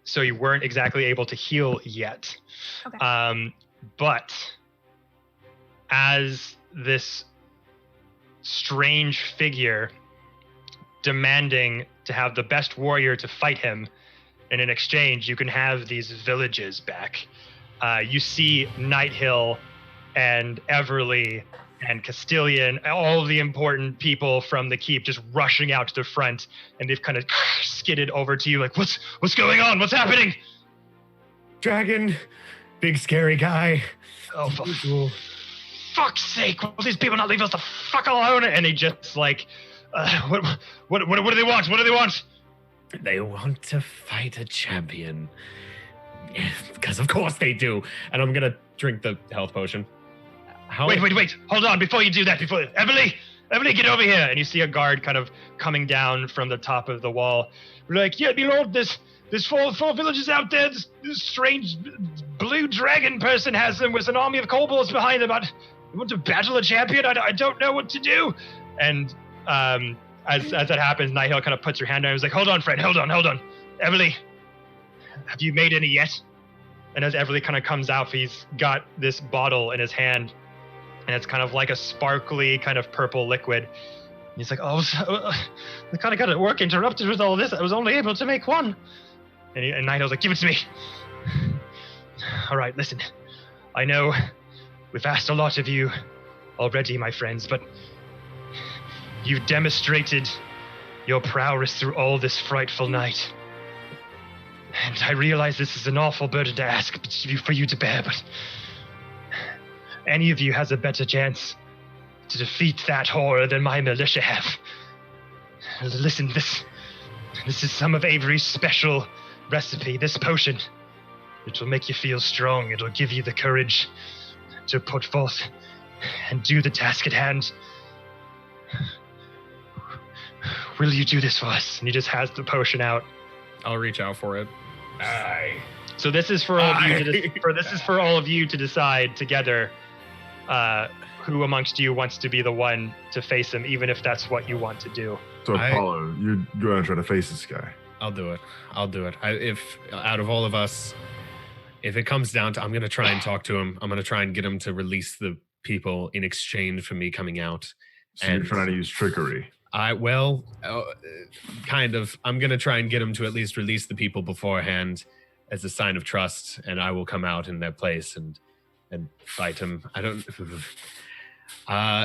So you weren't exactly able to heal yet. Okay. But as this strange figure demanding to have the best warrior to fight him, and in exchange, you can have these villages back. You see Nighthill and Everly and Castilian, all of the important people from the keep just rushing out to the front, and they've kind of skidded over to you like, what's going on? What's happening? Dragon, big scary guy. Oh, for fuck's sake, will these people not leave us the fuck alone? And they just like, what do they want? What do they want? They want to fight a champion. Because of course they do. And I'm gonna drink the health potion. Wait. Hold on, before you do that, Everly, get over here. And you see a guard kind of coming down from the top of the wall. Like, yeah, behold, there's 4 villages out there. This strange blue dragon person has them with an army of kobolds behind them. I want to battle a champion. I don't know what to do. And as that happens, Nighthill kind of puts her hand down and was like, hold on, friend, hold on. Everly, have you made any yet? And as Everly kind of comes out, he's got this bottle in his hand, and it's kind of like a sparkly kind of purple liquid. And he's like, I kind of got it work interrupted with all this. I was only able to make one. And Nightill's like, give it to me. All right, listen. I know we've asked a lot of you already, my friends, but you've demonstrated your prowess through all this frightful night. And I realize this is an awful burden to ask for you to bear, but any of you has a better chance to defeat that horror than my militia have. Listen, this is some of Avery's special recipe, this potion. It will make you feel strong. It'll give you the courage to put forth and do the task at hand. Will you do this for us? And he just has the potion out. I'll reach out for it. Aye. So this is for all of you for all of you to decide together who amongst you wants to be the one to face him, even if that's what you want to do. So Apollo, you're going to try to face this guy. I'll do it. If out of all of us, if it comes down to, I'm going to try and talk to him. I'm going to try and get him to release the people in exchange for me coming out. So you're trying to use trickery. Kind of. I'm going to try and get him to at least release the people beforehand as a sign of trust, and I will come out in their place and fight him. I don't...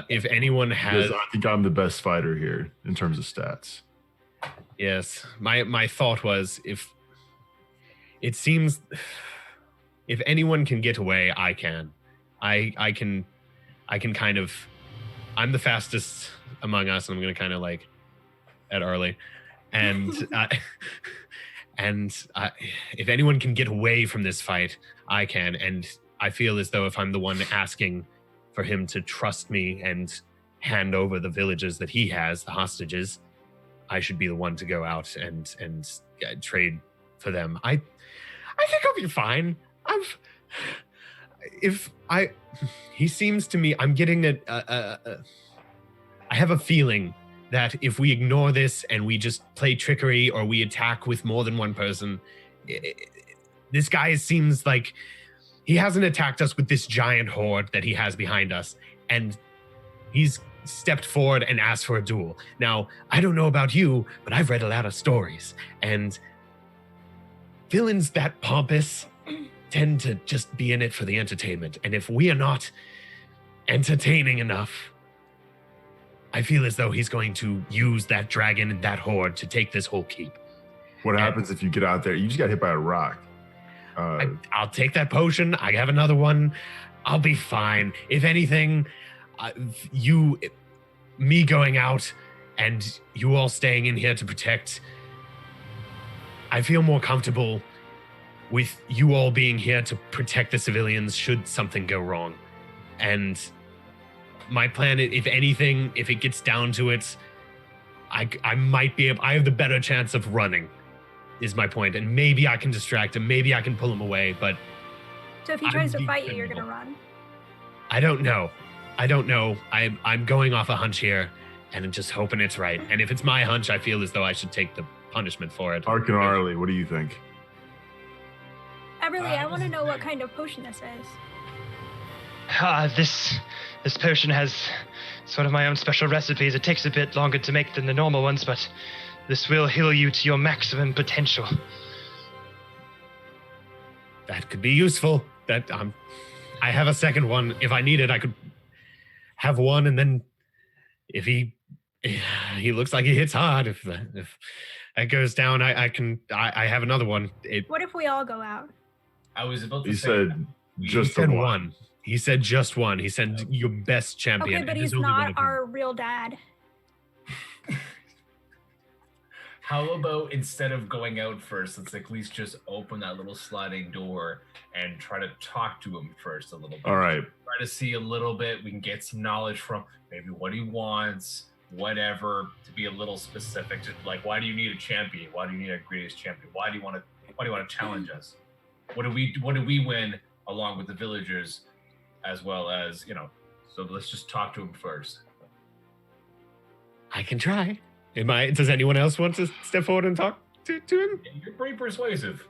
if anyone has... I think I'm the best fighter here in terms of stats. Yes. My thought was, if anyone can get away, I can. I can kind of... I'm the fastest among us, and I'm going to kind of like at Early. And if anyone can get away from this fight, I can. And I feel as though if I'm the one asking for him to trust me and hand over the villages that he has, the hostages, I should be the one to go out and trade for them. I think I'll be fine. He seems to me, I'm getting I have a feeling that if we ignore this and we just play trickery or we attack with more than one person, this guy seems like he hasn't attacked us with this giant horde that he has behind us. And he's stepped forward and asked for a duel. Now, I don't know about you, but I've read a lot of stories, and villains that pompous tend to just be in it for the entertainment. And if we are not entertaining enough, I feel as though he's going to use that dragon and that horde to take this whole keep. What happens if you get out there? You just got hit by a rock. I'll take that potion. I have another one. I'll be fine. If anything, me going out and you all staying in here to protect, I feel more comfortable with you all being here to protect the civilians should something go wrong. And my plan, if anything, if it gets down to it, I might be able, I have the better chance of running, is my point. And maybe I can distract him, maybe I can pull him away, but... So if he tries to fight you, you're going to run? I don't know. I'm going off a hunch here, and I'm just hoping it's right. And if it's my hunch, I feel as though I should take the punishment for it. Ark and Arlie, what do you think? Everly, I want to know what kind of potion this is. This potion has sort of my own special recipes. It takes a bit longer to make than the normal ones, but this will heal you to your maximum potential. That could be useful. I have a second one. If I need it, I could have one, and then if he looks like he hits hard, if that goes down, I have another one. What if we all go out? I was about to He say said just he said the one. He said just one. He said your best champion. Okay, but and he's there's only one not of them. our real dad. How about instead of going out first, let's at least just open that little sliding door and try to talk to him first a little bit. All right. Try to see a little bit. We can get some knowledge from maybe what he wants, whatever, to be a little specific. To like, why do you need a champion? Why do you need a greatest champion? Why do you want to challenge us? What do we win along with the villagers, as well as, you know? So let's just talk to him first. I can try. Does anyone else want to step forward and talk to him? Yeah, you're pretty persuasive.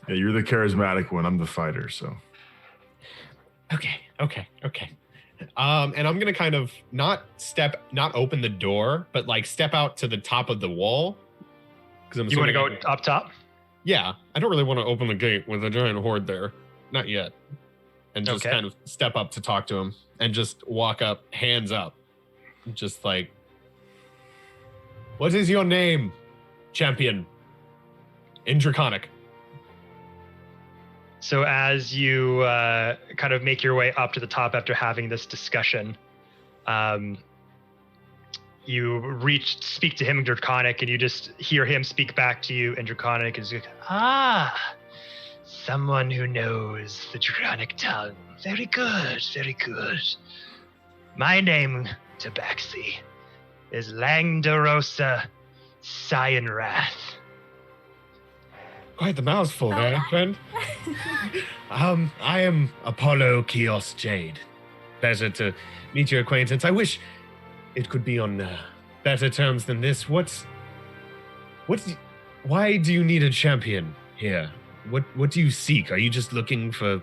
Yeah, you're the charismatic one. I'm the fighter, so. Okay. And I'm gonna kind of not open the door, but like step out to the top of the wall. Because You want to go up top? Yeah, I don't really want to open the gate with a giant horde there. Not yet. And just kind of step up to talk to him and just walk up, hands up. Just like, what is your name, champion? In Draconic. So as you kind of make your way up to the top after having this discussion, you speak to him in Draconic, and you just hear him speak back to you in Draconic, and he's like, someone who knows the Draconic tongue. Very good, very good. My name, Tabaxi, is Langdarosa Cyanrath. Quite the mouthful there, friend. I am Apollo Kios Cheide. Pleasure to meet your acquaintance. I wish it could be on better terms than this. Why do you need a champion here? What do you seek? Are you just looking for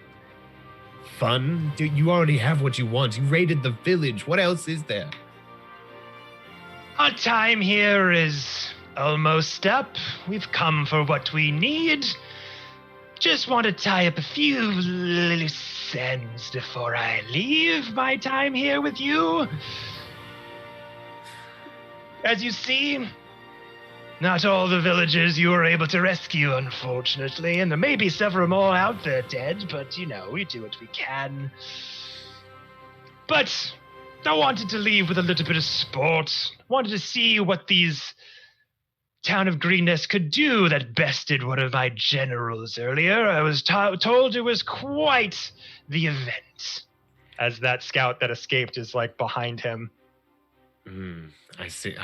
fun? You already have what you want. You raided the village. What else is there? Our time here is almost up. We've come for what we need. Just want to tie up a few loose ends before I leave my time here with you. As you see, not all the villagers you were able to rescue, unfortunately, and there may be several more out there dead, but we do what we can. But I wanted to leave with a little bit of sport. Wanted to see what these Town of Greenness could do that bested one of my generals earlier. I was told it was quite the event. As that scout that escaped is like behind him. I see.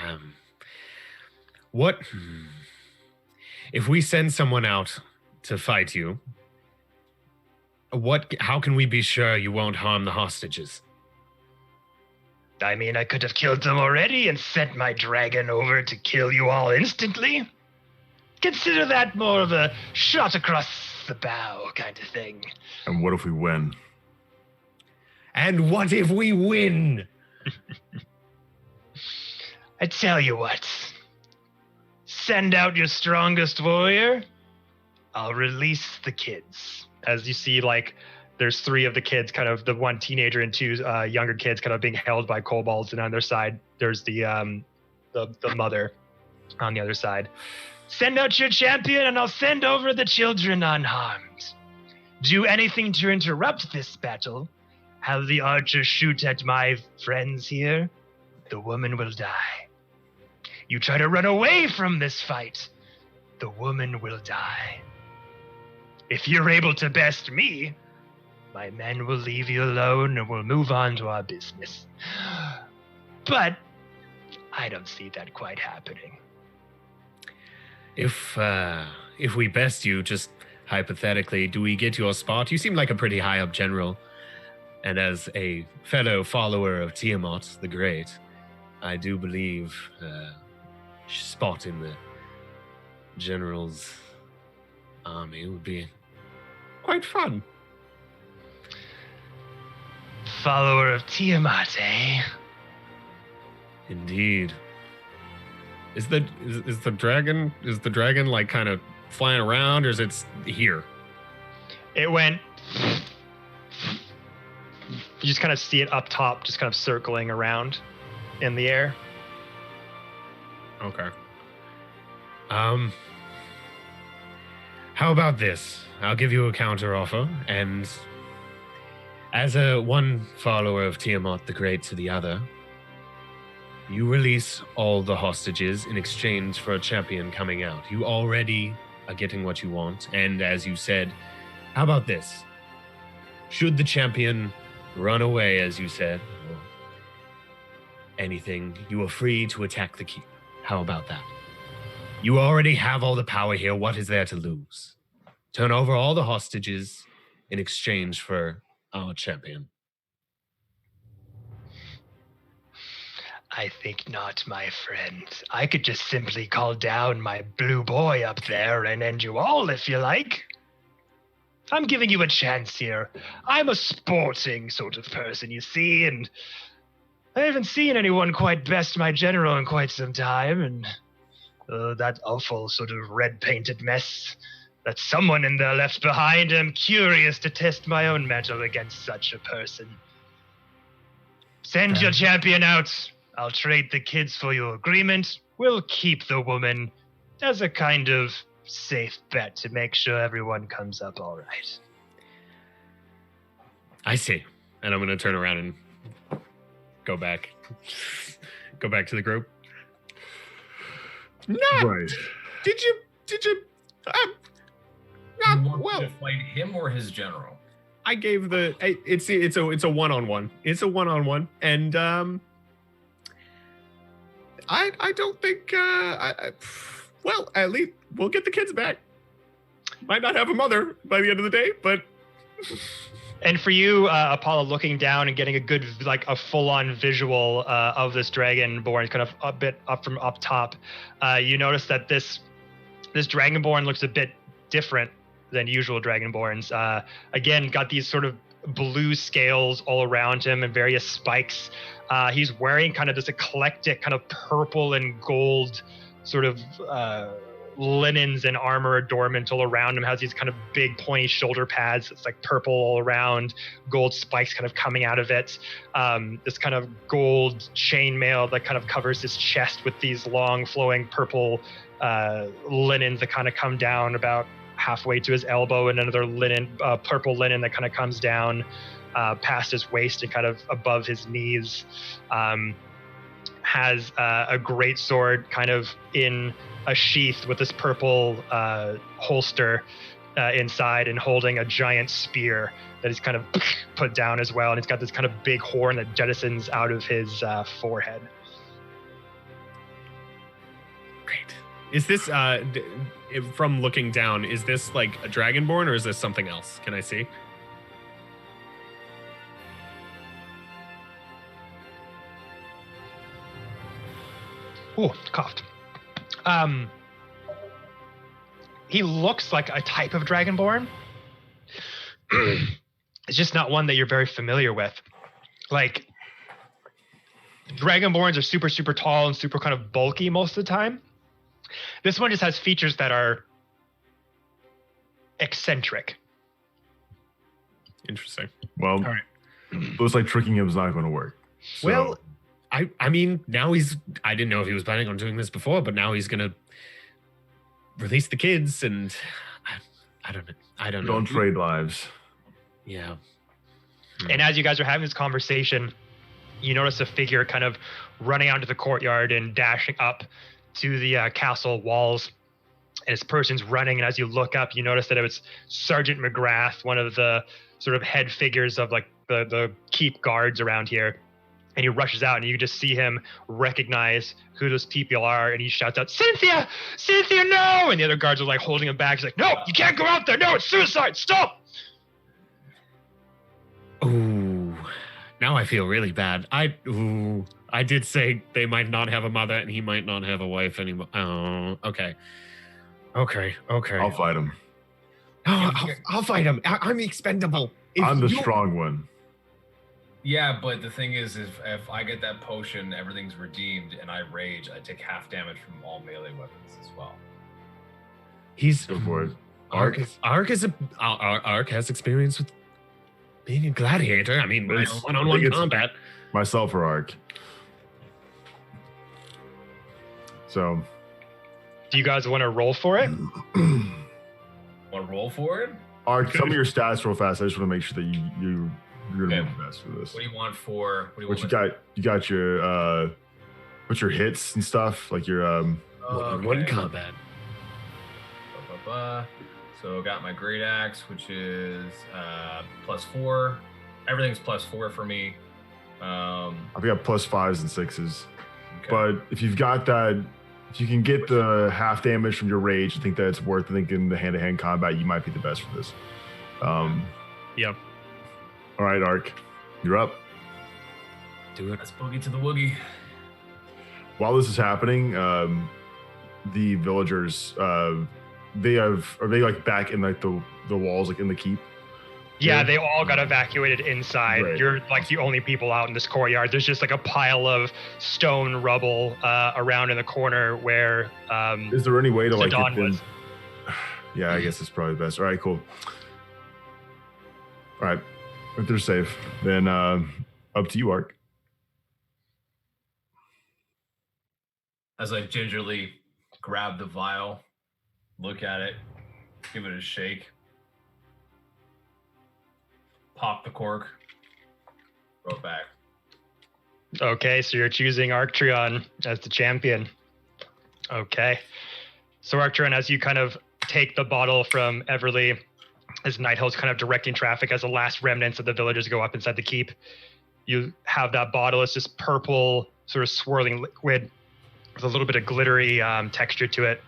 What if we send someone out to fight you? How can we be sure you won't harm the hostages? I mean, I could have killed them already and sent my dragon over to kill you all instantly. Consider that more of a shot across the bow kind of thing. And what if we win? And what if we win? I tell you what. Send out your strongest warrior. I'll release the kids. As you see, there's three of the kids, kind of the one teenager and two younger kids kind of being held by kobolds, and on their side there's the mother on the other side. Send out your champion and I'll send over the children unharmed. Do anything to interrupt this battle. Have the archer shoot at my friends here. The woman will die. You try to run away from this fight. The woman will die. If you're able to best me, my men will leave you alone and we'll move on to our business. But I don't see that quite happening. If we best you, just hypothetically, do we get your spot? You seem like a pretty high up general. And as a fellow follower of Tiamat the Great, I do believe spot in the general's army would be quite fun. Follower of Tiamat, eh? Indeed. Is the dragon like kind of flying around, or is it here? It went. You just kind of see it up top, just kind of circling around in the air. Okay. How about this? I'll give you a counter offer, and as one follower of Tiamat the Great to the other, you release all the hostages in exchange for a champion coming out. You already are getting what you want, and as you said, how about this? Should the champion run away, as you said, or anything, you are free to attack the keep. How about that? You already have all the power here. What is there to lose? Turn over all the hostages in exchange for our champion. I think not, my friend. I could just simply call down my blue boy up there and end you all if you like. I'm giving you a chance here. I'm a sporting sort of person, you see, and I haven't seen anyone quite best my general in quite some time, and that awful sort of red-painted mess that someone in there left behind. I'm curious to test my own mettle against such a person. Send your champion out. I'll trade the kids for your agreement. We'll keep the woman as a kind of safe bet to make sure everyone comes up all right. I see. And I'm going to turn around and go back to the group. Right. You want to fight him or his general? I gave it's a one-on-one. It's a one-on-one, and I don't think well, at least we'll get the kids back. Might not have a mother by the end of the day, but. And for you, Apollo, looking down and getting a good, like a full-on visual of this dragonborn, kind of a bit up from up top, you notice that this dragonborn looks a bit different than usual dragonborns. Again, got these sort of blue scales all around him and various spikes. He's wearing kind of this eclectic kind of purple and gold sort of linens and armor adornment all around him. Has these kind of big pointy shoulder pads. It's like purple all around, gold spikes kind of coming out of it. This kind of gold chainmail that kind of covers his chest with these long flowing purple linens that kind of come down about halfway to his elbow, and another purple linen that kind of comes down past his waist and kind of above his knees. Has a great sword kind of in a sheath with this purple holster inside, and holding a giant spear that is kind of put down as well. And it's got this kind of big horn that jettisons out of his forehead. Great. Is this, from looking down, is this like a dragonborn or is this something else? Can I see? Oh, coughed. He looks like a type of dragonborn. It's just not one that you're very familiar with. Like, dragonborns are super, super tall and super kind of bulky most of the time. This one just has features that are eccentric. Interesting. Well, all right. Looks like tricking him is not going to work. So. Well, I mean, now I didn't know if he was planning on doing this before, but now he's going to release the kids, and I don't know. Don't trade lives. Yeah. And as you guys are having this conversation, you notice a figure kind of running out to the courtyard and dashing up to the castle walls. And this person's running, and as you look up, you notice that it was Sergeant McGrath, one of the sort of head figures of like the keep guards around here. And he rushes out, and you just see him recognize who those people are, and he shouts out, Cynthia! Cynthia, no! And the other guards are like holding him back. He's like, no, you can't go out there. No, it's suicide. Stop! Ooh, now I feel really bad. I did say they might not have a mother, and he might not have a wife anymore. Oh, okay. I'll fight him. Oh, I'll fight him. I'm expendable. I'm the strong one. Yeah, but the thing is, if I get that potion, everything's redeemed, and I rage, I take half damage from all melee weapons as well. Go for it. Ark has experience with being a gladiator. I mean, one-on-one combat. Myself or Ark. So, do you guys want to roll for it? Want to roll for it? Ark, some of your stats real fast. I just want to make sure that you're gonna be the best for this. What do you want for? What you got? You got your what's your hits and stuff, like your one combat. So got my great axe, which is +4. Everything's +4 for me. I've got +5s and 6s. Okay. But if you've got that, if you can get the half damage from your rage, I think that's worth. I think in the hand-to-hand combat, you might be the best for this. Yep. All right, Ark, you're up. Do it. Let's boogie to the woogie. While this is happening, the villagers, are they like back in like the walls, like in the keep? Yeah, they all got evacuated inside. Right. You're like the only people out in this courtyard. There's just like a pile of stone rubble around in the corner where Is there any way to like Zidane get them? was. Yeah, I guess it's probably best. All right, cool. All right, if they're safe, then up to you, Ark. As I gingerly grab the vial, look at it, give it a shake, pop the cork, throw it back. Okay, so you're choosing Arctreon as the champion. Okay. So Arctreon, as you kind of take the bottle from Everly, as Nighthill's kind of directing traffic as the last remnants of the villagers go up inside the keep, you have that bottle. It's just purple, sort of swirling liquid with a little bit of glittery texture to it.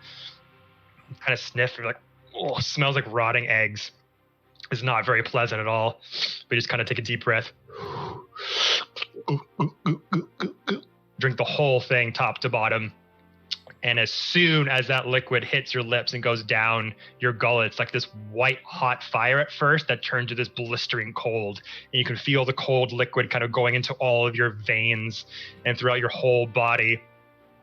You kind of sniff, you're like, oh, it smells like rotting eggs. It's not very pleasant at all. But you just kind of take a deep breath. Drink the whole thing top to bottom. And as soon as that liquid hits your lips and goes down your gullet, it's like this white hot fire at first that turns to this blistering cold. And you can feel the cold liquid kind of going into all of your veins and throughout your whole body,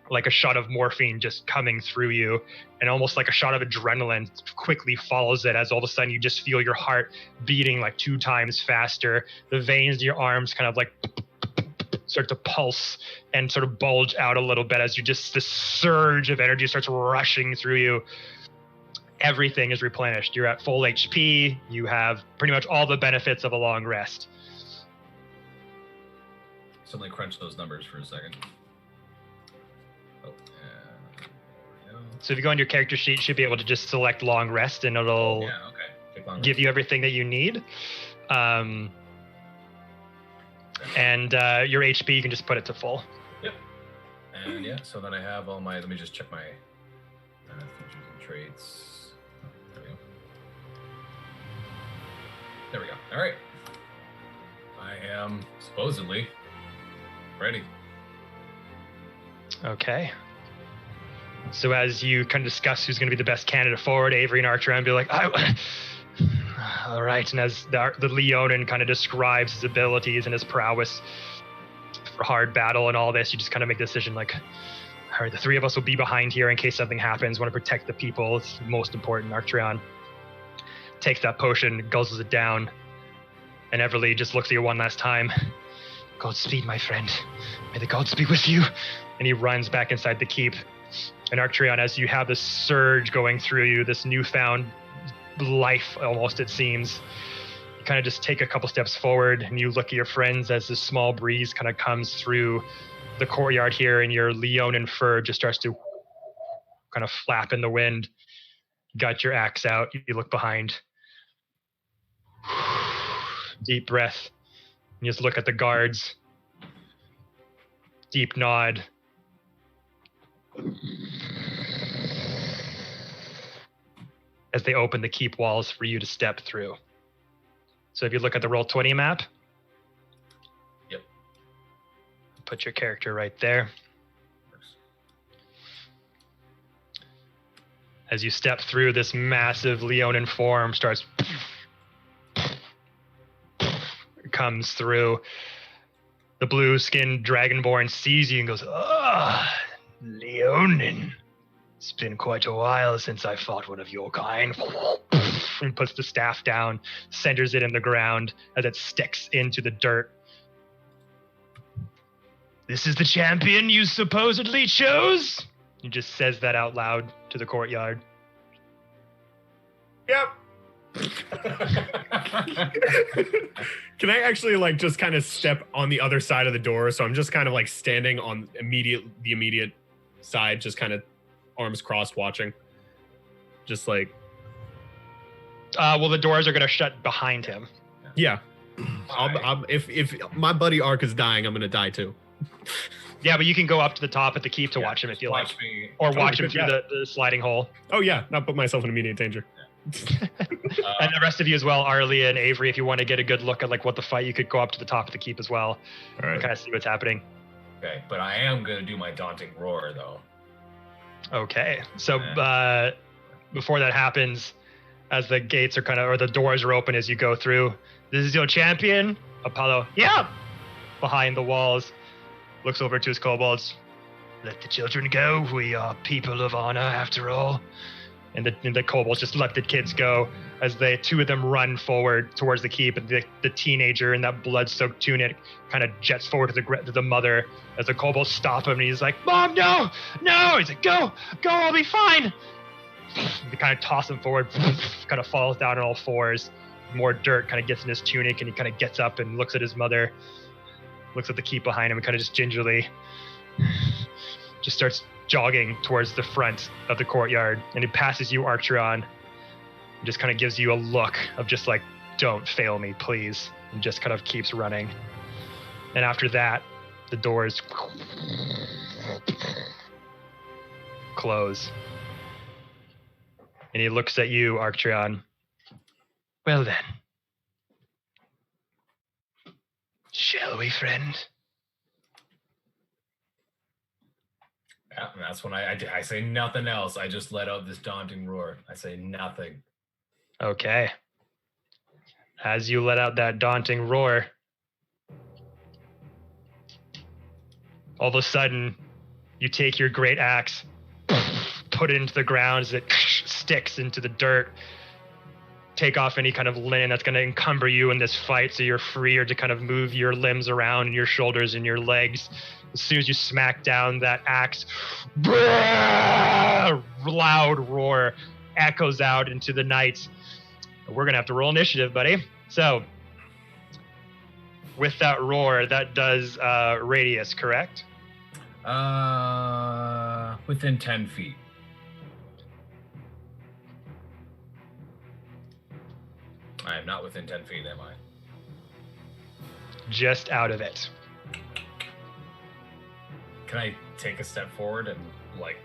like a shot of morphine just coming through you. And almost like a shot of adrenaline quickly follows it, as all of a sudden you just feel your heart beating like 2 times faster. The veins in your arms kind of like start to pulse and sort of bulge out a little bit as you just, this surge of energy starts rushing through you. Everything is replenished. You're at full HP. You have pretty much all the benefits of a long rest. Suddenly crunch those numbers for a second. Oh, there we go. So if you go on your character sheet, you should be able to just select long rest and it'll give you everything that you need. And your HP, you can just put it to full. Yep. And yeah, so then I have all my, let me just check my features and traits. There we go. All right. I am supposedly ready. Okay. So as you kind of discuss who's going to be the best candidate forward, Avery and Archer, be like, all right. And as the Leonin kind of describes his abilities and his prowess for hard battle and all this, you just kind of make the decision like, all right, the 3 of us will be behind here in case something happens. Want to protect the people. It's most important. Archeon takes that potion, guzzles it down, and Everly just looks at you one last time. Godspeed, my friend. May the gods be with you. And he runs back inside the keep. And Arctreon, as you have this surge going through you, this newfound life almost, it seems, you kind of just take a couple steps forward and you look at your friends as this small breeze kind of comes through the courtyard here, and your Leonin fur just starts to kind of flap in the wind. You got your axe out, you look behind. Deep breath. You just look at the guards. Deep nod. As they open the keep walls for you to step through. So if you look at the Roll20 map. Yep. Put your character right there. As you step through, this massive Leonin form starts comes through. The blue-skinned dragonborn sees you and goes, "Ah, Leonin. It's been quite a while since I fought one of your kind." And puts the staff down, centers it in the ground as it sticks into the dirt. "This is the champion you supposedly chose?" He just says that out loud to the courtyard. Yep. Can I actually like just kind of step on the other side of the door? So I'm just kind of like standing on the immediate side, just kind of arms crossed watching. Just like well, the doors are going to shut behind him. Yeah. If my buddy Ark is dying, I'm going to die too. Yeah, but you can go up to the top at the keep to watch him if you like. Or watch him through the sliding hole. Oh yeah, not put myself in immediate danger. And the rest of you as well, Arlie and Avery, if you want to get a good look at like what the fight, you could go up to the top of the keep as well. All right. Kind of see what's happening. Okay, but I am going to do my daunting roar though. Okay, so before that happens, as the gates are or the doors are open as you go through, "This is your champion?" Apollo, "Yeah!" Behind the walls, looks over to his kobolds. "Let the children go. We are people of honor after all." And the kobolds just let the kids go as two of them run forward towards the keep, and the teenager in that blood-soaked tunic kind of jets forward to the mother as the kobolds stop him, and he's like, "Mom, no! No!" He's like, Go, I'll be fine!" They kind of toss him forward, kind of falls down on all fours. More dirt kind of gets in his tunic, and he kind of gets up and looks at his mother, looks at the keep behind him, and kind of just gingerly just starts jogging towards the front of the courtyard. And he passes you, Archeron, and just kind of gives you a look of just like, "Don't fail me, please," and just kind of keeps running. And after that, the doors close. And he looks at you, Archeron. "Well then, shall we, friend?" Yeah, and that's when I say nothing else. I just let out this daunting roar. I say nothing. Okay. As you let out that daunting roar, all of a sudden, you take your great axe, put it into the ground as it sticks into the dirt, take off any kind of linen that's going to encumber you in this fight so you're freer to kind of move your limbs around and your shoulders and your legs. As soon as you smack down that axe, loud roar echoes out into the night. We're going to have to roll initiative, buddy. So, with that roar, that does radius, correct? Within 10 feet. I am not within 10 feet, am I? Just out of it. Can I take a step forward and like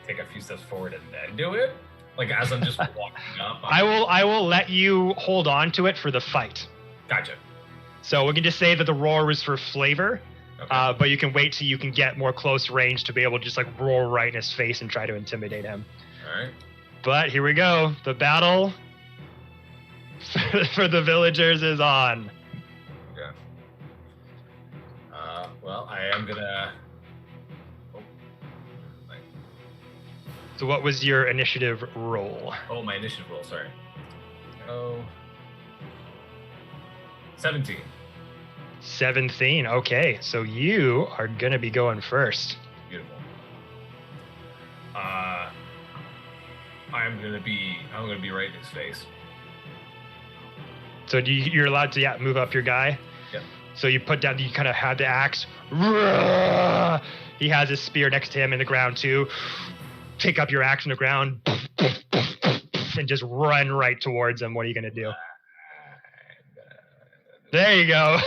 take a few steps forward and then do it? Like as I'm just walking up. I will let you hold on to it for the fight. Gotcha. So we can just say that the roar was for flavor, Okay. but you can wait till you can get more close range to be able to just like roar right in his face and try to intimidate him. All right. But here we go. The battle for the villagers is on. Okay. Well, I am gonna. So what was your initiative roll? Oh, my initiative roll. Sorry. Oh. 17. 17. Okay, so you are gonna be going first. Beautiful. I'm gonna be right in his face. So you're allowed to move up your guy. Yep. So you put down. You kind of had the axe. He has his spear next to him in the ground too. Pick up your axe in the ground and just run right towards him. What are you gonna do? There you go.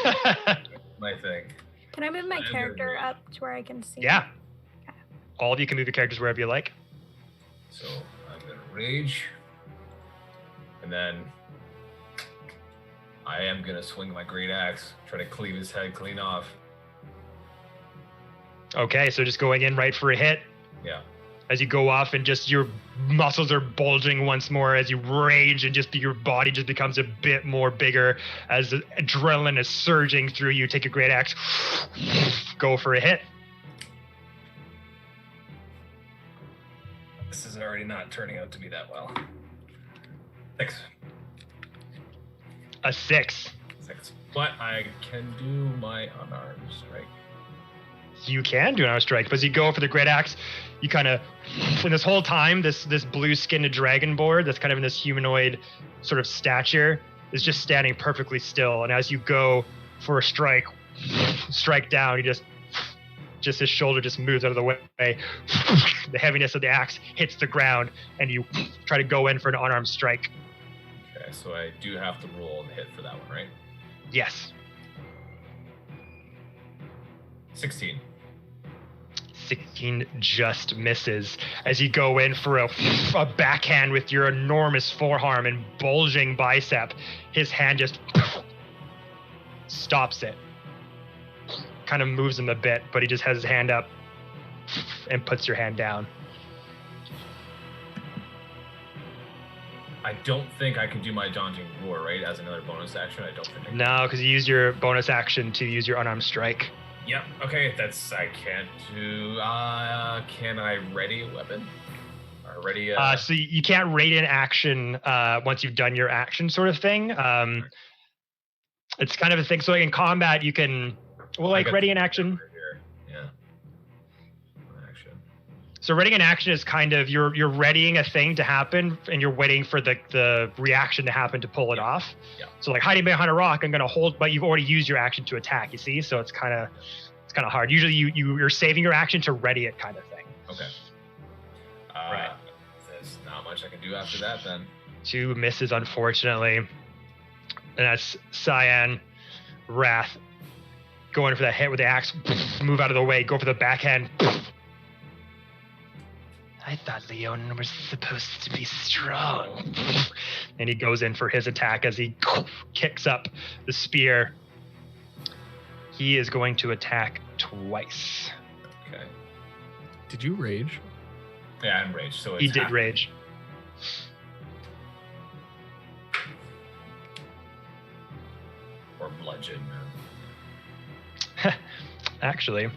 My thing. Can I move my character up to where I can see? Yeah. All of you can move your characters wherever you like. So I'm gonna rage, and then I am gonna swing my great axe, try to cleave his head clean off. Okay, so just going in right for a hit. Yeah. As you go off and just your muscles are bulging once more as you rage, and just your body just becomes a bit more bigger as the adrenaline is surging through you. Take your great axe, go for a hit. This is already not turning out to be that well. 6. A 6. 6. But I can do my unarmed strike. You can do an arm strike, but as you go for the great axe, you kind of, and this whole time, this blue-skinned dragonborn that's kind of in this humanoid sort of stature is just standing perfectly still. And as you go for a strike down, you just his shoulder just moves out of the way. The heaviness of the axe hits the ground, and you try to go in for an unarmed strike. Okay, so I do have to roll and hit for that one, right? Yes. 16. 16 just misses as you go in for a backhand with your enormous forearm and bulging bicep. His hand just stops it. Kind of moves him a bit, but he just has his hand up and puts your hand down. I don't think I can do my daunting roar, right? As another bonus action, I don't think I can. No, because you used your bonus action to use your unarmed strike. Yep, okay, I can't do, can I ready a weapon? Or ready So you can't rate an action once you've done your action sort of thing. It's kind of a thing, so like in combat you can, ready an action. Yeah. Action. So readying an action is kind of, you're readying a thing to happen and you're waiting for the reaction to happen to pull it off. Yeah. So like hiding behind a rock, I'm gonna hold, but you've already used your action to attack, you see? So it's kind of hard. Usually you're saving your action to ready it kind of thing. Okay. Right. There's not much I can do after that then. 2 misses, unfortunately. And that's Cyan, Wrath, going for that hit with the axe, move out of the way, go for the backhand. I thought Leon was supposed to be strong. And he goes in for his attack as he kicks up the spear. He is going to attack twice. Okay. Did you rage? Yeah, I'm raged. So it's He did rage. Or bludgeon. Actually.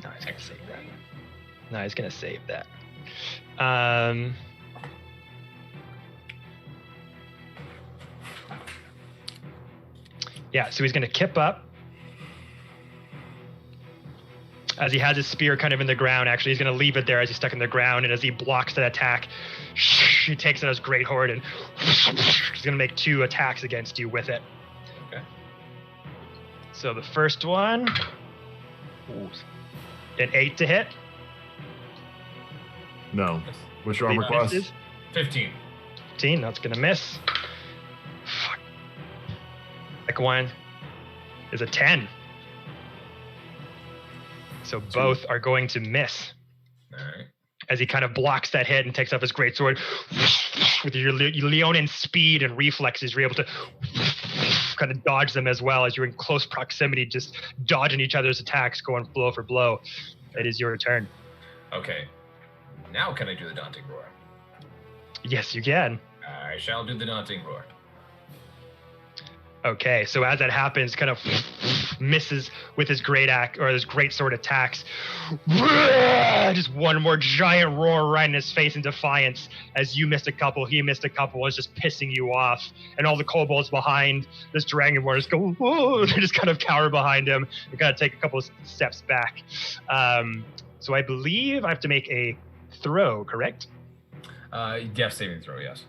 No, he's gonna save that. No, he's gonna save that. Yeah, so he's gonna kip up. As he has his spear kind of in the ground, actually, he's gonna leave it there as he's stuck in the ground, and as he blocks that attack, he takes out his great horde and he's gonna make 2 attacks against you with it. Okay. So the first one, an 8 to hit. No. What's your armor class? 15. 15, that's gonna miss. Fuck. Second one is a 10. So both are going to miss. All right. As he kind of blocks that hit and takes up his greatsword. With your Leonin speed and reflexes, you're able to kind of dodge them as well as you're in close proximity, just dodging each other's attacks, going blow for blow. It is your turn. Okay. Now can I do the daunting roar? Yes, you can. I shall do the daunting roar. Okay, so as that happens, kind of misses with his great axe or his great sword attacks. Just one more giant roar right in his face in defiance. As you missed a couple, he missed a couple. It's just pissing you off, and all the kobolds behind this dragonborn just go. Whoa! They just kind of cower behind him and kind of take a couple of steps back. So I believe I have to make a throw, correct? Death saving throw, yes.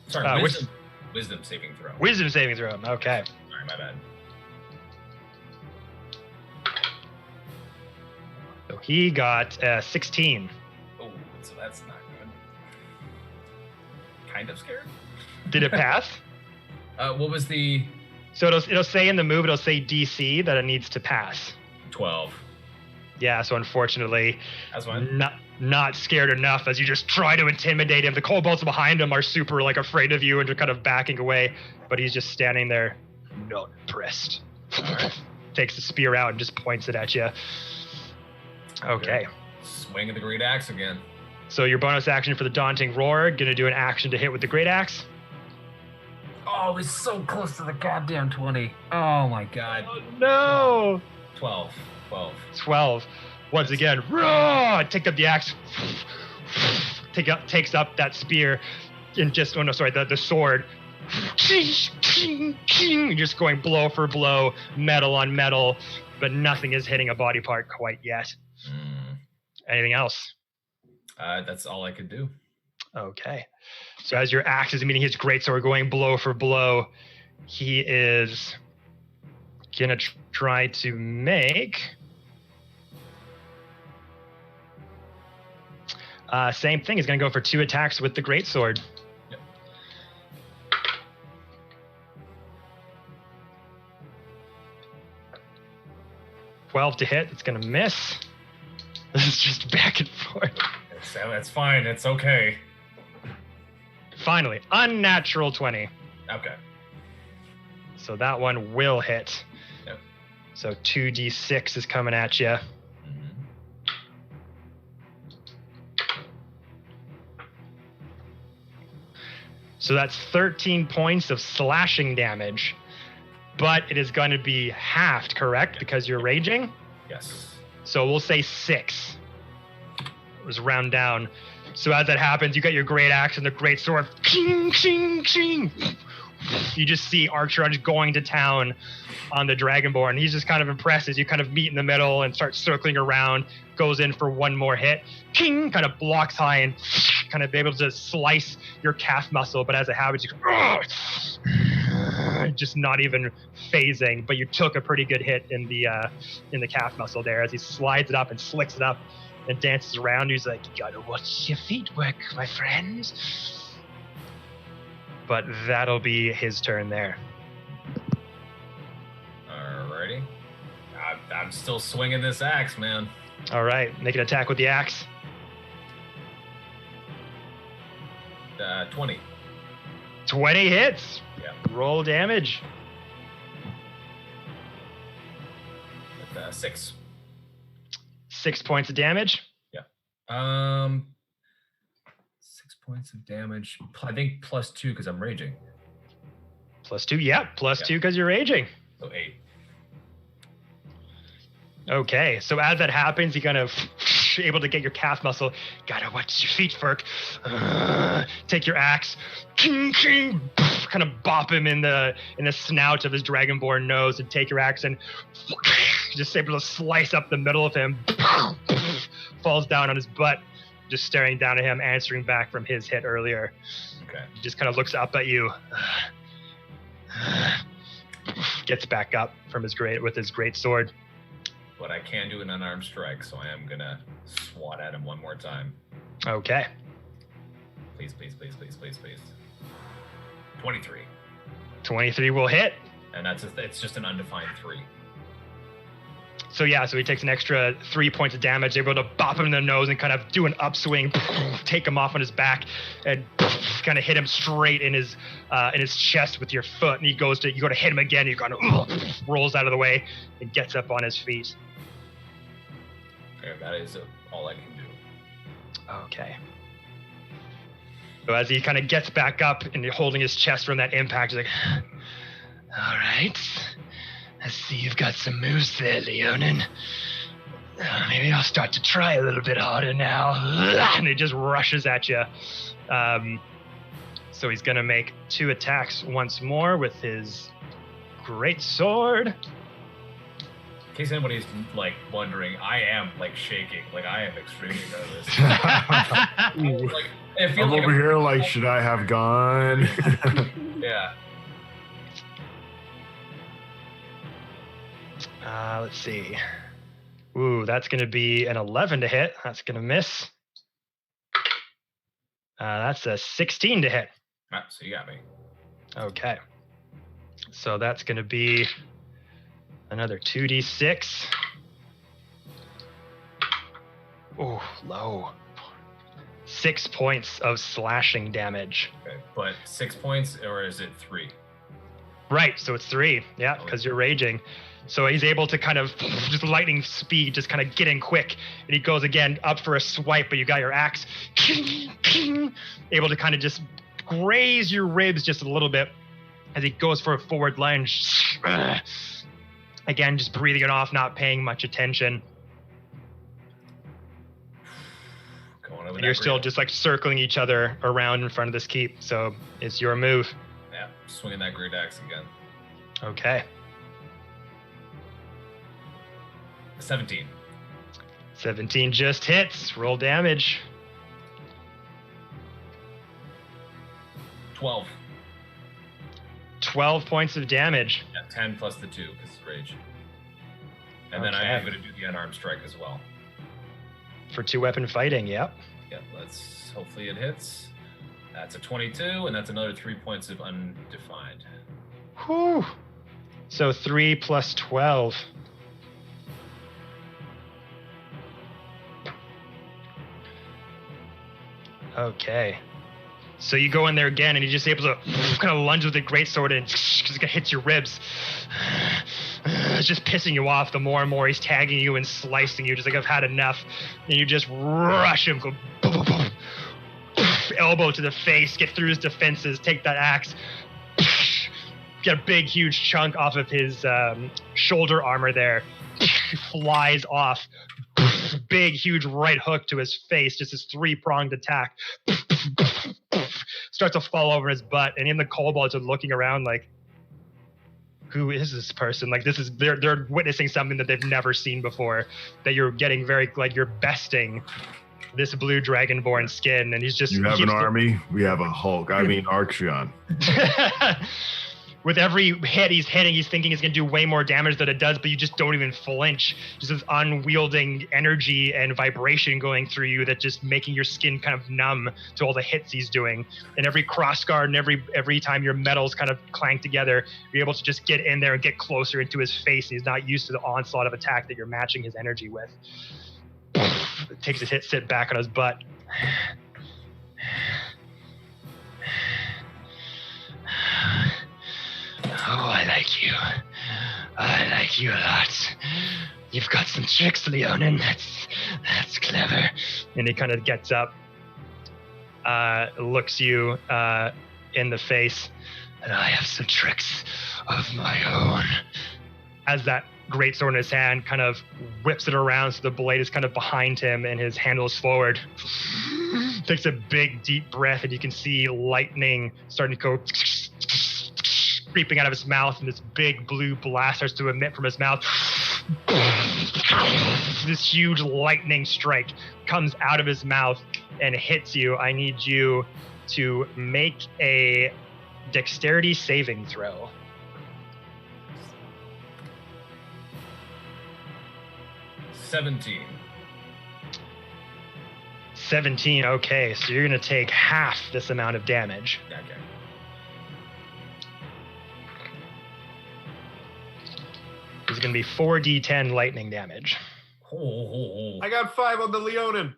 Sorry, wisdom saving throw. Wisdom saving throw. Okay. Sorry, my bad. So he got 16. Oh, so that's not good. kind of scared. Did it pass? What was the... So it'll say in the move, it'll say DC that it needs to pass. 12. Yeah, so unfortunately, That's fine. Not scared enough as you just try to intimidate him. The kobolds behind him are super like afraid of you and they're kind of backing away, but he's just standing there, not impressed. Takes the spear out and just points it at you. Okay. Good. Swing of the great axe again. So your bonus action for the Daunting Roar, gonna do an action to hit with the great axe. Oh, he's so close to the goddamn 20. Oh my god. Oh, no! 12. 12. Once again, roar! Take up the axe. Takes up that spear and just, the sword. You're just going blow for blow, metal on metal, but nothing is hitting a body part quite yet. Anything else? That's all I could do. Okay. So as your axe is meeting his greatsword, going blow for blow, he is gonna try to make... same thing. He's going to go for 2 attacks with the greatsword. Yep. $12 to hit. It's going to miss. This is just back and forth. That's fine. It's okay. Finally, unnatural 20. Okay. So that one will hit. Yep. So 2d6 is coming at you. So that's 13 points of slashing damage, but it is going to be halved, correct? Because you're raging? Yes. So we'll say 6. It was round down. So as that happens, you got your great axe and the great sword. Ching, ching, ching. You just see Archridge going to town on the Dragonborn. He's just kind of impressed as you kind of meet in the middle and start circling around, goes in for one more hit. King kind of blocks high and kind of able to slice your calf muscle, but as it happens, you just not even phasing, but you took a pretty good hit in the calf muscle there as he slides it up and slicks it up and dances around. He's like, you gotta watch your feet work, my friend. But that'll be his turn there. Alrighty. I'm still swinging this axe, man. All right, make an attack with the axe. 20. 20 hits. Yeah. Roll damage. With, 6. 6 points of damage. Yeah. 6 points of damage. I think +2 because I'm raging. +2. Yeah, +2 because you're raging. So 8. Okay, so as that happens, you kind of able to get your calf muscle. Gotta watch your feet, Fôlkvangr. Take your axe, king, king, kind of bop him in the snout of his dragonborn nose, and take your axe and just able to slice up the middle of him. Falls down on his butt, just staring down at him, answering back from his hit earlier. Okay. He just kind of looks up at you. Gets back up from his great sword. But I can do an unarmed strike, so I am gonna swat at him one more time. Okay. Please, please, please, please, please, please. 23. 23 will hit. And it's just an undefined 3. So he takes an extra 3 points of damage, able to bop him in the nose and kind of do an upswing, take him off on his back, and kind of hit him straight in his chest with your foot. And you go to hit him again, he kind of rolls out of the way and gets up on his feet. Okay, that is all I can do. Okay. So as he kind of gets back up and holding his chest from that impact, he's like, all right. I see you've got some moves there, Leonin. Maybe I'll start to try a little bit harder now. And he just rushes at you. So he's going to make 2 attacks once more with his great sword. In case anybody's wondering, I am shaking. I am extremely nervous. I'm over here should I have gone? Yeah. Let's see. Ooh, that's going to be an 11 to hit. That's going to miss. That's a 16 to hit. So you got me. Okay. So that's going to be another 2d6. Oh, low. 6 points of slashing damage. Okay, but 6 points, or is it 3? Right, so it's 3. Yeah, because you're raging. So he's able to kind of just lightning speed, just kind of get in quick. And he goes again up for a swipe, but you got your axe. Able to kind of just graze your ribs just a little bit as he goes for a forward lunge. Again, just breathing it off, not paying much attention. And you're still just like circling each other around in front of this keep. So it's your move. Yeah, swinging that great axe again. Okay. 17. 17 just hits. Roll damage. 12. 12 points of damage. Yeah, 10 plus the 2 because it's rage. And then I am going to do the unarmed strike as well. For 2-weapon fighting, yep. Yeah, let's hopefully it hits. That's a 22, and that's another 3 points of undefined. Whew. So 3 plus 12. Okay. So you go in there again, and you're just able to kind of lunge with the greatsword, and just hits your ribs. It's just pissing you off the more and more he's tagging you and slicing you. Just like, I've had enough. And you just rush him, go boom, boom, boom. Elbow to the face, get through his defenses, take that axe. Get a big, huge chunk off of his shoulder armor there. Flies off. Big, huge right hook to his face, just his 3-pronged attack. Starts to fall over his butt, and in the kobolds are looking around like, who is this person? Like, this is they're witnessing something that they've never seen before. That you're getting very, like, you're besting this blue dragonborn skin, and he's just. You have an army. We have a Hulk. I mean, Archeon. With every hit he's hitting, he's thinking he's going to do way more damage than it does, but you just don't even flinch. Just this unwielding energy and vibration going through you that just making your skin kind of numb to all the hits he's doing. And every crossguard and every time your metals kind of clank together, you're able to just get in there and get closer into his face. And he's not used to the onslaught of attack that you're matching his energy with. Takes a hit, sit back on his butt. Oh, I like you. I like you a lot. You've got some tricks, Leonin. That's clever. And he kind of gets up, looks you in the face, and I have some tricks of my own. As that greatsword in his hand kind of whips it around so the blade is kind of behind him and his handle is forward. Takes a big, deep breath, and you can see lightning starting to go creeping out of his mouth, and this big blue blast starts to emit from his mouth. This huge lightning strike comes out of his mouth and hits you. I need you to make a dexterity saving throw. $17. 17, okay. So you're going to take half this amount of damage. Okay. It's going to be 4d10 lightning damage. I got 5 on the Leonin.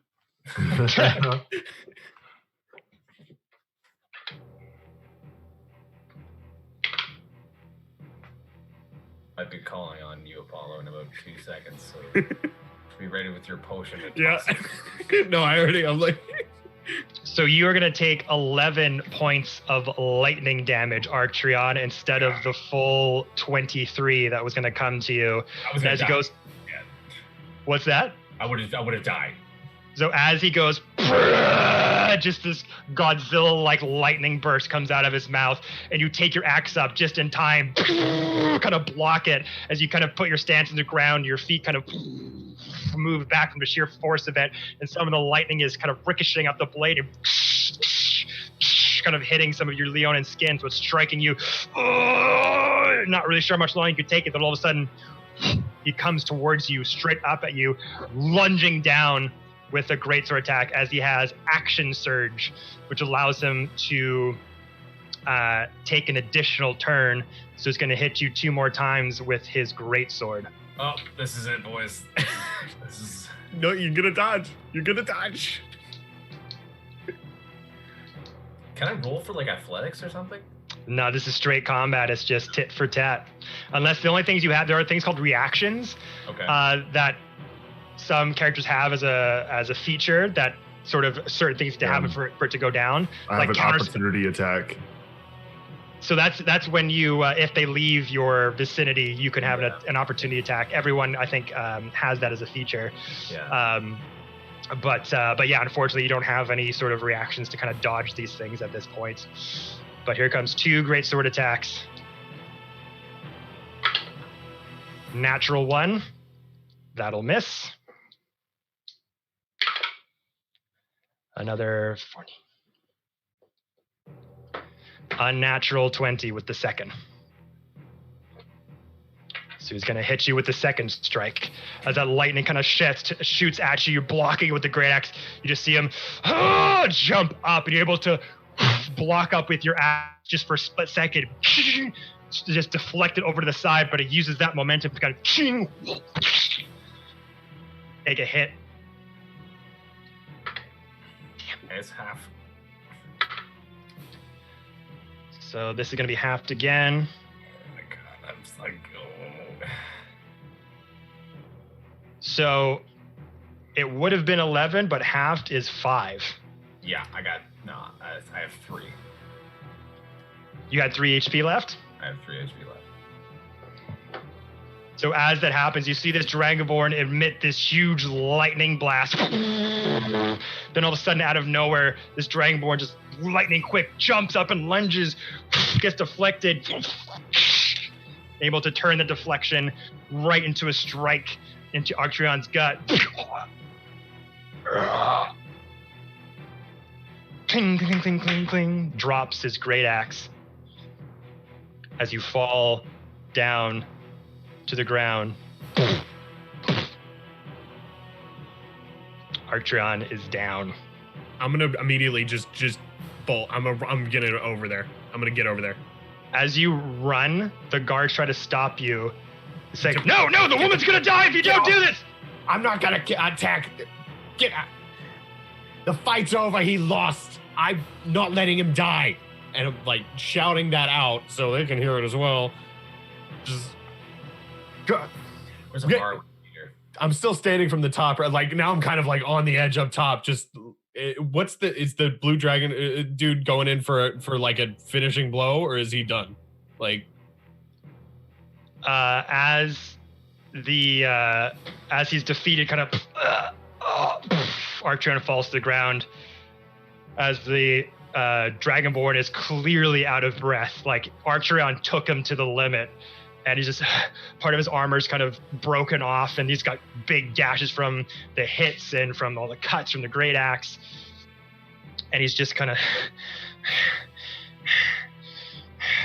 I've been calling on you, Apollo, in about 2 seconds, so be ready with your potion. Yeah. No, I'm like... So you are going to take 11 points of lightning damage, Archeon, instead of the full 23 that was going to come to you. And as he goes, yeah. What's that? I would have died. So as he goes, just this Godzilla-like lightning burst comes out of his mouth, and you take your axe up just in time, kind of block it as you kind of put your stance in the ground. Your feet kind of move back from the sheer force of it, and some of the lightning is kind of ricocheting up the blade and kind of hitting some of your Leonin skin, so it's striking you. Not really sure how much longer you could take it, but all of a sudden, he comes towards you, straight up at you, lunging down with a greatsword attack as he has Action Surge, which allows him to take an additional turn. So it's going to hit you 2 more times with his greatsword. Oh, this is it, boys. This is... No, you're gonna dodge. You're gonna dodge. Can I roll for like athletics or something? No, this is straight combat. It's just tit for tat. Unless the only things you have, there are things called reactions that some characters have as a feature that sort of certain things to happen for it to go down. I have an opportunity attack. So that's when you, if they leave your vicinity, you can have an opportunity attack. Everyone, I think, has that as a feature. Yeah. But yeah, unfortunately, you don't have any sort of reactions to kind of dodge these things at this point. But here comes 2 greatsword attacks. Natural 1. That'll miss. Another 40. Unnatural 20 with the second. So he's going to hit you with the second strike. As that lightning kind of shoots at you, you're blocking it with the great axe. You just see him jump up, and you're able to block up with your axe just for a split second. Just deflect it over to the side, but it uses that momentum to kind of take a hit. It's half. So this is going to be halved again. Oh my god, I'm just like, oh. So it would have been 11, but halved is 5. Yeah, I have 3. You had 3 HP left? I have 3 HP left. So as that happens, you see this Dragonborn emit this huge lightning blast. Then all of a sudden, out of nowhere, this Dragonborn just lightning quick jumps up and lunges, gets deflected, able to turn the deflection right into a strike into Archeon's gut. Cling, cling, cling, cling, cling, drops his great axe as you fall down to the ground. Archeon is down. I'm gonna immediately just bolt. I'm getting over there. I'm gonna get over there. As you run, the guards try to stop you. It's like, no, the woman's gonna die if you don't do this. I'm not gonna attack. Get out. The fight's over. He lost. I'm not letting him die. And I'm like shouting that out so they can hear it as well. Just. Where's a bar here? I'm still standing from the top. Like now I'm kind of like on the edge up top. Just is the blue dragon dude going in for like a finishing blow, or is he done? Like as he's defeated, kind of Archeon falls to the ground as the Dragonborn is clearly out of breath. Like Archeon took him to the limit. And he's just, part of his armor's kind of broken off, and he's got big gashes from the hits and from all the cuts from the great axe. And he's just kind of,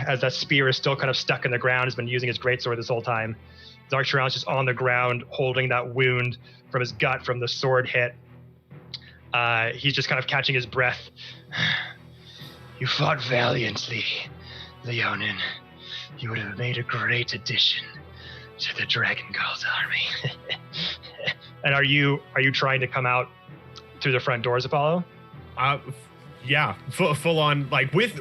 as that spear is still kind of stuck in the ground, has been using his greatsword this whole time. Archeon's just on the ground, holding that wound from his gut from the sword hit. He's just kind of catching his breath. You fought valiantly, Leonin. You would have made a great addition to the Dragon Girl's army. And are you trying to come out through the front doors, Apollo? Yeah, full on. Like with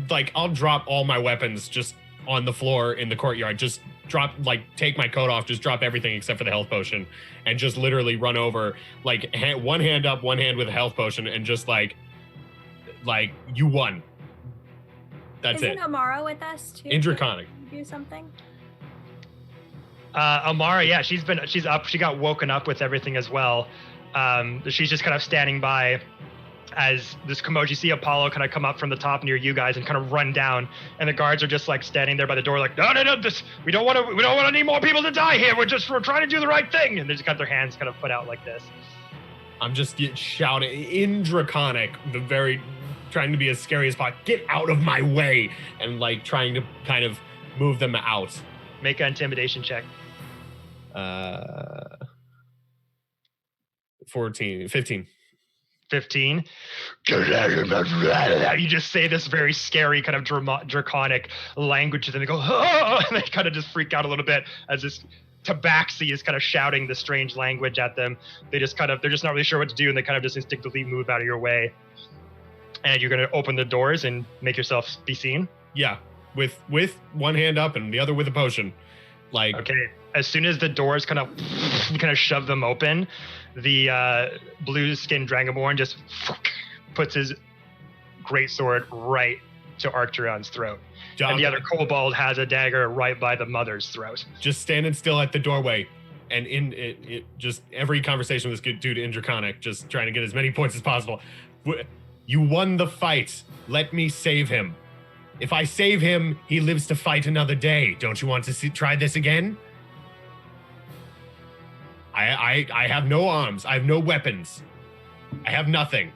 like I'll drop all my weapons just on the floor in the courtyard. Just take my coat off. Just drop everything except for the health potion, and just literally run over. Like one hand up, one hand with a health potion, and just like you won. That's it. Isn't Amara with us too? In Draconic. Do something. Amara, yeah, she's up. She got woken up with everything as well. She's just kind of standing by as this commotion. You see Apollo kind of come up from the top near you guys and kind of run down, and the guards are just like standing there by the door, like, no, we don't want any more people to die here. We're trying to do the right thing, and they just got their hands kind of put out like this. I'm just shouting in Draconic, trying to be as scary as possible. Get out of my way, and like trying to kind of move them out. Make an intimidation check. 15. 15. You just say this very scary kind of draconic language, and then they go, oh, and they kind of just freak out a little bit as this tabaxi is kind of shouting the strange language at them. They're just not really sure what to do, and they kind of just instinctively move out of your way. And you're going to open the doors and make yourself be seen? Yeah, with one hand up and the other with a potion. Like, okay, as soon as the doors kind of shove them open, the blue-skinned Dragonborn just puts his greatsword right to Arcturion's throat. And the other kobold has a dagger right by the mother's throat. Just standing still at the doorway, and in it just every conversation with this dude in Draconic, just trying to get as many points as possible. You won the fight. Let me save him. If I save him, he lives to fight another day. Don't you want to try this again? I have no arms. I have no weapons. I have nothing.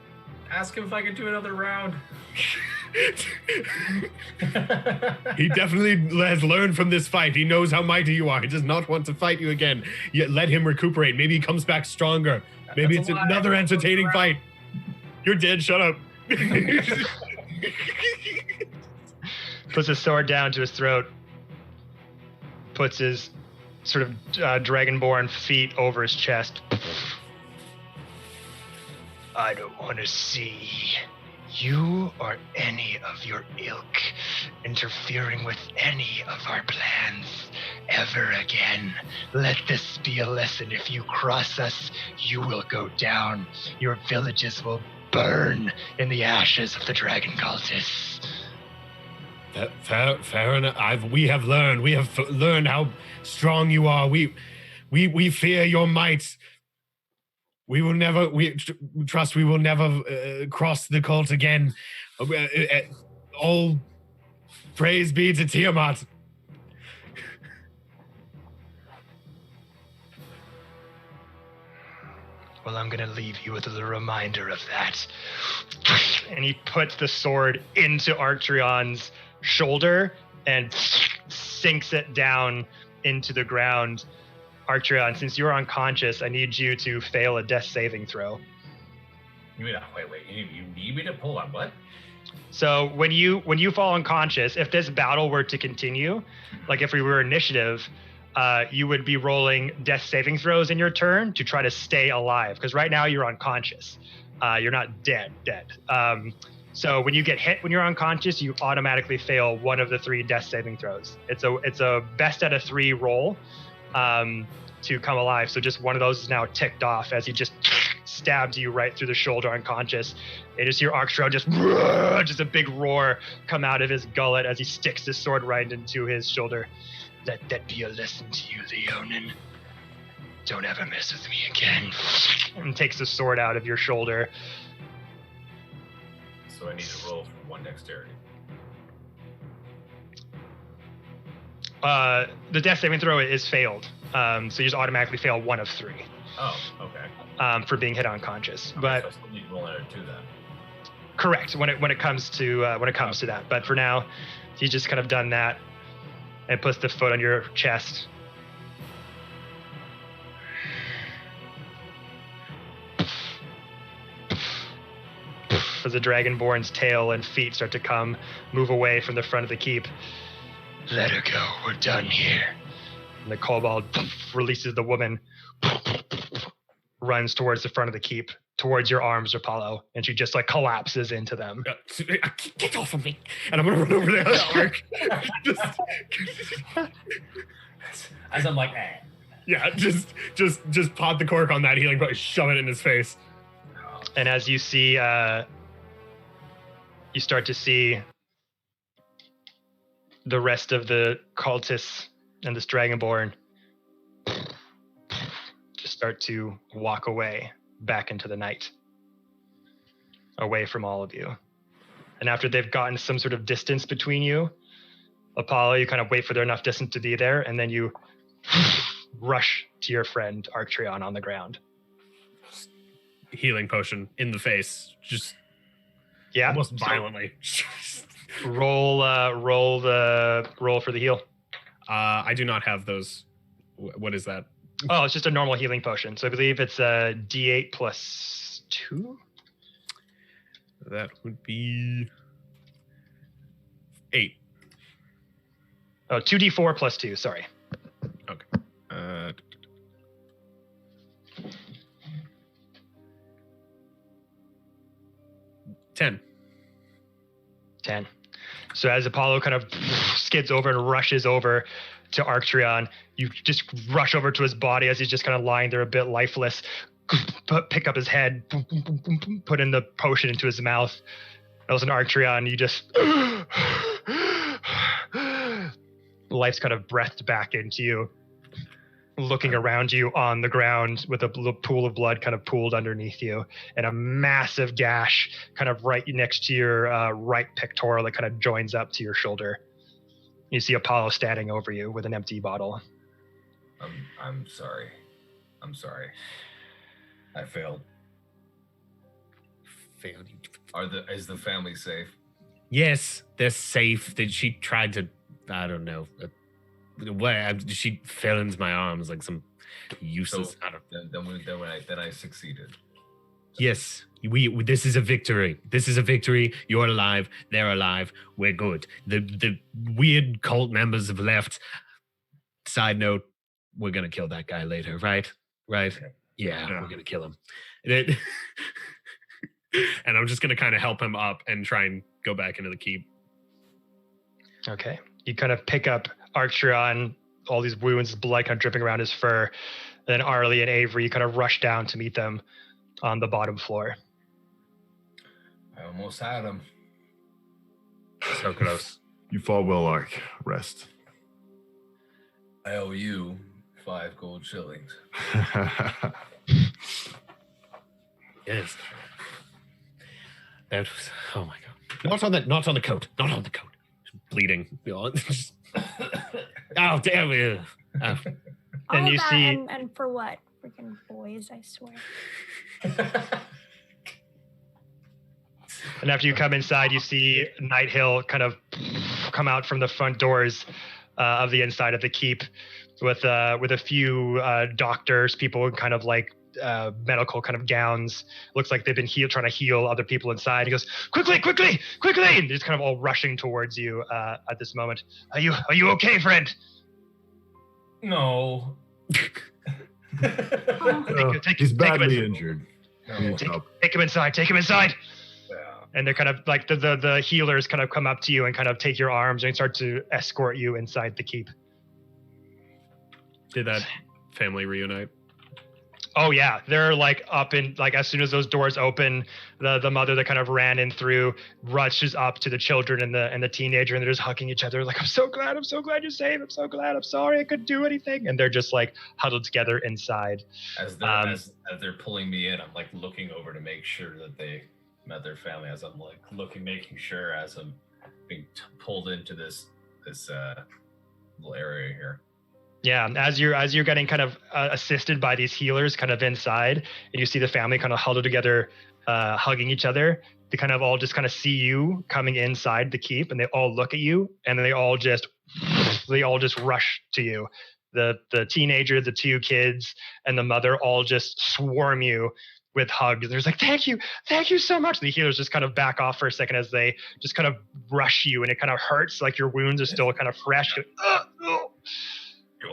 Ask him if I can do another round. He definitely has learned from this fight. He knows how mighty you are. He does not want to fight you again. Yet let him recuperate. Maybe he comes back stronger. Maybe it's another entertaining fight. You're dead. Shut up. Puts his sword down to his throat. Puts his sort of dragonborn feet over his chest. I don't want to see you or any of your ilk interfering with any of our plans ever again. Let this be a lesson. If you cross us, you will go down. Your villages will burn in the ashes of the dragon cultists. Fair enough. We have learned how strong you are. We fear your might. We will never cross the cult again. All praise be to Tiamat. Well, I'm going to leave you with a little reminder of that. And he puts the sword into Arcturion's shoulder and sinks it down into the ground. Arcturion, since you're unconscious, I need you to fail a death saving throw. Wait, you need me to pull on what? So when you fall unconscious, if this battle were to continue, like if we were initiative, you would be rolling death saving throws in your turn to try to stay alive. Because right now you're unconscious. You're not dead. So when you get hit when you're unconscious, you automatically fail one of the 3 death saving throws. It's a best out of 3 roll to come alive. So just one of those is now ticked off as he just stabs you right through the shoulder unconscious. And just hear Arcturion just a big roar come out of his gullet as he sticks his sword right into his shoulder. Let that be a lesson to you, Leonin. Don't ever mess with me again. And takes the sword out of your shoulder. So I need to roll for 1 dexterity. The death saving throw is failed. So you just automatically fail 1 of 3. Oh, okay. For being hit unconscious. Okay, but so I still need to roll another 2 then. Correct. When it comes to that. But for now, he's just kind of done that and puts the foot on your chest. As the Dragonborn's tail and feet start to move away from the front of the keep. Let her go. We're done here. And the kobold releases the woman, runs towards the front of the keep, towards your arms, Apollo, and she just like collapses into them. Get off of me! And I'm gonna run over there. As I'm like, eh. Yeah, just pop the cork on that healing, but shove it in his face. And as you see, you start to see the rest of the cultists and this Dragonborn just start to walk away back into the night, away from all of you. And after they've gotten some sort of distance between you, Apollo, you kind of wait for there enough distance to be there, and then you rush to your friend Arcturion on the ground. Healing potion in the face, just almost violently. Roll for the heal. I do not have those. What is that? Oh, it's just a normal healing potion. So I believe it's a D8 plus 2. that would be 8. Oh, 2d4 plus 2, sorry. Okay. 10. 10. So as Apollo kind of skids over and rushes over to Arcturion, you just rush over to his body as he's just kind of lying there a bit lifeless. Pick up his head, put in the potion into his mouth. As an Arcturion, you just life's kind of breathed back into you, looking around you on the ground with a pool of blood kind of pooled underneath you, and a massive gash kind of right next to your right pectoral that kind of joins up to your shoulder. You see Apollo standing over you with an empty bottle. I'm sorry. I'm sorry. I failed. Failed. Is the family safe? Yes, they're safe. She tried to, I don't know. She fell into my arms like some useless. Then I succeeded. Yes, this is a victory. This is a victory. You're alive. They're alive. We're good. The weird cult members have left. Side note: we're gonna kill that guy later, right? Right? Yeah. We're gonna kill him. And I'm just gonna kind of help him up and try and go back into the keep. Okay. You kind of pick up Arcturion, all these wounds, blood kind of dripping around his fur. And then Arlie and Avery, you kind of rush down to meet them on the bottom floor. I almost had him. So close. You fought well, Ark. Rest. I owe you 5 gold shillings. Yes. That was, oh my god. Not on the coat. Not on the coat. Bleeding. Oh, damn it. All And you that see- and for what? Freaking boys, I swear. And after you come inside, you see Night Hill kind of come out from the front doors of the inside of the keep with a few doctors, people in kind of like medical kind of gowns. Looks like they've been trying to heal other people inside. He goes, quickly! And he's kind of all rushing towards you at this moment. Are you okay, friend? No. He's badly injured. No. Take him inside. Yeah. And they're kind of like the healers kind of come up to you and kind of take your arms and start to escort you inside the keep. Did that family reunite? Oh yeah, they're like up in like as soon as those doors open, the mother that kind of ran in through rushes up to the children and the teenager, and they're just hugging each other like, I'm so glad you're safe. I'm so glad. I'm sorry I couldn't do anything. And they're just like huddled together inside. As they're pulling me in, I'm like looking over to make sure that they met their family. As I'm like making sure as I'm being pulled into this little area here. Yeah, as you're getting kind of assisted by these healers kind of inside, and you see the family kind of huddled together, hugging each other. They kind of all just kind of see you coming inside the keep, and they all look at you, and they all just rush to you. The teenager, the 2 kids, and the mother all just swarm you with hugs. There's like, thank you so much. The healers just kind of back off for a second as they just kind of rush you, and it kind of hurts, like your wounds are still kind of fresh.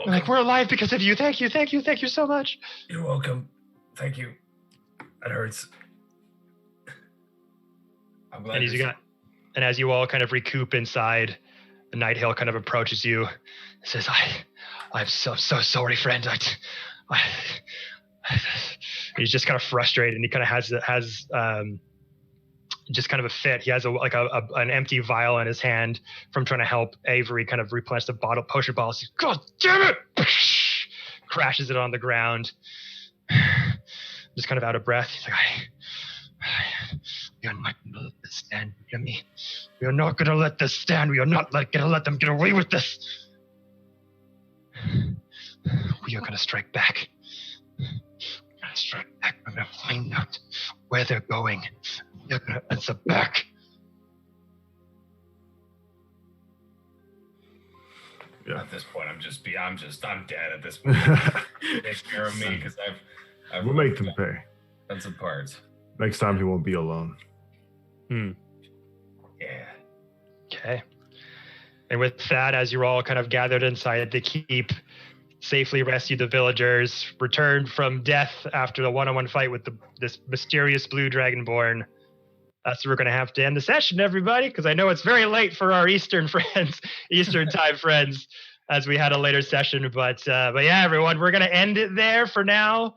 Like, we're alive because of you. Thank you so much. You're welcome. Thank you. That hurts. I'm glad. And as you all kind of recoup inside, the Night Hill kind of approaches you, says, I'm so sorry, friend. He's just kind of frustrated, and he kind of has just kind of a fit. He has an empty vial in his hand from trying to help Avery kind of replenish the potion bottle. He's, God damn it! Crashes it on the ground. Just kind of out of breath. He's like, we are not going to let this stand. You hear me? We are not going to let this stand. We are not going to let them get away with this. We are going to strike back. We're going to strike back. We're going to find out where they're going. We're going to answer back. Yeah. At this point, I'm dead at this point. Take care of me because I've We'll make them pay. done some parts. Next time he won't be alone. Hmm. Yeah. Okay. And with that, as you're all kind of gathered inside the keep, safely rescued the villagers, returned from death after the one-on-one fight with this mysterious blue dragonborn. That's where we're going to have to end the session, everybody, because I know it's very late for our Eastern friends, Eastern time friends, as we had a later session. But yeah, everyone, we're going to end it there for now.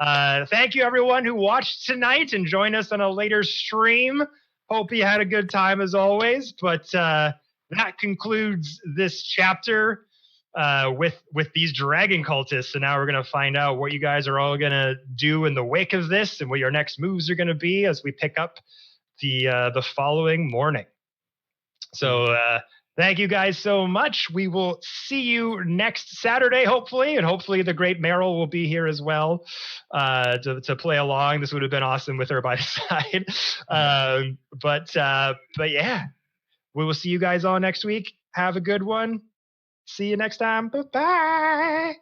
Thank you, everyone who watched tonight and joined us on a later stream. Hope you had a good time as always. But that concludes this chapter with these dragon cultists. And now we're going to find out what you guys are all going to do in the wake of this and what your next moves are going to be as we pick up the following morning. So thank you guys so much. We will see you next Saturday, hopefully, and hopefully the great Meryl will be here as well to play along. This would have been awesome with her by the side. But yeah, we will see you guys all next week. Have a good one. See you next time. Bye-bye.